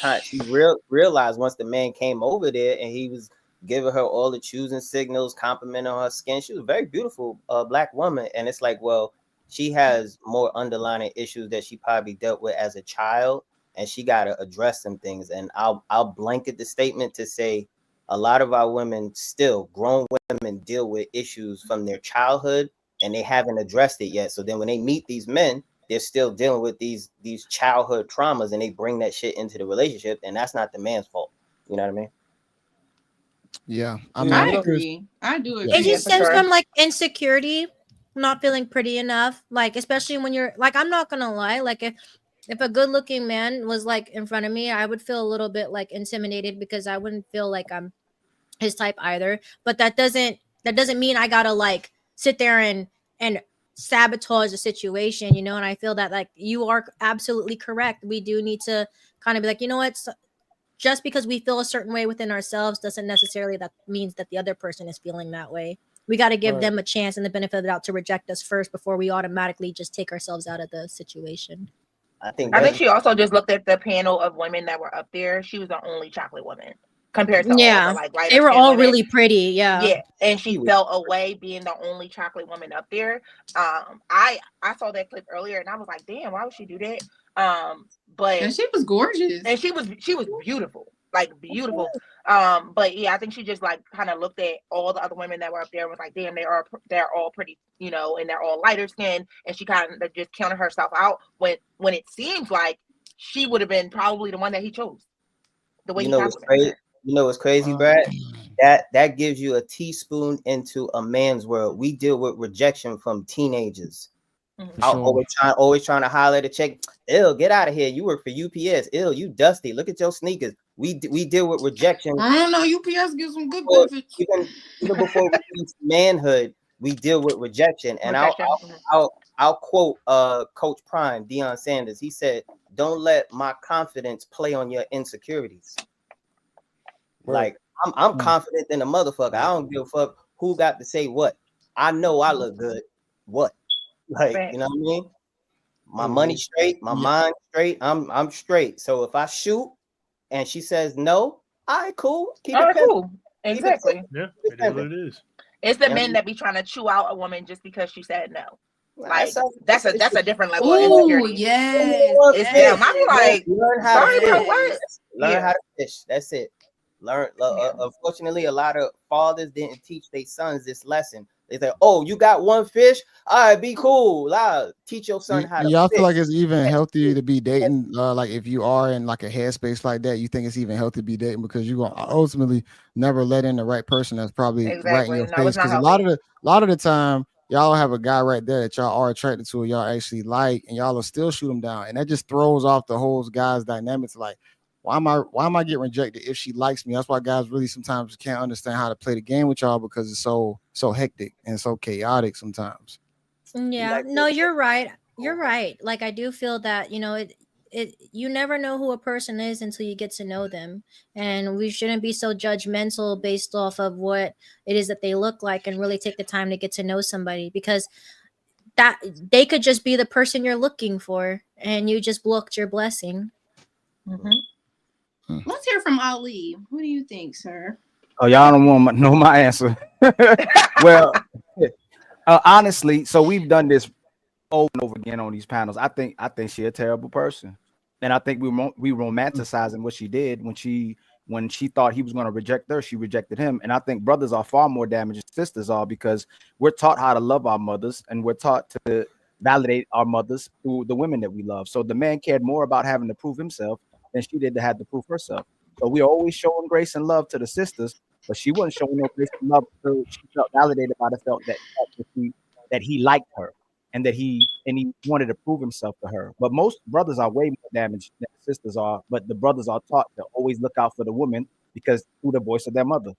realized once the man came over there and he was giving her all the choosing signals, complimenting her skin. She was a very beautiful black woman, and it's like, well, she has more underlying issues that she probably dealt with as a child, and she got to address some things. And I'll blanket the statement to say a lot of our women, still grown women, deal with issues from their childhood and they haven't addressed it yet. So then when they meet these men, they're still dealing with these childhood traumas and they bring that shit into the relationship, and that's not the man's fault. You know what I mean? Yeah. I agree. I do agree. It just stems from like insecurity, not feeling pretty enough. Like, especially when you're like, I'm not gonna lie, like if a good looking man was like in front of me, I would feel a little bit like intimidated because I wouldn't feel like I'm his type either. But that doesn't mean I gotta like sit there and sabotage the situation, you know. And I feel that like you are absolutely correct. We do need to kind of be like, you know what, just because we feel a certain way within ourselves doesn't necessarily that means that the other person is feeling that way. We got to give them a chance and the benefit of the doubt to reject us first before we automatically just take ourselves out of the situation. I think she also just looked at the panel of women that were up there. She was the only chocolate woman compared to all the, like, they were all women. really pretty. Yeah, and she felt away being the only chocolate woman up there. I saw that clip earlier and I was like, damn, why would she do that? But and she was gorgeous and she was beautiful, like beautiful. But yeah, I think she just like kind of looked at all the other women that were up there and was like, damn, they're all pretty, you know, and they're all lighter skinned, and she kind of just counted herself out when it seems like she would have been probably the one that he chose. The way you know what's crazy, Brad? That gives you a teaspoon into a man's world. We deal with rejection from teenagers. Always trying to holler at a chick. Ill, get out of here. You work for UPS. Ill, you dusty. Look at your sneakers. We deal with rejection. I don't know. UPS gives some good benefits. Even before we reach manhood, we deal with rejection. And I'll quote Coach Prime, Deion Sanders. He said, "Don't let my confidence play on your insecurities." Like I'm confident in a motherfucker. I don't give a fuck who got to say what. I know I look good. What? Like, you know what I mean? My money straight, my mind straight. I'm straight. So if I shoot and she says no, all right, cool. Keep it cool. Exactly. Yeah, it is what it is. It's the men that be trying to chew out a woman just because she said no. Like that's a different level of Ooh, insecurity. yes. It's them. I be like, learn how to fish. Learn how to fish. That's it. Learn. Unfortunately, a lot of fathers didn't teach their sons this lesson. They say, "Oh, you got one fish? All right, be cool. Teach your son how to." Y'all fish. feel like it's even healthy to be dating? Like if you are in like a headspace like that, you think it's even healthy to be dating because you're gonna ultimately never let in the right person that's probably right in your face. Because a lot of the time, y'all have a guy right there that y'all are attracted to, and y'all actually like, and y'all will still shoot him down, and that just throws off the whole guy's dynamics. Like, why am I getting rejected if she likes me? That's why guys really sometimes can't understand how to play the game with y'all because it's so hectic and so chaotic sometimes. Yeah, no, you're right. You're right. Like I do feel that, you know, it you never know who a person is until you get to know them. And we shouldn't be so judgmental based off of what it is that they look like and really take the time to get to know somebody because that they could just be the person you're looking for and you just blocked your blessing. Let's hear from Ali. What do you think, sir? Oh, y'all don't want to know my answer. Well, honestly, so we've done this over and over again on these panels. I think she's a terrible person, and I think we romanticizing what she did when she thought he was going to reject her. She rejected him, and I think brothers are far more damaged than sisters are because we're taught how to love our mothers, and we're taught to validate our mothers through the women that we love. So the man cared more about having to prove himself than she did to have to prove herself. So we're always showing grace and love to the sisters, but she wasn't showing no grace and love until she felt validated by the felt that he liked her and that he wanted to prove himself to her. But most brothers are way more damaged than the sisters are, but the brothers are taught to always look out for the woman because through the voice of their mother.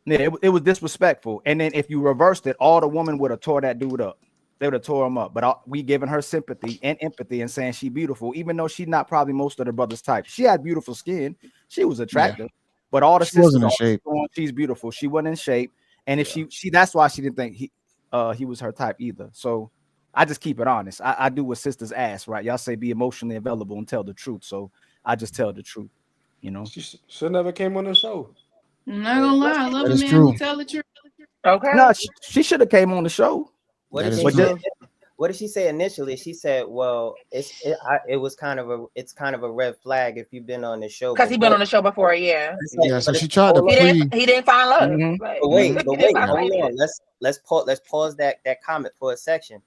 It was disrespectful. And then if you reversed it, all the woman would have tore that dude up. They would have tore him up. But we giving her sympathy and empathy and saying she beautiful, even though she's not probably most of the brothers' type. She had beautiful skin. She was attractive. But all the sisters wasn't in shape. She's beautiful. She wasn't in shape. And if she that's why she didn't think he was her type either. So I just keep it honest. I do what sisters ask, right? Y'all say be emotionally available and tell the truth. So I just tell the truth, you know. She never came on the show. I'm not gonna lie, I love a man who tell the truth. Okay. No, she should have came on the show. What did she say initially? She said, "Well, it's kind of a red flag if you've been on the show because he's been on the show before." Yeah. Yeah. So she tried to He didn't find love. Mm-hmm. Like, but wait, hold on. Let's pause that comment for a second.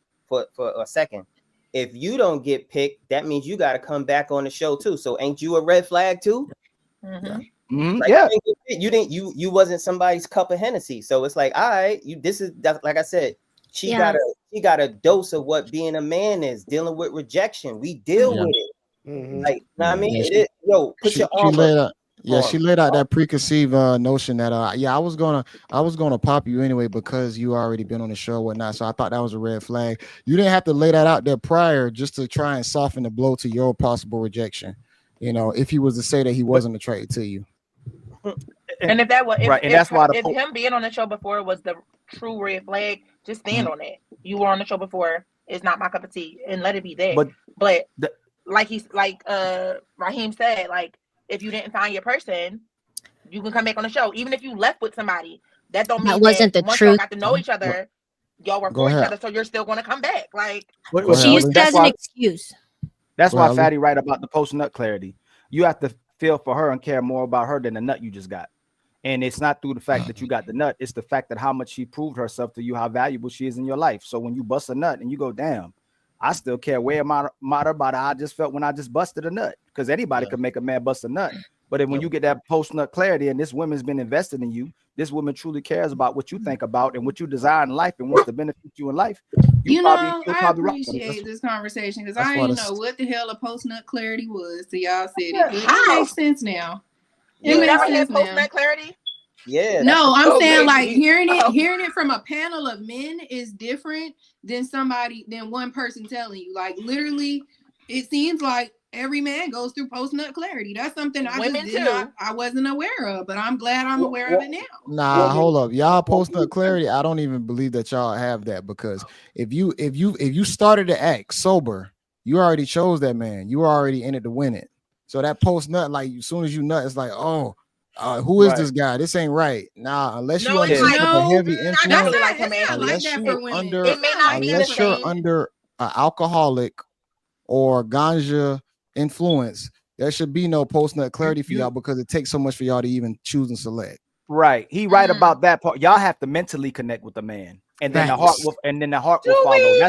If you don't get picked, that means you got to come back on the show too. So ain't you a red flag too? Mm-hmm. You wasn't somebody's cup of Hennessy. So it's like, all right, like I said, she got a dose of what being a man is, dealing with rejection. We deal with it. Mm-hmm. Like, you know what I mean? Put your arm up. She laid out that preconceived notion that I was gonna pop you anyway because you already been on the show and whatnot. So I thought that was a red flag. You didn't have to lay that out there prior just to try and soften the blow to your possible rejection. You know, if he was to say that he wasn't attracted to you. And if that was if him being on the show before was the true red flag, just stand on it. You were on the show before. It's not my cup of tea, and let it be that. But like Raheem said, like if you didn't find your person, you can come back on the show. Even if you left with somebody, that don't mean that wasn't the once truth. y'all got to know each other, y'all were for each other, so you're still going to come back. Like she used that as an excuse. That's why Fatty right about the post-nut clarity. You have to feel for her and care more about her than the nut you just got. And it's not through the fact that you got the nut. It's the fact that how much she proved herself to you, how valuable she is in your life. So when you bust a nut and you go, damn, I still care way matter about how I just felt when I just busted a nut. Because anybody could make a man bust a nut. But then when you get that post-nut clarity and this woman's been invested in you, this woman truly cares about what you think about and what you desire in life and wants to benefit you in life. I appreciate this conversation because I didn't know what the hell a post-nut clarity was. So y'all said it makes sense now. You never had post-nut clarity? Yeah. No, I'm saying like hearing it from a panel of men is different than one person telling you. Like literally, it seems like every man goes through post-nut clarity. That's something I Women just did too. not, I wasn't aware of, but I'm glad I'm aware of it now. Nah, hold up. Y'all post-nut clarity. I don't even believe that y'all have that, because if you started to act sober, you already chose that man. You were already in it to win it. So that post-nut, like as soon as you nut, it's like, oh, who is this guy? This ain't right. Nah, unless you under some type of heavy influence, unless you under, unless you're under an alcoholic or ganja influence, there should be no post-nut clarity for y'all, because it takes so much for y'all to even choose and select. Right. He right about that part. Y'all have to mentally connect with the man, and then the heart will, follow.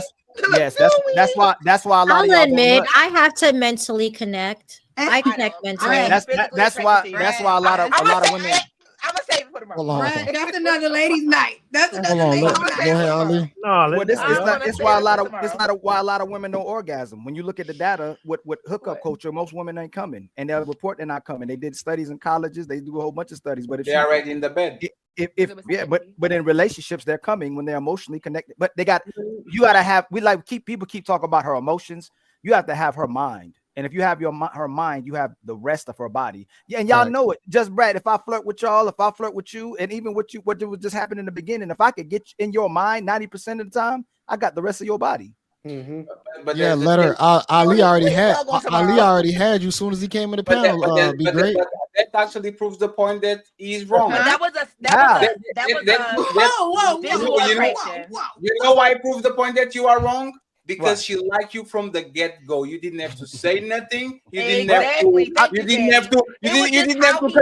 That's why a lot I'll of y'all admit I have to mentally connect. I connect mentally. That's why a lot of women. I'm gonna save it for tomorrow. Right, that's another ladies' night. That's another Hold on, ladies' go night. ahead, Ali. Well, it's why a lot of women don't orgasm. When you look at the data with hookup culture, most women ain't coming, and they'll report they're not coming. They did studies in colleges, they do a whole bunch of studies, but if they're already in the bed. But in relationships they're coming when they're emotionally connected. But you gotta have, people keep talking about her emotions. You have to have her mind. And if you have her mind, you have the rest of her body. Yeah, and y'all know it. Just Brad, if I flirt with y'all, if I flirt with you, and even what was just happened in the beginning, if I could get in your mind 90% of the time, I got the rest of your body. Mm-hmm. But yeah, let her. Ali already had you as soon as he came in the panel. Be great. That actually proves the point that he's wrong. But that was You know why it proves the point that you are wrong? Because she liked you from the get-go. You didn't have to say nothing. You didn't have to. You didn't have to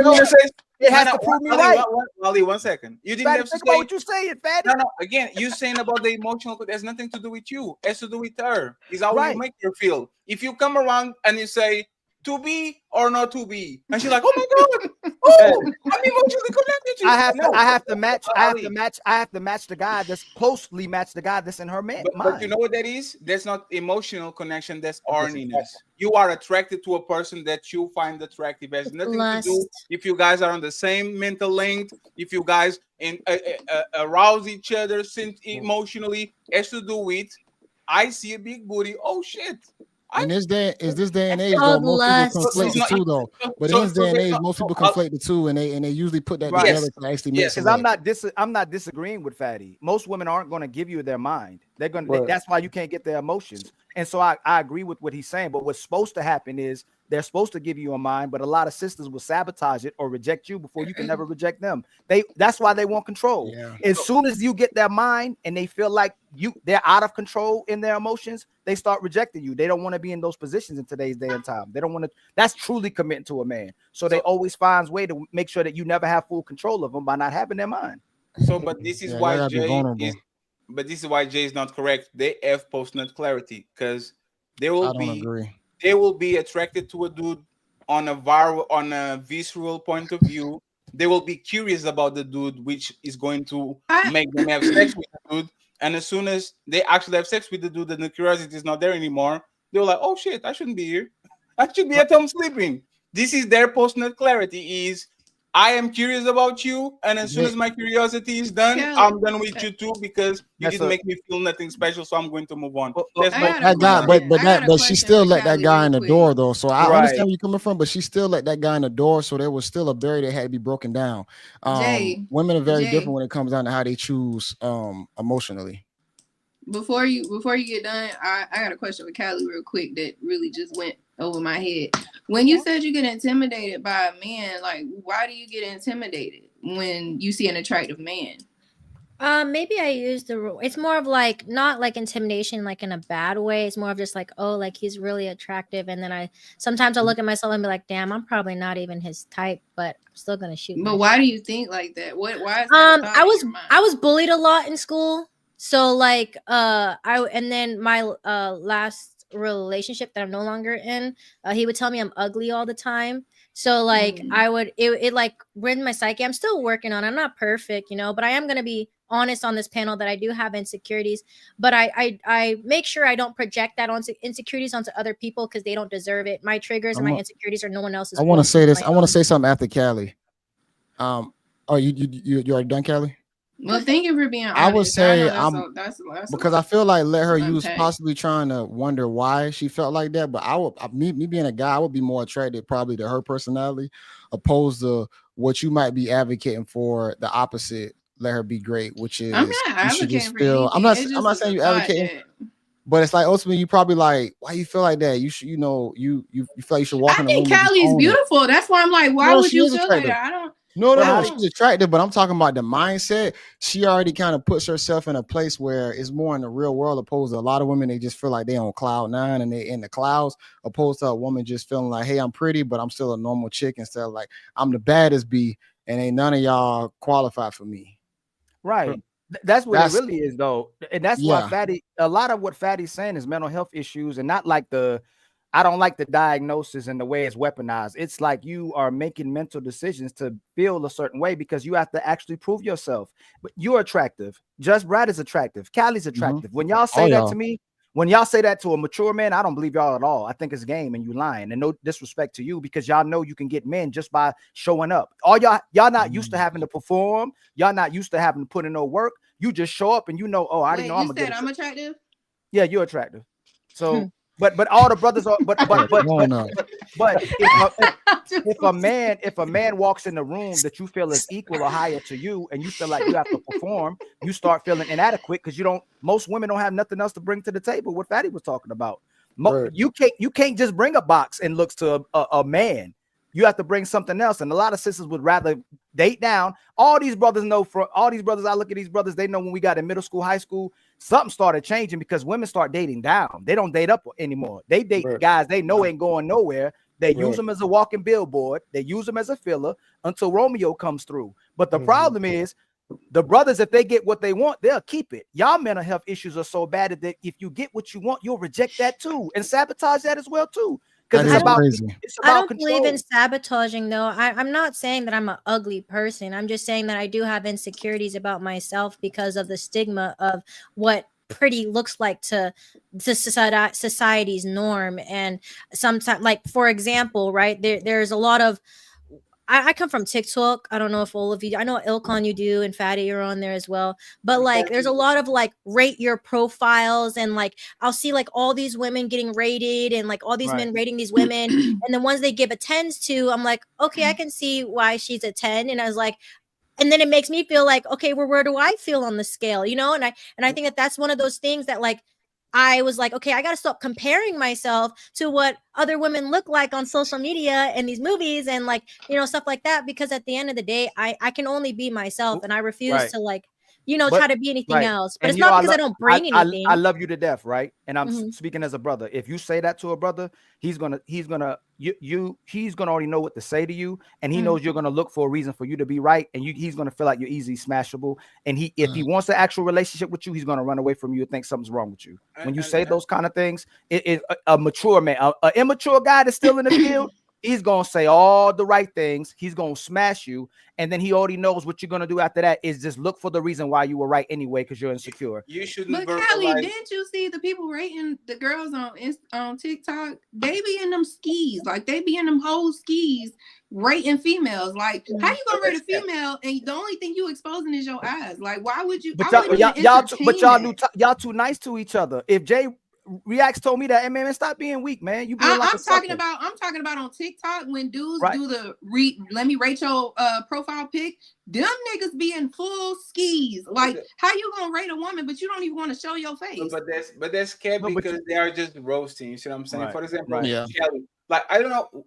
conversation. It has to prove me right. Wally, 1 second. You didn't have to say what you saying, Fatty. No. Again, you saying about the emotional. It has nothing to do with you. It has to do with her. It's how you make her feel. If you come around and you say, to be or not to be, and she's like, oh my god, I'm emotionally connected to you. I have to match the guy that's closely match the guy that's in her mind. But you know what that is? That's not emotional connection, that's horniness. You are attracted to a person that you find attractive. It has nothing to do if you guys are on the same mental length, if you guys arouse each other emotionally. It has to do with, I see a big booty, oh shit. In this day and age, though, most people conflate the two, though. But in this day and age, most people conflate the two, and they usually put that together to actually make sense. Because I'm not disagreeing with Fatty. Most women aren't going to give you their mind. That's why you can't get their emotions. And so I agree with what he's saying. But what's supposed to happen is they're supposed to give you a mind, but a lot of sisters will sabotage it or reject you before you can never reject them. That's why they want control. Yeah. As soon as you get their mind and they feel like they're out of control in their emotions, they start rejecting you. They don't want to be in those positions in today's day and time. They don't want to. That's truly committing to a man. So they always find way to make sure that you never have full control of them by not having their mind. So, but this is why Jay is not correct. They have post-nut clarity because they will be attracted to a dude on a visceral point of view. They will be curious about the dude, which is going to make them have sex with the dude. And as soon as they actually have sex with the dude and the curiosity is not there anymore, they're like, oh shit, I shouldn't be here. I should be at home sleeping. This is their post-nut clarity is, I am curious about you, and as soon as my curiosity is done, I'm done with you too because you didn't make me feel nothing special, so I'm going to move on. But she still let that guy in the door, though. So I understand where you're coming from, but she still let that guy in the door, so there was still a barrier that had to be broken down. Women are very different when it comes down to how they choose emotionally. Before you get done, I got a question with Callie real quick that really just went over my head. When you said you get intimidated by a man, like why do you get intimidated when you see an attractive man? Maybe I use the rule. It's more of like not like intimidation, like in a bad way. It's more of just like, oh, like he's really attractive, and then sometimes I look at myself and be like, damn, I'm probably not even his type, but I'm still gonna shoot. But why do you think like that? Why is that I was bullied a lot in school, so like and then my last relationship that I'm no longer in, he would tell me I'm ugly all the time. So like it like ruined my psyche. I'm still working on it. I'm not perfect, but I am going to be honest on this panel that I do have insecurities, but I make sure I don't project that onto insecurities onto other people because they don't deserve it. My triggers and my insecurities are no one else's. I want to say this. I want to say something after Callie. You already done, Callie? Well, thank you for being honest. I would say that's because I feel like let her use unpack. possibly trying to wonder why she felt like that. But me being a guy, I would be more attracted probably to her personality, opposed to what you might be advocating for the opposite. Let her be great, which is I'm not advocating for anything. I'm not saying you advocating. But it's like ultimately you probably like, why you feel like that? You should, you feel like you should walk in the room. I think Callie's beautiful. That's why I'm like, why would you feel attractive. like that? I don't. No, she's attractive, but I'm talking about the mindset. She already kind of puts herself in a place where it's more in the real world, opposed to a lot of women. They just feel like they're on cloud nine and they're in the clouds, opposed to a woman just feeling like, hey, I'm pretty, but I'm still a normal chick, instead of like, I'm the baddest bee, and ain't none of y'all qualified for me. Right. That's what it really is, though. And that's why a lot of what Fatty's saying is mental health issues, and not like I don't like the diagnosis and the way it's weaponized. It's like you are making mental decisions to feel a certain way because you have to actually prove yourself. But you're attractive. Just Brad is attractive. Callie's attractive. When y'all say that to me, when y'all say that to a mature man, I don't believe y'all at all. I think it's game and you lying, and no disrespect to you, because y'all know you can get men just by showing up. All y'all not used to having to perform. Y'all not used to having to put in no work. You just show up and you know, oh, I already know I'm gonna get. I'm attractive. Yeah, you're attractive. So, but all the brothers are, but if a man walks in the room that you feel is equal or higher to you, and you feel like you have to perform, you start feeling inadequate because most women don't have nothing else to bring to the table. What Fatty was talking about, you can't just bring a box and looks to a man. You have to bring something else, and a lot of sisters would rather date down. All these brothers know. For all these brothers, I look at these brothers. They know when we got in middle school, high school, something started changing because women start dating down. They don't date up anymore. They date guys they know ain't going nowhere. They use them as a walking billboard. They use them as a filler until Romeo comes through. But the problem is, the brothers, if they get what they want, they'll keep it. Y'all mental health issues are so bad that if you get what you want, you'll reject that too and sabotage that as well too. Because it's about I don't control. believe in sabotaging, though. I'm not saying that I'm an ugly person. I'm just saying that I do have insecurities about myself because of the stigma of what pretty looks like to society's norm. And sometimes, like, for example, right, there's a lot of, I come from TikTok. I don't know if all of you, I know Ilkon you do, and Fatty, you're on there as well. But like, there's a lot of like rate your profiles, and like I'll see like all these women getting rated, and like all these men rating these women, and the ones they give a 10s to, I'm like, okay, I can see why she's a 10. And I was like, and then it makes me feel like, okay, well, where do I feel on the scale, you know? And I think that that's one of those things that like, I was like, okay, I got to stop comparing myself to what other women look like on social media and these movies and like, you know, stuff like that. Because at the end of the day, I can only be myself, and I refuse to like, you know, try to be anything else. But and it's not because I don't bring anything. I love you to death, right? And I'm speaking as a brother. If you say that to a brother, he's gonna already know what to say to you, and he knows you're gonna look for a reason for you to be right, and he's gonna feel like you're easy smashable. And if he wants an actual relationship with you, he's gonna run away from you and think something's wrong with you. When you say those kind of things, a mature man, an immature guy that's still in the field, he's gonna say all the right things. He's gonna smash you, and then he already knows what you're gonna do after that is just look for the reason why you were right anyway, because you're insecure. You shouldn't. But Callie, didn't you see the people rating the girls on TikTok? They be in them skis, like they be in them whole skis rating females. Like, how you gonna rate a female and the only thing you exposing is your eyes? Like, why would you? But y'all too nice to each other. If JayBReacts told me that, hey man, stop being weak, man. You being like I'm talking about on TikTok when dudes do the let me rate your profile pic. Them niggas be in full skis. Like, how you gonna rate a woman, but you don't even want to show your face? But that's scared because they are just roasting. You see what I'm saying? Right. For example, Yeah. Shelly, like I don't know.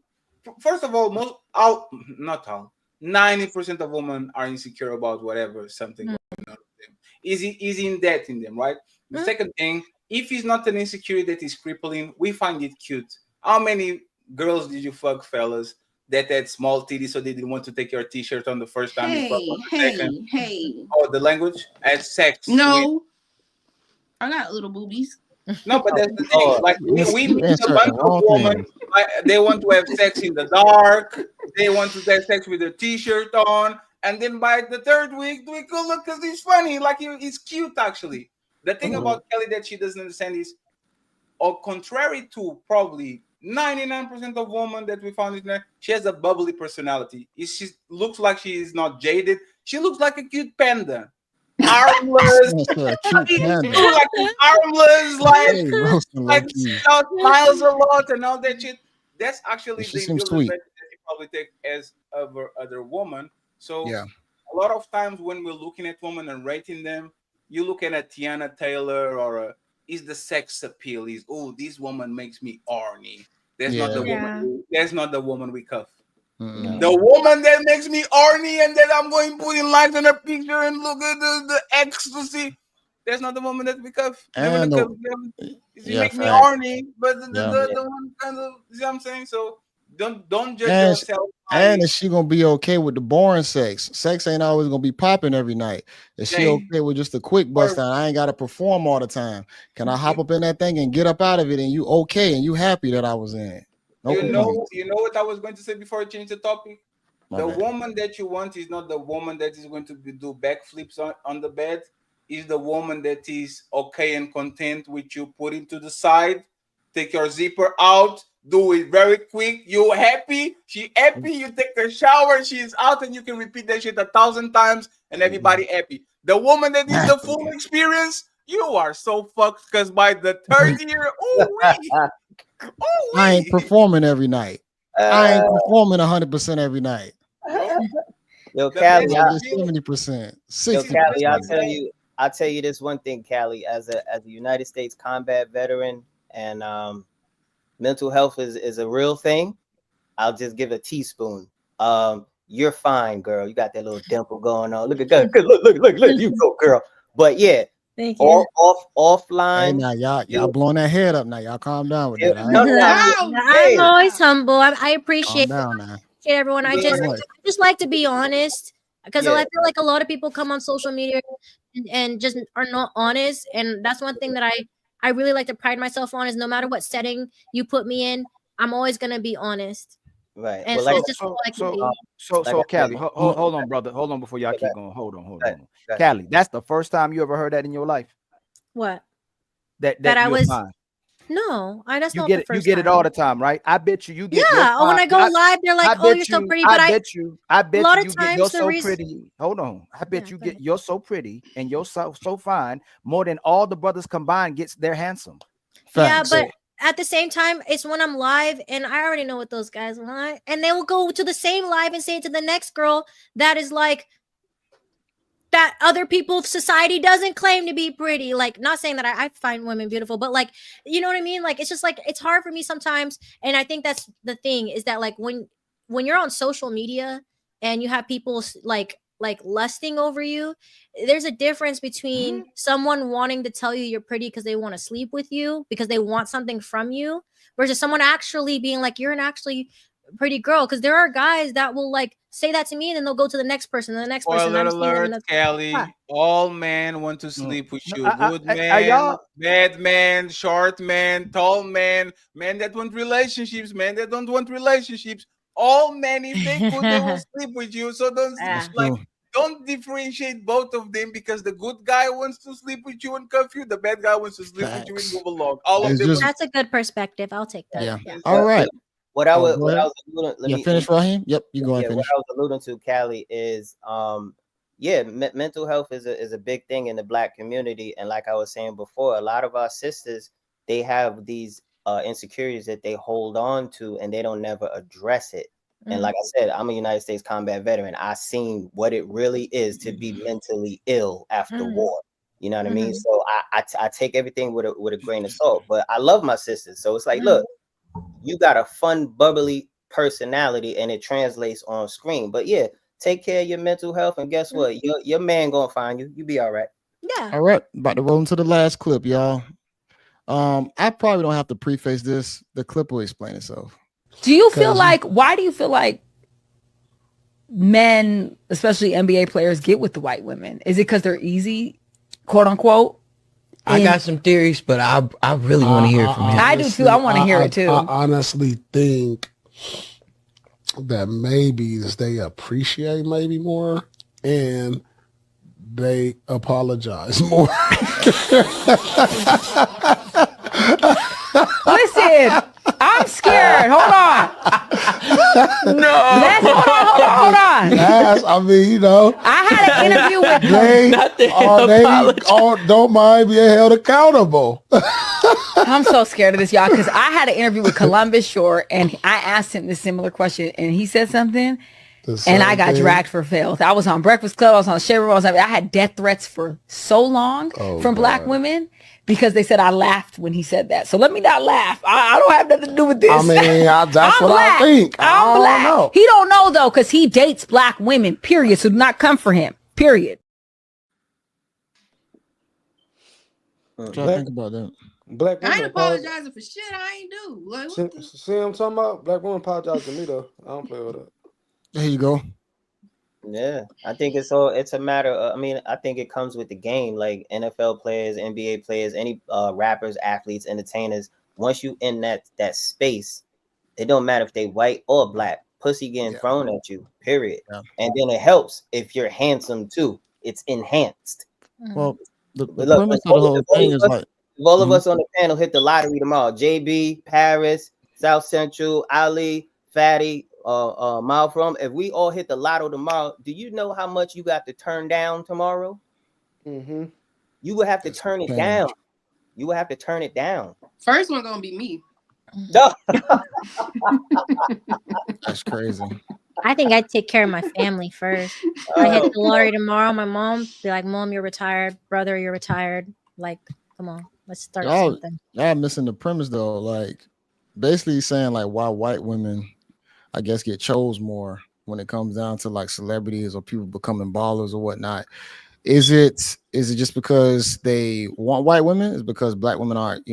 First of all, not all, 90% of women are insecure about whatever something going on with them. Is in debt in them, right? The second thing, if it's not an insecurity that is crippling, we find it cute. How many girls did you fuck, fellas, that had small titties so they didn't want to take your t-shirt on the first time? Hey. Oh, the language? Had sex. No. I got little boobies. No, but that's the thing. Like we meet a bunch of women. They want to have sex in the dark. They want to have sex with a t-shirt on. And then by the third week, we go look because he's funny. Like he's cute, actually. The thing about Kelly that she doesn't understand is, or contrary to probably 99% of women that we found in there, she has a bubbly personality. She looks like she is not jaded. She looks like a cute panda. armless. That's a cute He's panda. like armless, Hey, roasting like low key. smiles a lot and all that shit. That's actually She the seems view sweet. that you probably take as other woman. So Yeah. a lot of times when we're looking at women and rating them, you look at a Tiana Taylor or is the sex appeal is this woman makes me horny. That's not the woman. That's not the woman we cuff. Mm-mm. The woman that makes me horny and that I'm going putting likes on her picture and look at the ecstasy. That's not the woman that we cuff. And You make me facts. horny, but the Yeah. one kind of, you know what I'm saying? So don't judge And yourself. and is she gonna be okay with the boring sex? Sex ain't always gonna be popping every night. Is she Hey. okay with just a quick bust down? I ain't gotta perform all the time. Can I hop up in that thing and get up out of it and you okay and you happy that I was in it? No complaints. You know what I was going to say before I change the topic? My The bad. woman that you want is not the woman that is going to do backflips on the bed. Is the woman that is okay and content with you putting to the side, take your zipper out, do it very quick. You happy, she happy, you take a shower, she's out, and you can repeat that shit 1,000 times and everybody happy. The woman that is the full experience, you are so fucked because by the third year, I ain't performing every night. I ain't performing 100% every night. Yo, Callie, 70%, 60%. Callie, I'll tell you this one thing, Callie, as a United States combat veteran and mental health is a real thing. I'll just give a teaspoon. You're fine, girl. You got that little dimple going on. Look at that. Look, you go, girl. But yeah, thank you. Offline. Hey, now y'all blowing that head up now. Y'all calm down with that. I'm always humble. I appreciate Calm down now. everyone. I just like to be honest because I feel like a lot of people come on social media and just are not honest. And that's one thing that I really like to pride myself on is no matter what setting you put me in, I'm always gonna be honest. Right. And Well, so Callie, hold on, brother. Hold on before y'all keep going. Hold on. Callie, that's the first time you ever heard that in your life? What? That I was fine. No, that's not get the it. first You get it time. all the time, right? I bet you get. Yeah, when I go live, they're like, "Oh, you're so pretty." But I bet you a lot of get times you're the so reason. pretty. Hold on. I bet you get you're so pretty and you're so fine more than all the brothers combined gets they're handsome. Yeah, but at the same time, it's when I'm live and I already know what those guys want, and they will go to the same live and say it to the next girl that is like that other people of society doesn't claim to be pretty. Like, not saying that I find women beautiful, but like, you know what I mean? Like, it's just like it's hard for me sometimes, and I think that's the thing is that like when you're on social media and you have people like lusting over you, there's a difference between someone wanting to tell you you're pretty because they want to sleep with you because they want something from you versus someone actually being like you're an actually pretty girl. Because there are guys that will like say that to me and then they'll go to the next person and the next person. Spoiler alert, Callie. All men want to sleep with you. Good man, bad man, short man, tall man, men that want relationships, men that don't want relationships. All men, if they could, they will sleep with you. So don't differentiate both of them because the good guy wants to sleep with you and cuff you. The bad guy wants to sleep with you and move along. All of them. That's a good perspective. I'll take that. Yeah. All right. What I was alluding, finish, Raheem? Yep, you go ahead. What I was alluding to, Callie, is mental health is a big thing in the Black community, and like I was saying before, a lot of our sisters, they have these insecurities that they hold on to, and they don't never address it. And like I said, I'm a United States combat veteran. I seen what it really is to be mentally ill after war. You know what I mean? So I take everything with a grain of salt, but I love my sisters. So it's like, look, you got a fun, bubbly personality and it translates on screen. But yeah, take care of your mental health. And guess what? Your man gonna find you. You be all right. Yeah. All right. About to roll into the last clip, y'all. I probably don't have to preface this. The clip will explain itself. Do you feel like, why do you feel like men, especially NBA players, get with the white women? Is it because they're easy, quote unquote? I got some theories, but I really want to hear it from him. I do too. I want to hear it too. I honestly think that maybe they appreciate maybe more and they apologize more. Listen, I'm scared. Hold on. Let's hold on. I mean, you know, I had an interview with don't mind being held accountable. I'm so scared of this, y'all, because I had an interview with Columbus Short, and I asked him this similar question, and he said something, and I got dragged for filth. I was on Breakfast Club, I was on Shaver, I had death threats for so long from Black women because they said I laughed when he said that. So let me not laugh. I don't have nothing to do with this. I mean, that's what Black. I think. I'm Black. Know. He don't know though, because he dates Black women. Period. So do not come for him. Period. What y'all think about that? Black women I ain't apologizing for shit I ain't do. Like, see what I'm talking about? Black women apologize to me though. I don't play with it. There you go. Yeah, I think it's a matter of, I mean, I think it comes with the game, like NFL players, NBA players, any rappers, athletes, entertainers. Once you in that space, it don't matter if they white or Black. Pussy getting thrown at you, period. Yeah. And then it helps if you're handsome too. It's enhanced. Well, the premise of the whole thing is like, if all of us on the panel hit the lottery tomorrow, JB, Paris, South Central, Ali, Fatty, Malcolm, if we all hit the lotto tomorrow, do you know how much you got to turn down tomorrow? Mm-hmm. You would have to turn it down. You would have to turn it down. First one gonna be me. That's crazy. I think I'd take care of my family first. I hit the lottery tomorrow. My mom be like, "Mom, you're retired. Brother, you're retired. Like, come on, let's start something." Y'all missing the premise though. Like, basically saying like why white women, I guess, get chose more when it comes down to like celebrities or people becoming ballers or whatnot. Is it just because they want white women? Is it because Black women aren't,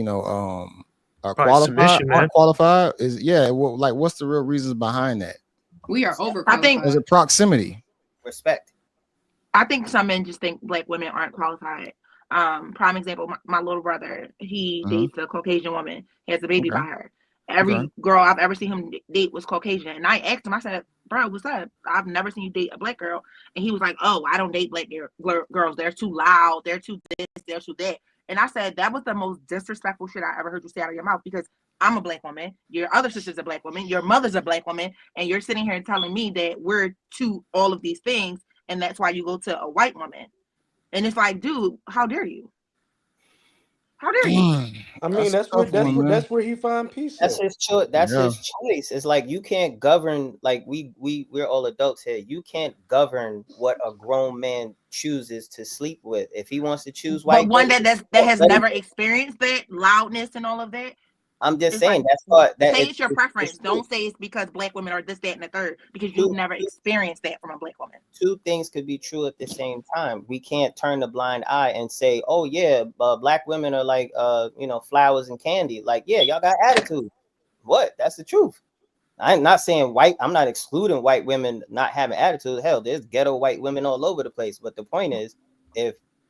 are qualified? Aren't qualified? Like what's the real reasons behind that? We are over. I think is it proximity? Respect. I think some men just think Black women aren't qualified. Prime example, my little brother, he dates a Caucasian woman. He has a baby by her. Every girl I've ever seen him date was Caucasian. And I asked him, I said, "Bro, what's up? I've never seen you date a Black girl." And he was like, "Oh, I don't date Black girls. They're too loud. They're too this. They're too that." And I said, that was the most disrespectful shit I ever heard you say out of your mouth, because I'm a Black woman. Your other sister's a Black woman. Your mother's a Black woman. And you're sitting here telling me that we're to all of these things. And that's why you go to a white woman. And it's like, dude, how dare you? How dare you? I mean, that's where he find peace. That's his choice. That's his choice. It's like you can't govern. Like we're all adults here. You can't govern what a grown man chooses to sleep with. If he wants to choose white, but one that has never experienced that loudness and all of that. I'm just saying like, say it's your preference. Don't say it's because Black women are this, that, and the third, because you've never experienced that from a Black woman. Two things could be true at the same time. We can't turn a blind eye and say, "Oh yeah, Black women are like flowers and candy." Like, yeah, y'all got attitude. What? That's the truth. I'm not saying I'm not excluding white women not having attitude. Hell, there's ghetto white women all over the place. But the point is,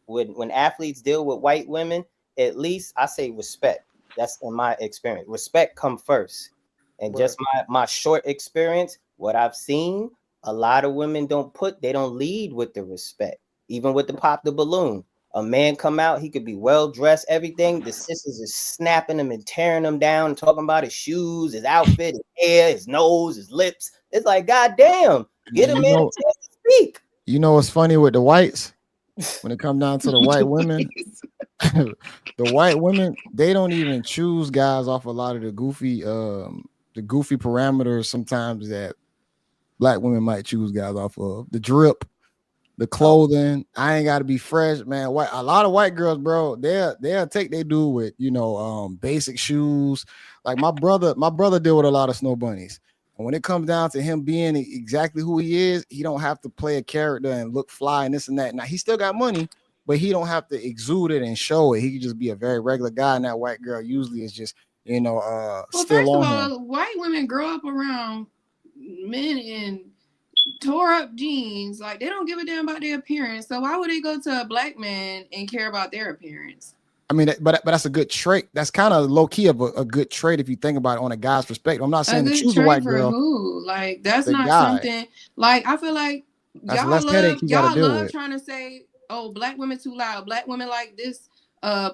when athletes deal with white women, at least I say respect. That's in my experience. Respect come first. And just my short experience, what I've seen, a lot of women don't lead with the respect. Even with the pop the balloon. A man come out, he could be well dressed, everything. The sisters is snapping him and tearing him down, talking about his shoes, his outfit, his hair, his nose, his lips. It's like, God damn, get a man a chance to speak. You know what's funny with the whites? When it comes down to the white women, the white women, they don't even choose guys off a lot of the goofy parameters sometimes that Black women might choose guys off of. The drip, the clothing. I ain't got to be fresh, man. A lot of white girls, bro, they'll take they do with basic shoes. Like my brother deal with a lot of snow bunnies. And when it comes down to him being exactly who he is, he don't have to play a character and look fly and this and that. Now he still got money, but he don't have to exude it and show it. He can just be a very regular guy, and that white girl usually is just well, still first on of all, him. White women grow up around men in tore up jeans. Like, they don't give a damn about their appearance. So why would they go to a Black man and care about their appearance? I mean, but that's a good trait. That's kind of low key of a good trait if you think about it on a guy's perspective. I'm not saying to choose a white girl. Who? Like, that's not something. Like, I feel like y'all love trying to say, "Oh, Black women too loud. Black women like this.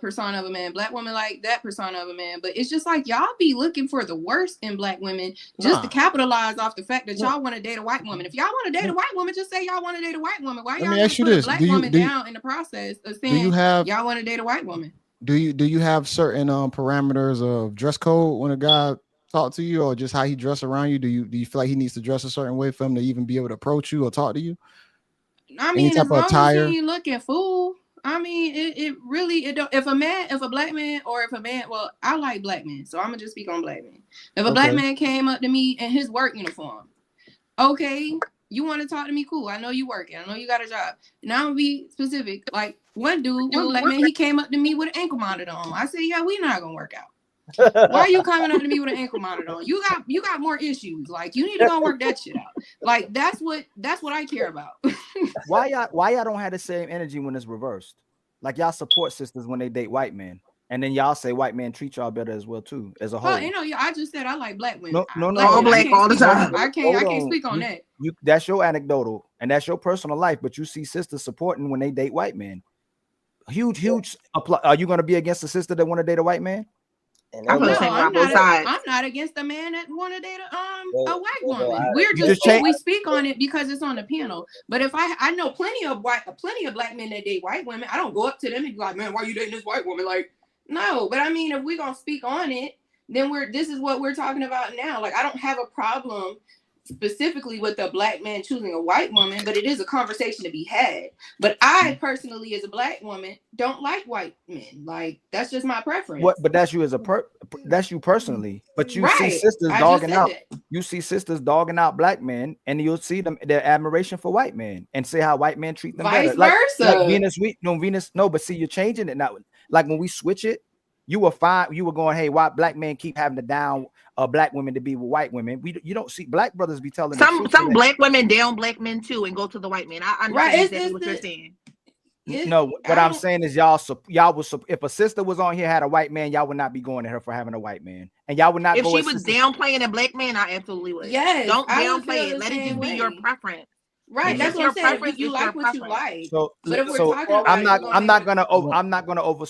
persona of a man, black women like that persona of a man. But it's just like y'all be looking for the worst in black women just to capitalize off the fact that y'all want to date a white woman. If y'all want to date a white woman, just say y'all want to date a white woman. Why y'all gonna put a black woman down in the process of saying y'all want to date a white woman? Do you have certain parameters of dress code when a guy talk to you, or just how he dress around you? Do you feel like he needs to dress a certain way for him to even be able to approach you or talk to you? I mean, as long as he ain't looking fool. I mean, it really don't. If a black man, or if a man, well, I like black men, so I'm gonna just speak on black men. If a black man came up to me in his work uniform, okay, you want to talk to me, cool. I know you working. I know you got a job. Now I'm gonna be specific. Like one black man, he came up to me with an ankle monitor on. I said, yeah, we not gonna work out. Why are you coming up to me with an ankle monitor on? You got more issues. Like you need to go work that shit out. Like that's what I care about. Why y'all don't have the same energy when it's reversed? Like y'all support sisters when they date white men, and then y'all say white men treat y'all better as well too, as a whole. Well, you know, I just said I like black women. No, all black all the time. I can't speak on that. That's your anecdotal and that's your personal life, but you see sisters supporting when they date white men. Huge applause. Are you going to be against a sister that want to date a white man? I'm not against a man that want to date a white woman. We speak on it because it's on the panel. But if I know plenty of black men that date white women, I don't go up to them and be like, man, why are you dating this white woman? Like, no. But I mean, if we're gonna speak on it, then this is what we're talking about now. Like, I don't have a problem specifically with a black man choosing a white woman, but it is a conversation to be had. But I personally, as a black woman, don't like white men. Like, that's just my preference. But that's you as that's you personally. But you see sisters dogging out. You see sisters dogging out black men, and you'll see their admiration for white men, and say how white men treat them better. Like Venus. No, but see, you're changing it now. Like when we switch it, you were fine. You were going, hey, why black men keep having to down black women to be with white women? You don't see black brothers be telling some black women down black men too and go to the white men. I understand exactly what you're saying. No, what I'm saying is y'all would, if a sister was on here had a white man, y'all would not be going to her for having a white man, and y'all would not. If she was downplaying a black man, I absolutely would. Yes, don't downplay it. Let it just be your preference. Right, that's what I'm saying. You like what you like. So I'm not gonna over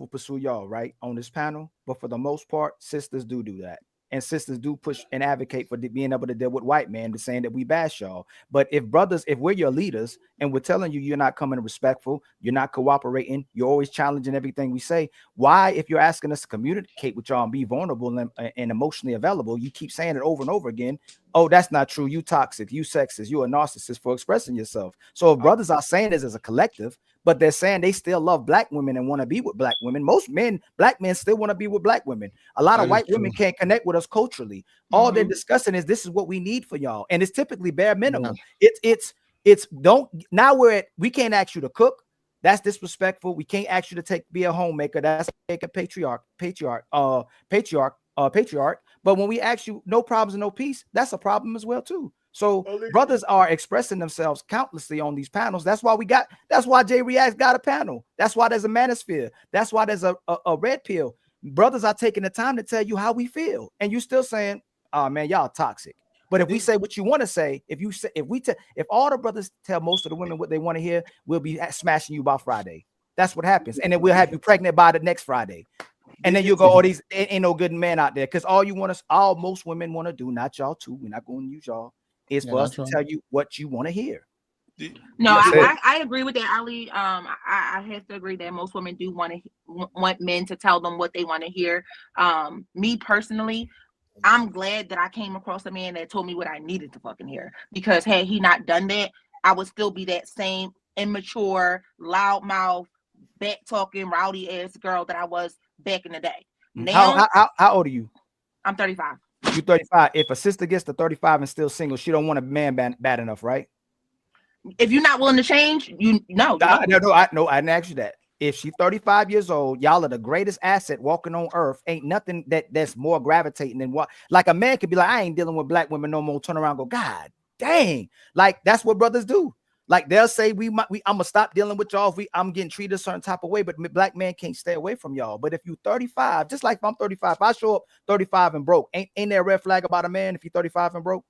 pursue y'all right on this panel, but for the most part, sisters do that. And sisters do push and advocate for being able to deal with white men, to saying that we bash y'all. But if we're your leaders and we're telling you you're not coming respectful, you're not cooperating, you're always challenging everything we say, why, if you're asking us to communicate with y'all and be vulnerable and emotionally available, you keep saying it over and over again? Oh, that's not true. You toxic, you sexist, you a narcissist for expressing yourself. So if brothers are saying this as a collective, but they're saying they still love black women and want to be with black women. Most black men still want to be with black women. A lot of white women can't connect with us culturally. All they're discussing is this is what we need for y'all. And it's typically bare minimum. We can't ask you to cook. That's disrespectful. We can't ask you to be a homemaker. That's like a patriarch. But when we ask you no problems and no peace, that's a problem as well too. So brothers are expressing themselves countlessly on these panels. That's why JayBReacts got a panel. That's why there's a manosphere. That's why there's a red pill. Brothers are taking the time to tell you how we feel, and you still saying, "Oh man, y'all toxic." But if we say what you want to say, if all the brothers tell most of the women what they want to hear, we'll be smashing you by Friday. That's what happens, and then we'll have you pregnant by the next Friday. And then you go, oh, these ain't no good men out there, because all most women want to do, not y'all too. We're not going to use y'all. Is for us to tell you what you want to hear. No, I agree with that, Ali. I have to agree that most women do want men to tell them what they want to hear. Me personally, I'm glad that I came across a man that told me what I needed to fucking hear. Because had he not done that, I would still be that same immature, loudmouth, back talking, rowdy ass girl that I was back in the day. Now, how old are you? I'm 35. You're 35. If a sister gets to 35 and still single, she don't want a man bad enough, right? If you're not willing to change, no. I didn't ask you that. If she's 35 years old, y'all are the greatest asset walking on earth. Ain't nothing that's more gravitating than what. Like a man could be like, I ain't dealing with black women no more. Turn around and go, God dang. Like that's what brothers do. Like they'll say I'm gonna stop dealing with y'all if I'm getting treated a certain type of way, but black men can't stay away from y'all. But if you 35, just like if I'm 35, if I show up 35 and broke, ain't there a red flag about a man if you're 35 and broke?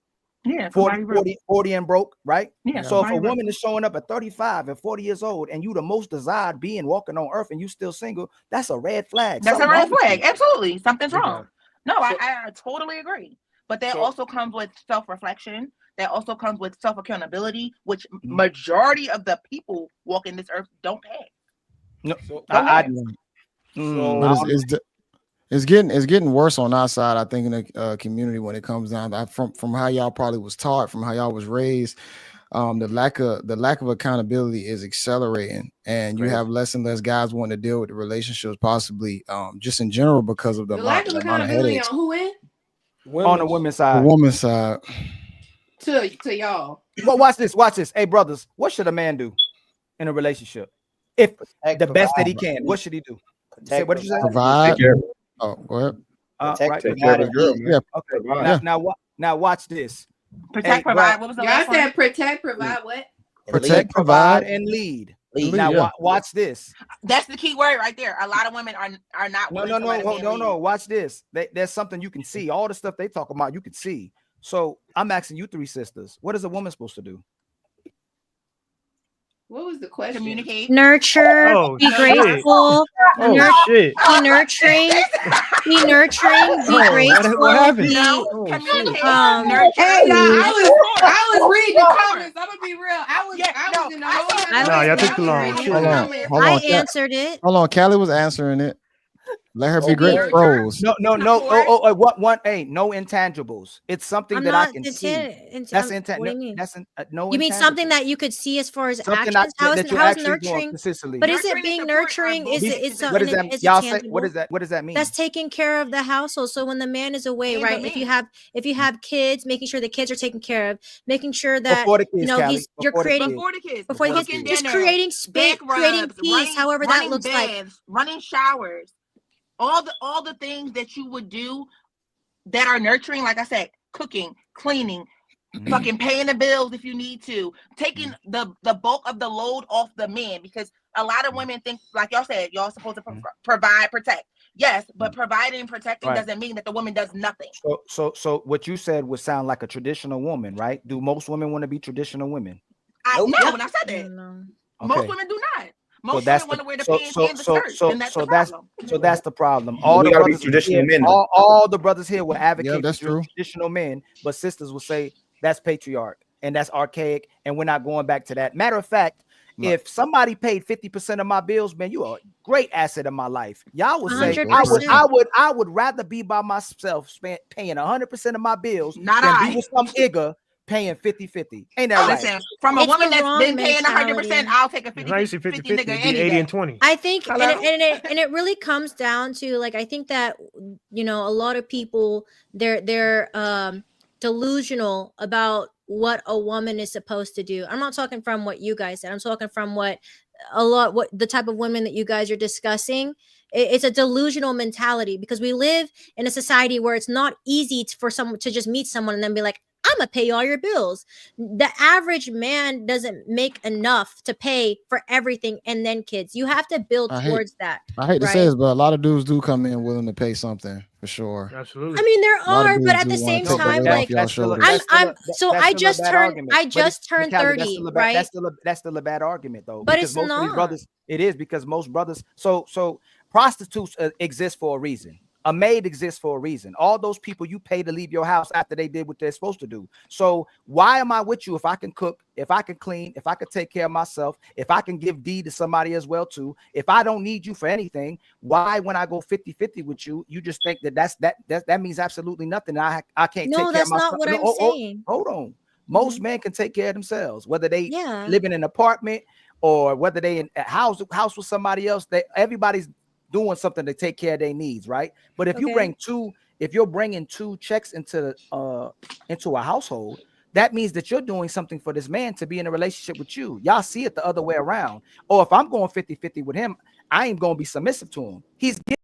Yeah, 40 and broke, right? Yeah. So if a woman is showing up at 35 and 40 years old and you the most desired being walking on earth and you still single, that's a red flag. That's Something a red wrong with flag. you. Absolutely. Something's Okay. wrong. No, I totally agree. But that also comes with self-reflection. That also comes with self-accountability, which majority of the people walking this earth don't have. No, But it's getting worse on our side. I think in the community when it comes down to, from how y'all probably was taught, from how y'all was raised, the lack of accountability is accelerating, and you have less and less guys wanting to deal with the relationships, possibly just in general because of the lack of accountability on who end? On the women's side. The woman's side. To y'all. Well, watch this. Watch this. Hey, brothers, what should a man do in a relationship? If the best that he can, what should he do? Say what did you say? Provide. Oh, go ahead. Right. Take care of the girl, man. Okay. Yeah. Now watch this. Protect, provide. What was the last one? Y'all said protect, provide, what? Protect, provide, and lead. Now watch this. That's the key word right there. A lot of women are not. No. Watch this. There's something you can see. All the stuff they talk about, you can see. So I'm asking you three sisters, what is a woman supposed to do? What was the question? Communicate, nurture, be grateful, be nurturing, be grateful. What happened? Hey, I was reading the comments. I'm gonna be real. I was in the whole. No, y'all took too long. Hold on. I answered it. Hold on, Callie was answering it. Let her be great pros. No. What? Hey, no intangibles. It's something that I can see. That's intangible. What do you mean? That's no. You mean something that you could see as far as something actions? How is nurturing? But is it being nurturing? Is it what does that? Is Y'all it say, what does that? What does that mean? That's taking care of the household. So when the man is away, right? If you have kids, making sure the kids are taken care of, making sure that before the kids, you're creating before he gets just creating space, creating peace, however that looks like. Running showers. All the things that you would do that are nurturing, like I said, cooking, cleaning, fucking paying the bills if you need to, taking the bulk of the load off the man, because a lot of women think, like y'all said, y'all supposed to provide, protect. Yes, but providing and protecting doesn't mean that the woman does nothing. So what you said would sound like a traditional woman, right? Do most women want to be traditional women? No, when I said that, most women do not. Most women want to wear the pants and the skirts, and that's the problem. So that's the problem. All the brothers traditional men. All the brothers here will advocate that's true. Traditional men, but sisters will say that's patriarch and that's archaic, and we're not going back to that. Matter of fact, if somebody paid 50% of my bills, man, you are a great asset in my life. Y'all would say 100%. I would rather be by myself, paying 100% of my bills than be with some nigga paying 50-50. Ain't that right? Listen, from a woman that's been paying 100%, I'll take a 50-50 nigga any day. 80 and 20. I think, and it really comes down to, like, I think that, a lot of people, they're delusional about what a woman is supposed to do. I'm not talking from what you guys said. I'm talking from what the type of women that you guys are discussing. It's a delusional mentality, because we live in a society where it's not easy for someone to just meet someone and then be like, I'm gonna pay all your bills. The average man doesn't make enough to pay for everything and then kids. You have to build towards that. I hate to say this, but a lot of dudes do come in willing to pay something for sure. Absolutely. I mean, there are, but at the same time, like, I just turned 30, right? That's still a bad argument, though. But because it's most not. Of these brothers, it is, because most brothers. So prostitutes exist for a reason. A maid exists for a reason. All those people you pay to leave your house after they did what they're supposed to do. So why am I with you if I can cook, if I can clean, if I can take care of myself, if I can give deed to somebody as well too? If I don't need you for anything, why, when I go 50-50 with you, you just think that means absolutely nothing? I can't take care of myself. No, that's not what I'm saying. Hold on. Most men can take care of themselves, whether they live in an apartment or whether they in a house with somebody else. Everybody's doing something to take care of their needs, right? But if you're bringing two checks into a household, that means that you're doing something for this man to be in a relationship with you. Y'all see it the other way around. Or if I'm going 50-50 with him, I ain't gonna be submissive to him.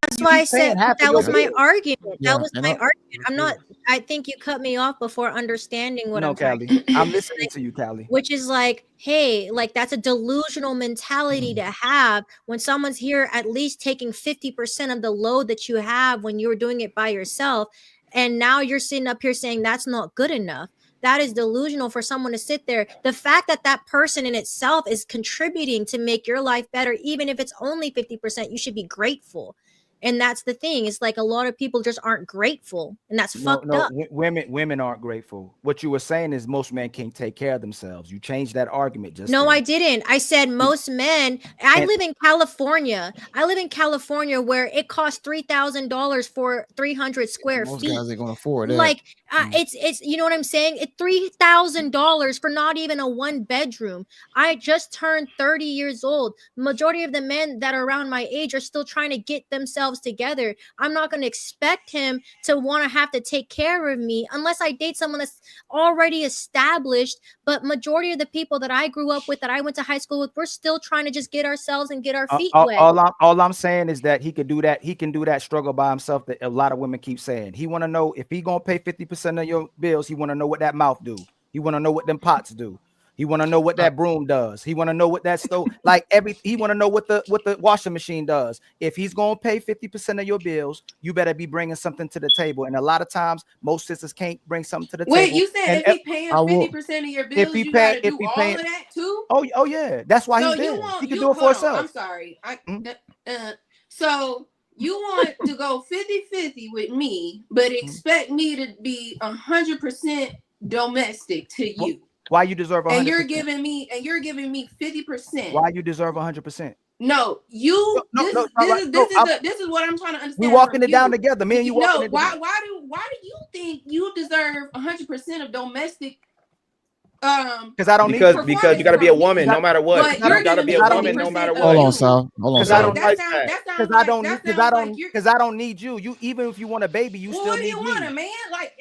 That's why I said that was my argument. That was my argument. I'm not. I think you cut me off before understanding what I'm trying to do. I'm listening to you, Callie. Which is like, hey, like, that's a delusional mentality to have when someone's here at least taking 50% of the load that you have when you were doing it by yourself, and now you're sitting up here saying that's not good enough. that is delusional for someone to sit there. The fact that that person in itself is contributing to make your life better, even if it's only 50%, you should be grateful. And that's the thing. It's like a lot of people just aren't grateful, and that's fucked up. Women aren't grateful. What you were saying is most men can't take care of themselves. You changed that argument just No, then. I didn't. I said most men. I live in California. I live in California where it costs $3,000 for 300 square Most feet. guys ain't gonna afford that. Like it's you know what I'm saying? It's $3,000 for not even a one bedroom. I just turned 30 years old. Majority of the men that are around my age are still trying to get themselves together. I'm not going to expect him to want to have to take care of me unless I date someone that's already established. But majority of the people that I grew up with, that I went to high school with, we're still trying to just get ourselves and get our feet wet. All I'm saying is that he could do that. He can do that struggle by himself that a lot of women keep saying. He want to know if he gonna pay 50% of your bills. He want to know what that mouth do. He want to know what them pots do. He want to know what that broom does. He want to know what that stove, like he want to know what the washing machine does. If he's going to pay 50% of your bills, you better be bringing something to the table. And a lot of times, most sisters can't bring something to the table. Wait, you said if he paying 50% of your bills, you gotta do all of that too? Oh yeah, that's why he's there. He can do it for himself. I'm sorry. So you want to go 50-50 with me, but expect me to be 100% domestic to you. Why you deserve 100%? And you're giving me 50%. Why you deserve 100%? No, you. This is what I'm trying to understand. We walking it down together, me and you. No, why do you think you deserve 100% of domestic? Because I don't because you got to be a woman no matter what. You got to be a woman no matter what. Hold on, Sal. Because I don't need you. You even if you want a baby, you still need me. What do you want, a man? Like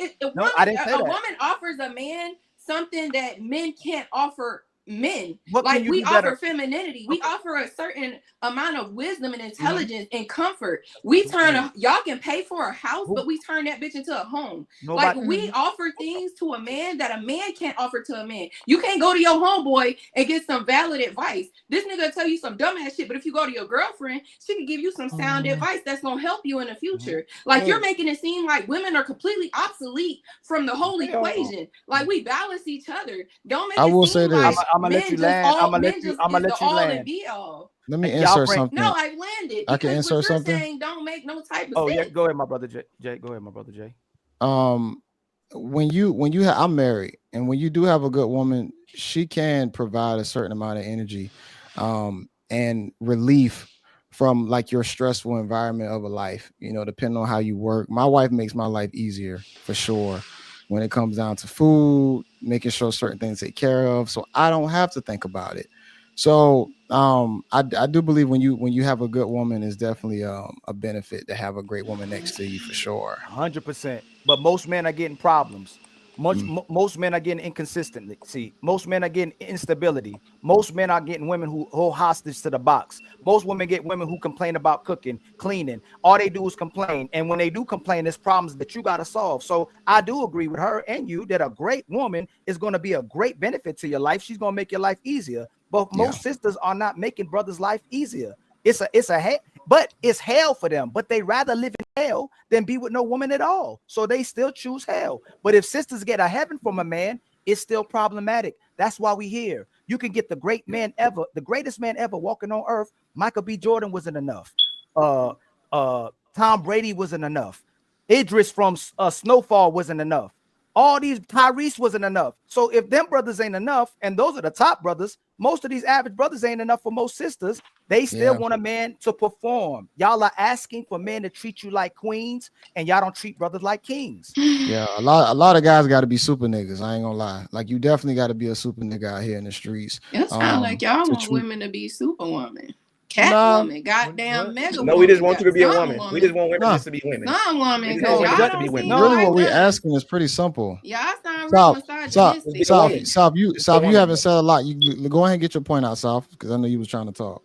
I didn't say that. A woman offers a man something that men can't offer men. What like we offer better? Femininity. We offer a certain amount of wisdom and intelligence and comfort. We turn y'all can pay for a house, but we turn that bitch into a home. Like we offer things to a man that a man can't offer to a man. You can't go to your homeboy and get some valid advice. This nigga tell you some dumbass shit, but if you go to your girlfriend, she can give you some sound advice that's gonna help you in the future. Like you're making it seem like women are completely obsolete from the whole equation. Like we balance each other. Don't make it seem like I'm gonna let you land. I'm gonna let you land. Let me insert something. No, I landed. I can insert something. Saying don't make no type of sense. yeah, go ahead, my brother Jay. Go ahead, my brother Jay. When you have, I'm married, and when you do have a good woman, she can provide a certain amount of energy, and relief from like your stressful environment of a life. You know, depending on how you work. My wife makes my life easier for sure. When it comes down to food, making sure certain things take care of, so I don't have to think about it. So I do believe when you have a good woman, is definitely a benefit to have a great woman next to you for sure. 100%. But most men are getting problems. Most men are getting inconsistency. Most men are getting instability. Most men are getting women who hold hostage to the box. Most women get women who complain about cooking, cleaning. All they do is complain. And when they do complain, there's problems that you got to solve. So I do agree with her and you that a great woman is going to be a great benefit to your life. She's going to make your life easier. But most sisters are not making brothers' life easier. It's hell for them, but they rather live in hell than be with no woman at all. So they still choose hell. But if sisters get a heaven from a man, it's still problematic. That's why we here. You can get the great man ever, the greatest man ever walking on earth. Michael B. Jordan wasn't enough. Tom Brady wasn't enough. Idris from Snowfall wasn't enough. All these Tyrese wasn't enough. So if them brothers ain't enough, and those are the top brothers, most of these average brothers ain't enough for most sisters. They still want a man to perform. Y'all are asking for men to treat you like queens, and y'all don't treat brothers like kings. Yeah, a lot of guys got to be super niggas. I ain't gonna lie. Like you definitely got to be a super nigga out here in the streets. It sounds like y'all want women to be superwoman. Catwoman, goddamn mega. No, we just want you to be a woman. We just want women just to be women. Some women, really, what we're asking is pretty simple. Y'all sound real misogynistic. South, you haven't said a lot. You go ahead and get your point out, South, because I know you was trying to talk.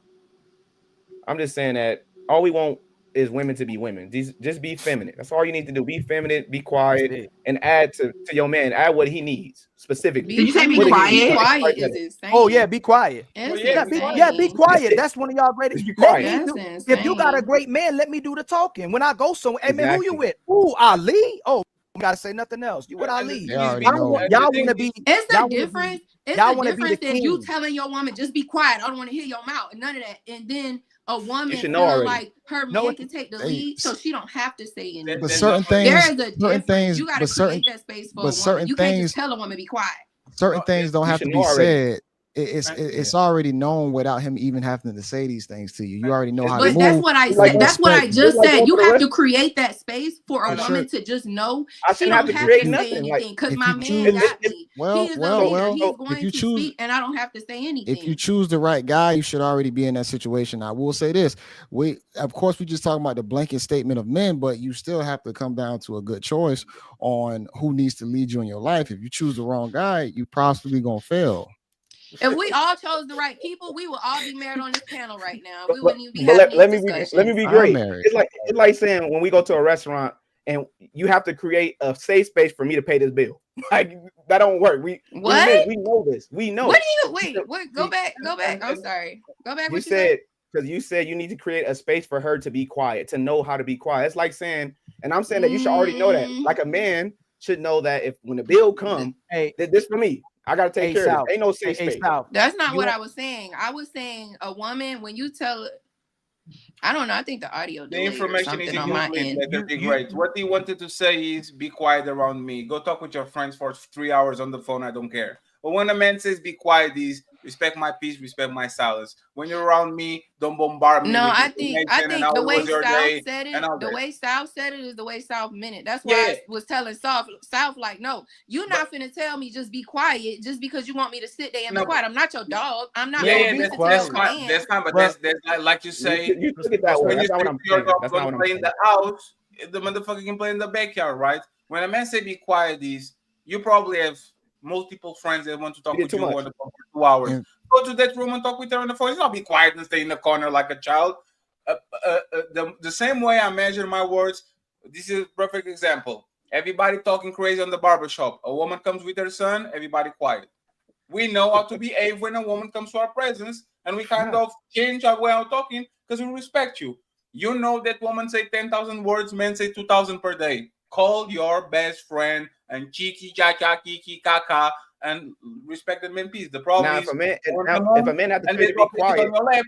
I'm just saying that all we want is women to be women. Just be feminine. That's all you need to do. Be feminine, be quiet, and add to your man. Add what he needs specifically. Did you say be quiet? Be quiet is insane. Oh yeah, be quiet. Be quiet. That's one of y'all greatest. Be quiet. If you got a great man, let me do the talking. When I go somewhere, hey man, who you with? Ooh, Ali. Oh, gotta say nothing else. You what I leave. They already Y'all know. want to be. It's Y'all a wanna be- difference. It's y'all a wanna be the difference if you king. telling your woman just be quiet. I don't want to hear your mouth. None of that. And then a woman should know feeling already. like her man can take the lead, so she don't have to say anything. But certain There things, is a difference. You got to create that space for a woman. certain You can't things, just tell a woman be quiet. certain things don't You have should to know be already. said. It's already known without him even having to say these things to you. You already know how to But move. that's what I You said. That's what I respect just me. said. You have to create that space for a For woman sure. to just know I she shouldn't don't have to have create to say nothing. Like, anything because if my you man choose, got me. well, He is a leader. He's if going you to choose, speak, and I don't have to say anything. if you choose the right guy, you should already be in that situation. I will say this: of course, we just talking about the blanket statement of men, but you still have to come down to a good choice on who needs to lead you in your life. If you choose the wrong guy, you possibly gonna fail. If we all chose the right people, we would all be married on this panel right now. We But, wouldn't even be but having let these me be discussions. I'm great. married. It's like saying when we go to a restaurant and you have to create a safe space for me to pay this bill. Like that don't work. We know this. We know. What do you wait? Go back. I'm sorry. Go back. You What you said? because you said you need to create a space for her to be quiet, to know how to be quiet. It's like saying, and I'm saying that you should already know that. Like a man should know that if when the bill come, this for me. I gotta take care of it. Ain't no safe space. That's not what I was saying. I was saying a woman when you tell. I don't know. I think the audio The delayed or information is something on my incomplete. end. Like great. What he wanted to say is be quiet around me. Go talk with your friends for 3 hours on the phone. I don't care. But when a man says be quiet, is respect my peace, respect my silence. When you're around me, don't bombard me. No, with I think information and how the it way was your South day said it, and all the that. way South said it is the way South meant it. That's why Yeah. I was telling South like, no, you're not finna tell me just be quiet just because you want me to sit there and be quiet. I'm not your dog. I'm not gonna listen to your command. That's fine, but that's like you say. You took it that way. When That's not what I'm your saying. dog That's not gonna what I'm play in the house, the motherfucker can play in the backyard, right? When a man say be quiet, you probably have multiple friends that want to talk with you on the phone for 2 hours. And- Go to that room and talk with her on the phone. It's not be quiet and stay in the corner like a child. The same way I measure my words. This is a perfect example. Everybody talking crazy on the barbershop. A woman comes with her son, everybody quiet. We know how to behave when a woman comes to our presence, and we kind of change our way of talking because we respect you. You know that women say 10,000 words, men say 2,000 per day. Call your best friend and kiki kaka kiki kaka and respect the men peace. The problem Now, is if a man have to and say they to be drop it quiet, on your lap.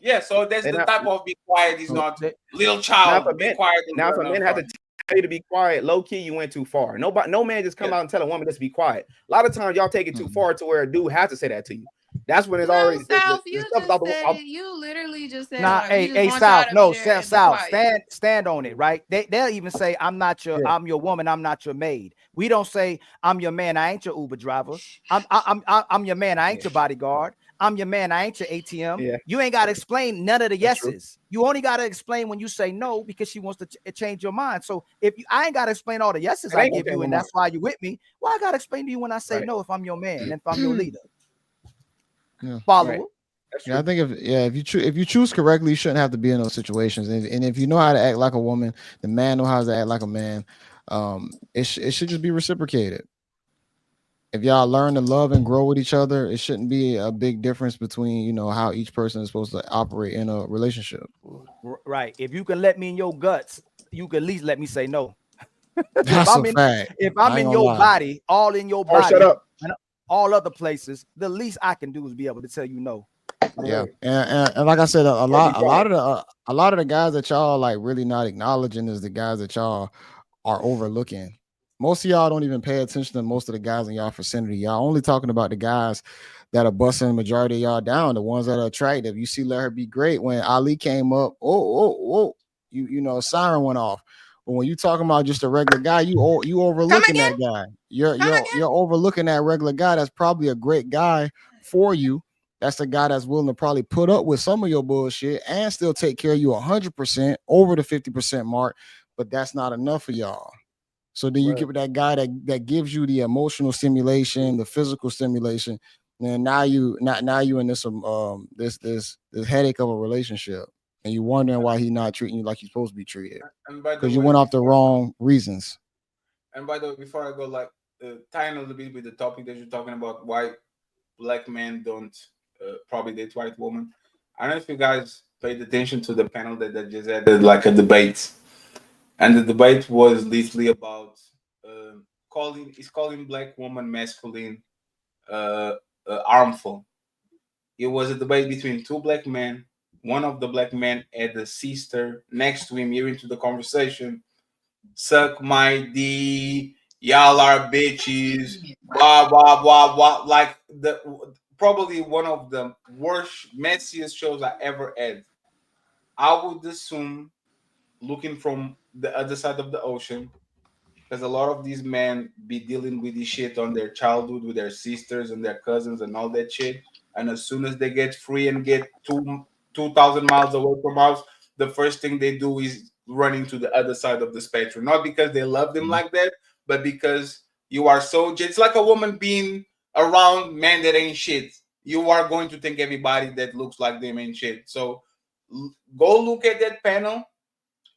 Yeah, so that's the type of be quiet is not little child. Be quiet. Now, if a man had to tell you to be quiet, low key, you went too far. No man just come out and tell a woman just be quiet. A lot of times y'all take it too far to where a dude has to say that to you. That's when it's already South, you just said it. You literally just said Nah, hey, South, no, South, stand on it, right? They'll even say, I'm your woman, I'm not your maid. We don't say, I'm your man, I ain't your Uber driver. I'm your man, I ain't your bodyguard. I'm your man, I ain't your ATM. Yeah. You ain't got to explain none of the yeses. You only got to explain when you say no because she wants to change your mind. So if I ain't got to explain all the yeses I give you, and that's why you with me, well, I got to explain to you when I say no if I'm your man and if I'm your leader. Yeah. Follow. Yeah, I think if you choose correctly, you shouldn't have to be in those situations. And if you know how to act like a woman, the man know how to act like a man. It should just be reciprocated. If y'all learn to love and grow with each other, it shouldn't be a big difference between how each person is supposed to operate in a relationship. Right. If you can let me in your guts, you can at least let me say no. That's a fact. If I'm in your body, all in your body, shut up. and all other places, the least I can do is be able to tell you no. Yeah, and like I said, a lot of the guys that y'all like really not acknowledging is the guys that y'all are overlooking. Most of y'all don't even pay attention to most of the guys in y'all vicinity. Y'all only talking about the guys that are busting the majority of y'all down, the ones that are attractive. You see, Let Her Be Great when Ali came up. You siren went off. But when you talking about just a regular guy, you overlooking that guy. You're overlooking that regular guy. That's probably a great guy for you. That's the guy that's willing to probably put up with some of your bullshit and still take care of you 100% over the 50% mark. But that's not enough for y'all. So then you get with that guy that gives you the emotional stimulation, the physical stimulation, and now you in this this headache of a relationship, and you're wondering why he's not treating you like you're supposed to be treated because you went off the wrong reasons. And by the way, before I go, tying a little bit with the topic that you're talking about, why black men don't probably date white women. I don't know if you guys paid attention to the panel that just had like a debate. And the debate was literally about calling black woman masculine harmful. It was a debate between two black men. One of the black men had a sister next to him, hearing to the conversation. Suck my D, y'all are bitches, blah blah blah blah. Like the probably one of the worst, messiest shows I ever had. I would assume, looking from the other side of the ocean, because a lot of these men be dealing with this shit on their childhood with their sisters and their cousins and all that shit. And as soon as they get free and get 2,000 miles away from us, the first thing they do is running to the other side of the spectrum. Not because they love them like that, but because you are so. It's like a woman being around men that ain't shit. You are going to think everybody that looks like them ain't shit. So go look at that panel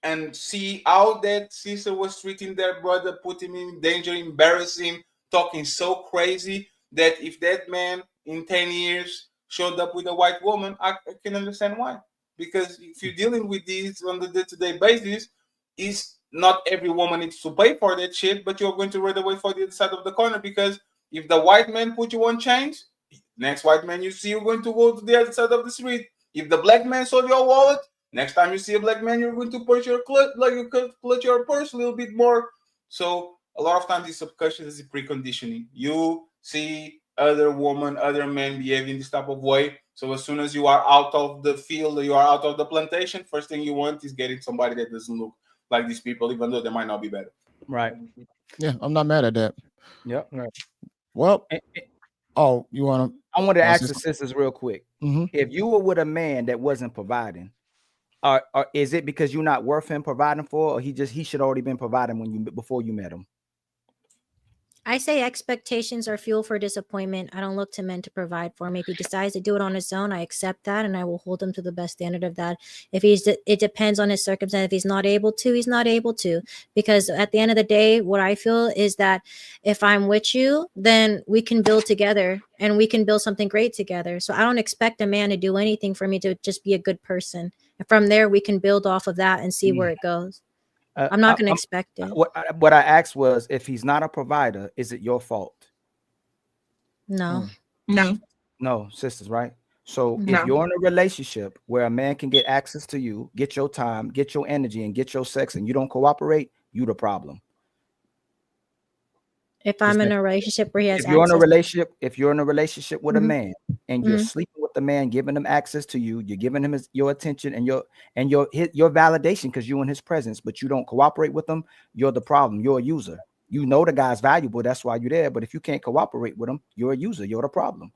and see how that sister was treating their brother, put him in danger, embarrassing, talking so crazy that if that man in 10 years showed up with a white woman, I can understand why. Because if you're dealing with these on the day-to-day basis, is not every woman needs to pay for that shit, but you're going to run away for the other side of the corner, because if the white man put you on chains, next white man you see, you're going to go to the other side of the street. If the black man sold your wallet, next time you see a black man, you're going to push your clutch your purse a little bit more. So a lot of times this subconscious is preconditioning. You see other women, other men behaving this type of way. So as soon as you are out of the field, you are out of the plantation, first thing you want is getting somebody that doesn't look like these people, even though they might not be better. Right. Yeah, I'm not mad at that. Yep. Right. Well, you want to? I want to ask the sisters real quick. Mm-hmm. If you were with a man that wasn't providing, or is it because you're not worth him providing for, or he should already been providing before you met him? I say expectations are fuel for disappointment. I don't look to men to provide for me. If he decides to do it on his own, I accept that, and I will hold him to the best standard of that. It depends on his circumstance. If he's not able to, he's not able to. Because at the end of the day, what I feel is that if I'm with you, then we can build together, and we can build something great together. So I don't expect a man to do anything for me to just be a good person. And from there, we can build off of that and see where it goes. I'm not going to expect it. What I asked was, if he's not a provider, is it your fault? No. No, sisters, right? So if you're in a relationship where a man can get access to you, get your time, get your energy, and get your sex, and you don't cooperate, you the problem. If I'm in a relationship where he has if you're in a relationship with a man and you're sleeping with the man, giving him access to you, you're giving him your attention and your validation because you're in his presence, but you don't cooperate with him, you're the problem. You're a user. You know the guy's valuable, that's why you're there. But if you can't cooperate with him, you're a user. You're the problem.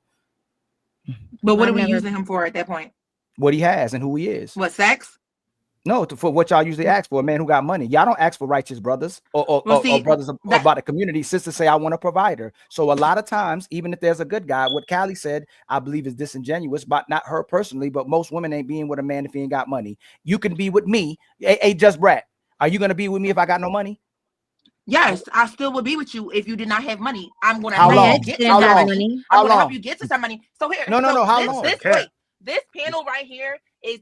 But what are we using him for at that point? What he has and who he is. What, sex? No, for what y'all usually ask for, a man who got money. Y'all don't ask for righteous brothers or brothers about the community. Sisters say, I want a provider. So a lot of times, even if there's a good guy, what Callie said, I believe is disingenuous, but not her personally, but most women ain't being with a man if he ain't got money. You can be with me. Hey, JayBReacts, are you going to be with me if I got no money? Yes, I still would be with you if you did not have money. I'm going to help you get to some money. I'm going to help you get to some money. So here, No. How long? This panel right here is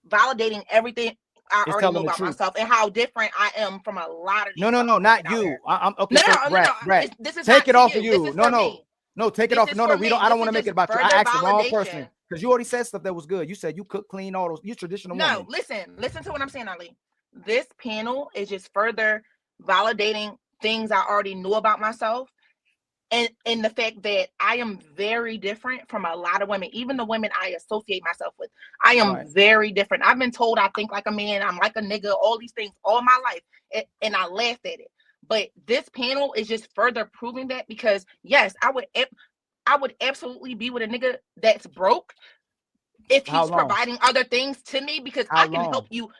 validating everything I already know about myself and how different I am from a lot of these. No, not you. I'm okay. No. This is take it off of you. you. No, take it off. No, we don't. I don't want to make it about you. I asked the wrong person because you already said stuff that was good. You said you cook, clean, all those. You traditional. No, woman. listen to what I'm saying, Ali. This panel is just further validating things I already knew about myself. And the fact that I am very different from a lot of women, even the women I associate myself with. I am very different. I've been told I think like a man, I'm like a nigga, all these things all my life. And I laughed at it. But this panel is just further proving that, because yes, I would absolutely be with a nigga that's broke if he's providing other things to me, because I can help you.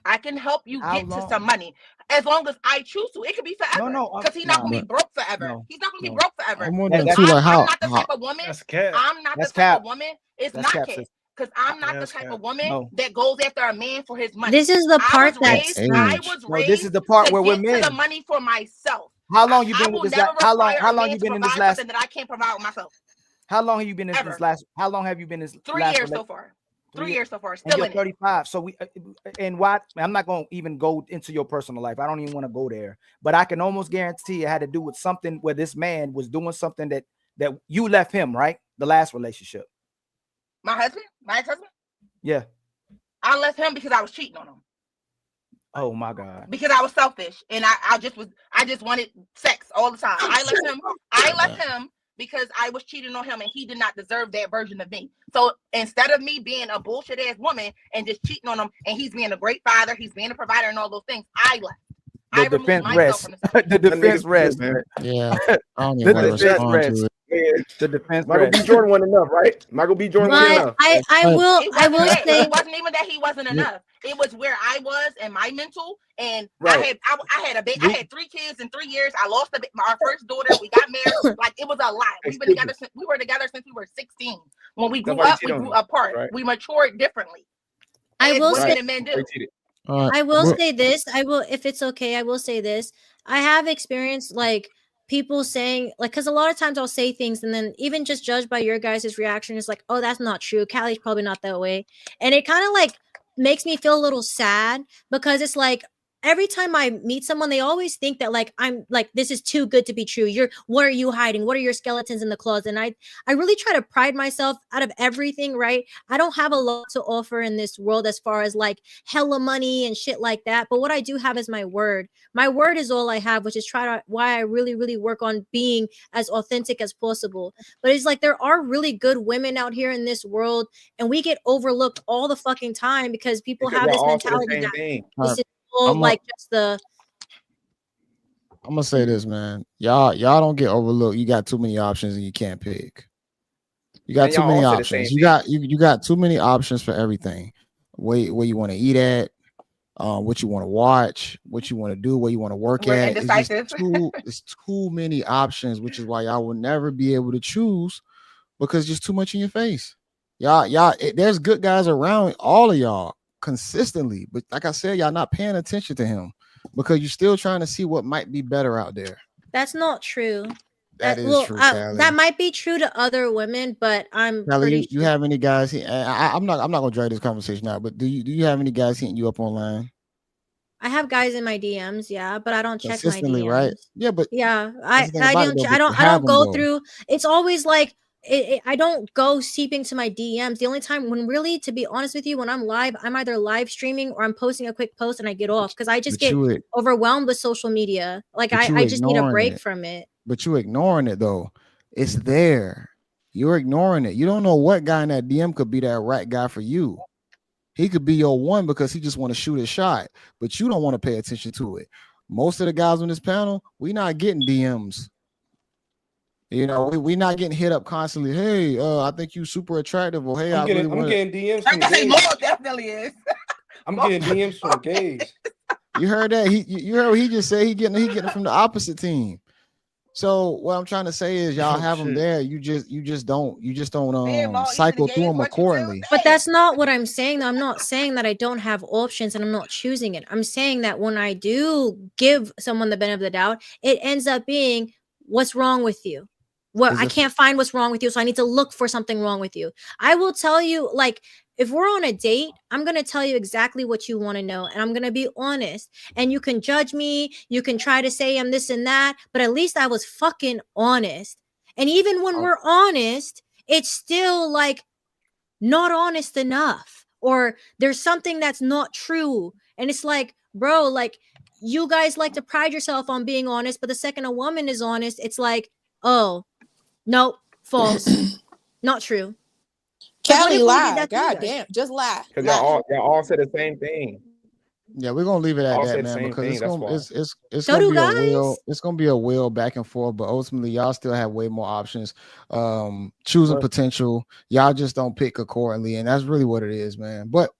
I can help you get to some money as long as I choose to. It could be forever. Because he's not going to be broke forever. He's not going to be broke forever. I'm not the type of woman. I'm not the type of woman. It's not cap. Because I'm not the type of woman that goes after a man for his money. This is the part that's I was raised this is the part where we're men. To the money for myself. How long you been with this? How long you been in this last? That I can't provide myself. How long have you been in this last? How long have you been in this? 3 years so far. 3 years so far. And Still you're in it. 35. So and why? I'm not going to even go into your personal life. I don't even want to go there. But I can almost guarantee it had to do with something where this man was doing something that you left him, right? The last relationship. My ex-husband. Yeah. I left him because I was cheating on him. Oh my God. Because I was selfish and I just wanted sex all the time. I left him because I was cheating on him and he did not deserve that version of me. So instead of me being a bullshit ass woman and just cheating on him and he's being a great father, he's being a provider and all those things, I left. The defense rests. The defense rests. Yeah. I don't The even want to defense respond rests. to it. The defense Michael B. rests. Jordan wasn't enough, right? Michael B. Jordan wasn't enough. I will say it wasn't even that he wasn't enough. It was where I was and my mental, and Right. I had 3 kids in 3 years. I lost our first daughter. We got married. Like it was a lot. We were together since we were 16. When we grew up, we grew apart. Right. We matured differently. I will say, and men do. I will say this. If it's okay, I will say this. I have experienced like people saying like, because a lot of times I'll say things and then even just judged by your guys' reaction is like, oh, that's not true. Callie's probably not that way. And it kind of like makes me feel a little sad because it's like every time I meet someone, they always think that like I'm like, this is too good to be true. What are you hiding? What are your skeletons in the closet? And I really try to pride myself out of everything, right? I don't have a lot to offer in this world as far as like hella money and shit like that. But what I do have is my word. My word is all I have, which is why I really, really work on being as authentic as possible. But it's like there are really good women out here in this world, and we get overlooked all the fucking time because people have this mentality that this is all like just the. I'm gonna say this, man. Y'all don't get overlooked. You got too many options and you can't pick. You got too many options. You got too many options for everything. Where you want to eat at, what you want to watch, what you want to do, where you want to work at. It's too many options, which is why y'all will never be able to choose because there's too much in your face. Y'all, there's good guys around all of y'all consistently, but like I said, y'all not paying attention to him because you're still trying to see what might be better out there. That's not true. That is true, Callie. That might be true to other women, but I'm Callie, pretty you have any guys? I'm not gonna drag this conversation out, but do you have any guys hitting you up online? I have guys in my DMs, yeah, but I don't check my DMs. Right? Yeah, but I don't go through. It's always like I don't go seeping to my DMs. The only time when really, to be honest with you, when I'm live, I'm either live streaming or I'm posting a quick post and I get off because I just get overwhelmed with social media. Like I just need a break from it. But you ignoring it though. It's there. You're ignoring it. You don't know what guy in that DM could be that right guy for you. He could be your one because he just want to shoot a shot, but you don't want to pay attention to it. Most of the guys on this panel, we not getting DMs. You know, we not getting hit up constantly. Hey, I think you super attractive. Or hey, I'm getting DMs from gays. Mo definitely is. I'm getting DMs from gays. You heard that? You heard what he just said. He getting it from the opposite team. So what I'm trying to say is y'all have them there. You just don't cycle through them accordingly. But that's not what I'm saying. I'm not saying that I don't have options and I'm not choosing it. I'm saying that when I do give someone the benefit of the doubt, it ends up being what's wrong with you. I can't find what's wrong with you, so I need to look for something wrong with you. I will tell you, like, if we're on a date, I'm going to tell you exactly what you want to know, and I'm going to be honest. And you can judge me, you can try to say I'm this and that, but at least I was fucking honest. And even when we're honest, it's still, like, not honest enough. Or there's something that's not true. And it's like, bro, like, you guys like to pride yourself on being honest, but the second a woman is honest, it's like, oh, nope, false, not true. Callie lie. God damn, just lie. Because y'all all said the same thing. Yeah, we're gonna leave it at that, man, because it's gonna be a wheel. It's gonna be a wheel back and forth, but ultimately, y'all still have way more options. Choosing potential, y'all just don't pick accordingly, and that's really what it is, man. But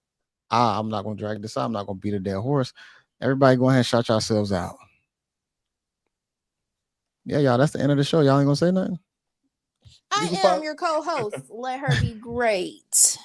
I'm not gonna drag this out. I'm not gonna beat a dead horse. Everybody, go ahead and shout yourselves out. Yeah, y'all. That's the end of the show. Y'all ain't gonna say nothing. I am your co-host. Let her be great.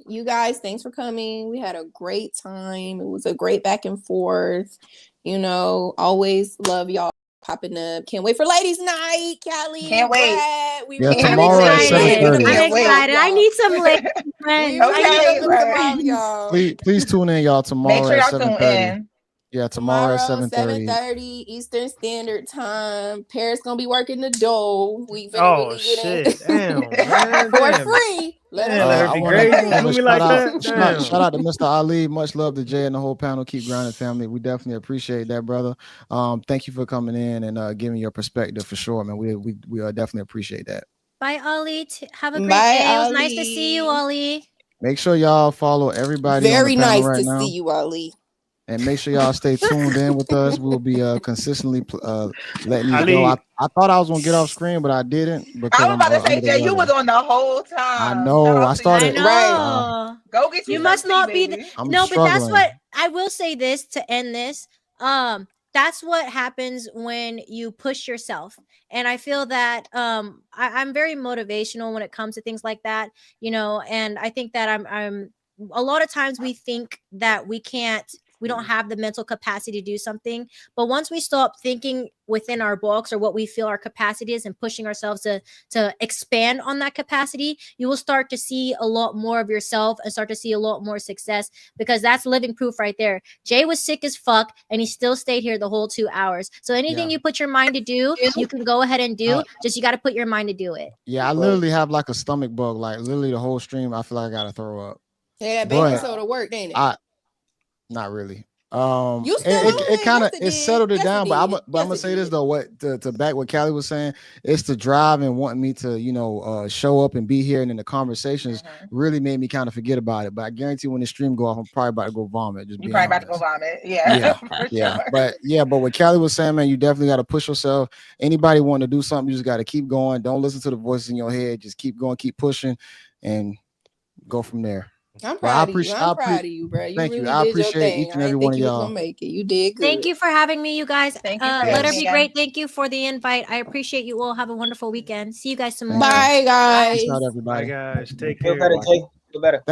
You guys, thanks for coming. We had a great time. It was a great back and forth. You know, always love y'all. popping up. Can't wait for ladies' night, Callie. Can't wait. Brad. We Yeah, really tomorrow at excited. 7:30. I'm Can't wait, excited. I y'all. need some ladies friends. We really Okay, looking right. tomorrow, y'all. Please tune in, y'all. Make Tomorrow sure at y'all tune 7:30. in. Yeah, tomorrow at 7:30 7:30. Eastern Standard Time. Paris gonna be working the dough. We finna Oh really get in shit! Damn, man. for Damn. free. Let Damn, us let her I be want to great. give Do a me like that. Damn. shout out to Mr. Ali. Much love to Jay and the whole panel. Keep grinding, family. We definitely appreciate that, brother. Thank you for coming in and giving your perspective for sure, man. We definitely appreciate that. Bye, Ollie. Have a great Bye, day. It was nice to see you, Ali. Ollie. Make sure y'all follow everybody on Very the panel nice right to now. see you, Ali. And make sure y'all stay tuned in with us. We'll be consistently letting these Ali. go. I thought I was gonna get off screen, but I didn't because I was I'm about to say, under the Jay, you was weather. on the whole time. I know. Shout I out to you. started. I know. Go get you You some must tea, not be. baby. I'm No, but that's struggling. what I will say. This to end this. That's what happens when you push yourself. And I feel that I'm very motivational when it comes to things like that, you know. And I think that I'm a lot of times we think that we don't have the mental capacity to do something. But once we stop thinking within our box or what we feel our capacity is and pushing ourselves to expand on that capacity, you will start to see a lot more of yourself and start to see a lot more success, because that's living proof right there. Jay was sick as fuck and he still stayed here the whole 2 hours. So anything you put your mind to do, you can go ahead and do. Just you got to put your mind to do it. Yeah, I literally have like a stomach bug. Like literally the whole stream, I feel like I gotta throw up. Yeah, that baking But soda worked, ain't it? not really. You still It kind of Yes, it settled it Yes, down. it But I'm did. gonna say this though. What to back what Callie was saying, it's the drive and wanting me to show up and be here, and then the conversations really made me kind of forget about it. But I guarantee when the stream go off, I'm probably about to go vomit. Just You being probably about honest. to go vomit. Yeah. Yeah. But what Callie was saying, man, you definitely got to push yourself. Anybody want to do something, you just got to keep going. Don't listen to the voices in your head. Just keep going, keep pushing, and go from there. I'm proud of you. I'm proud of you, bro. You Thank really you. I did your appreciate thing. each and I every didn't one think of you was y'all. gonna make it. You did good. Thank you for having me, you guys. Thank you for Let her having be me great. Thank you for the invite. I appreciate you all. Have a wonderful weekend. See you guys some more. Bye, guys. Peace out, everybody. Bye, guys. Take Feel care. better, Jay. Feel better. Thank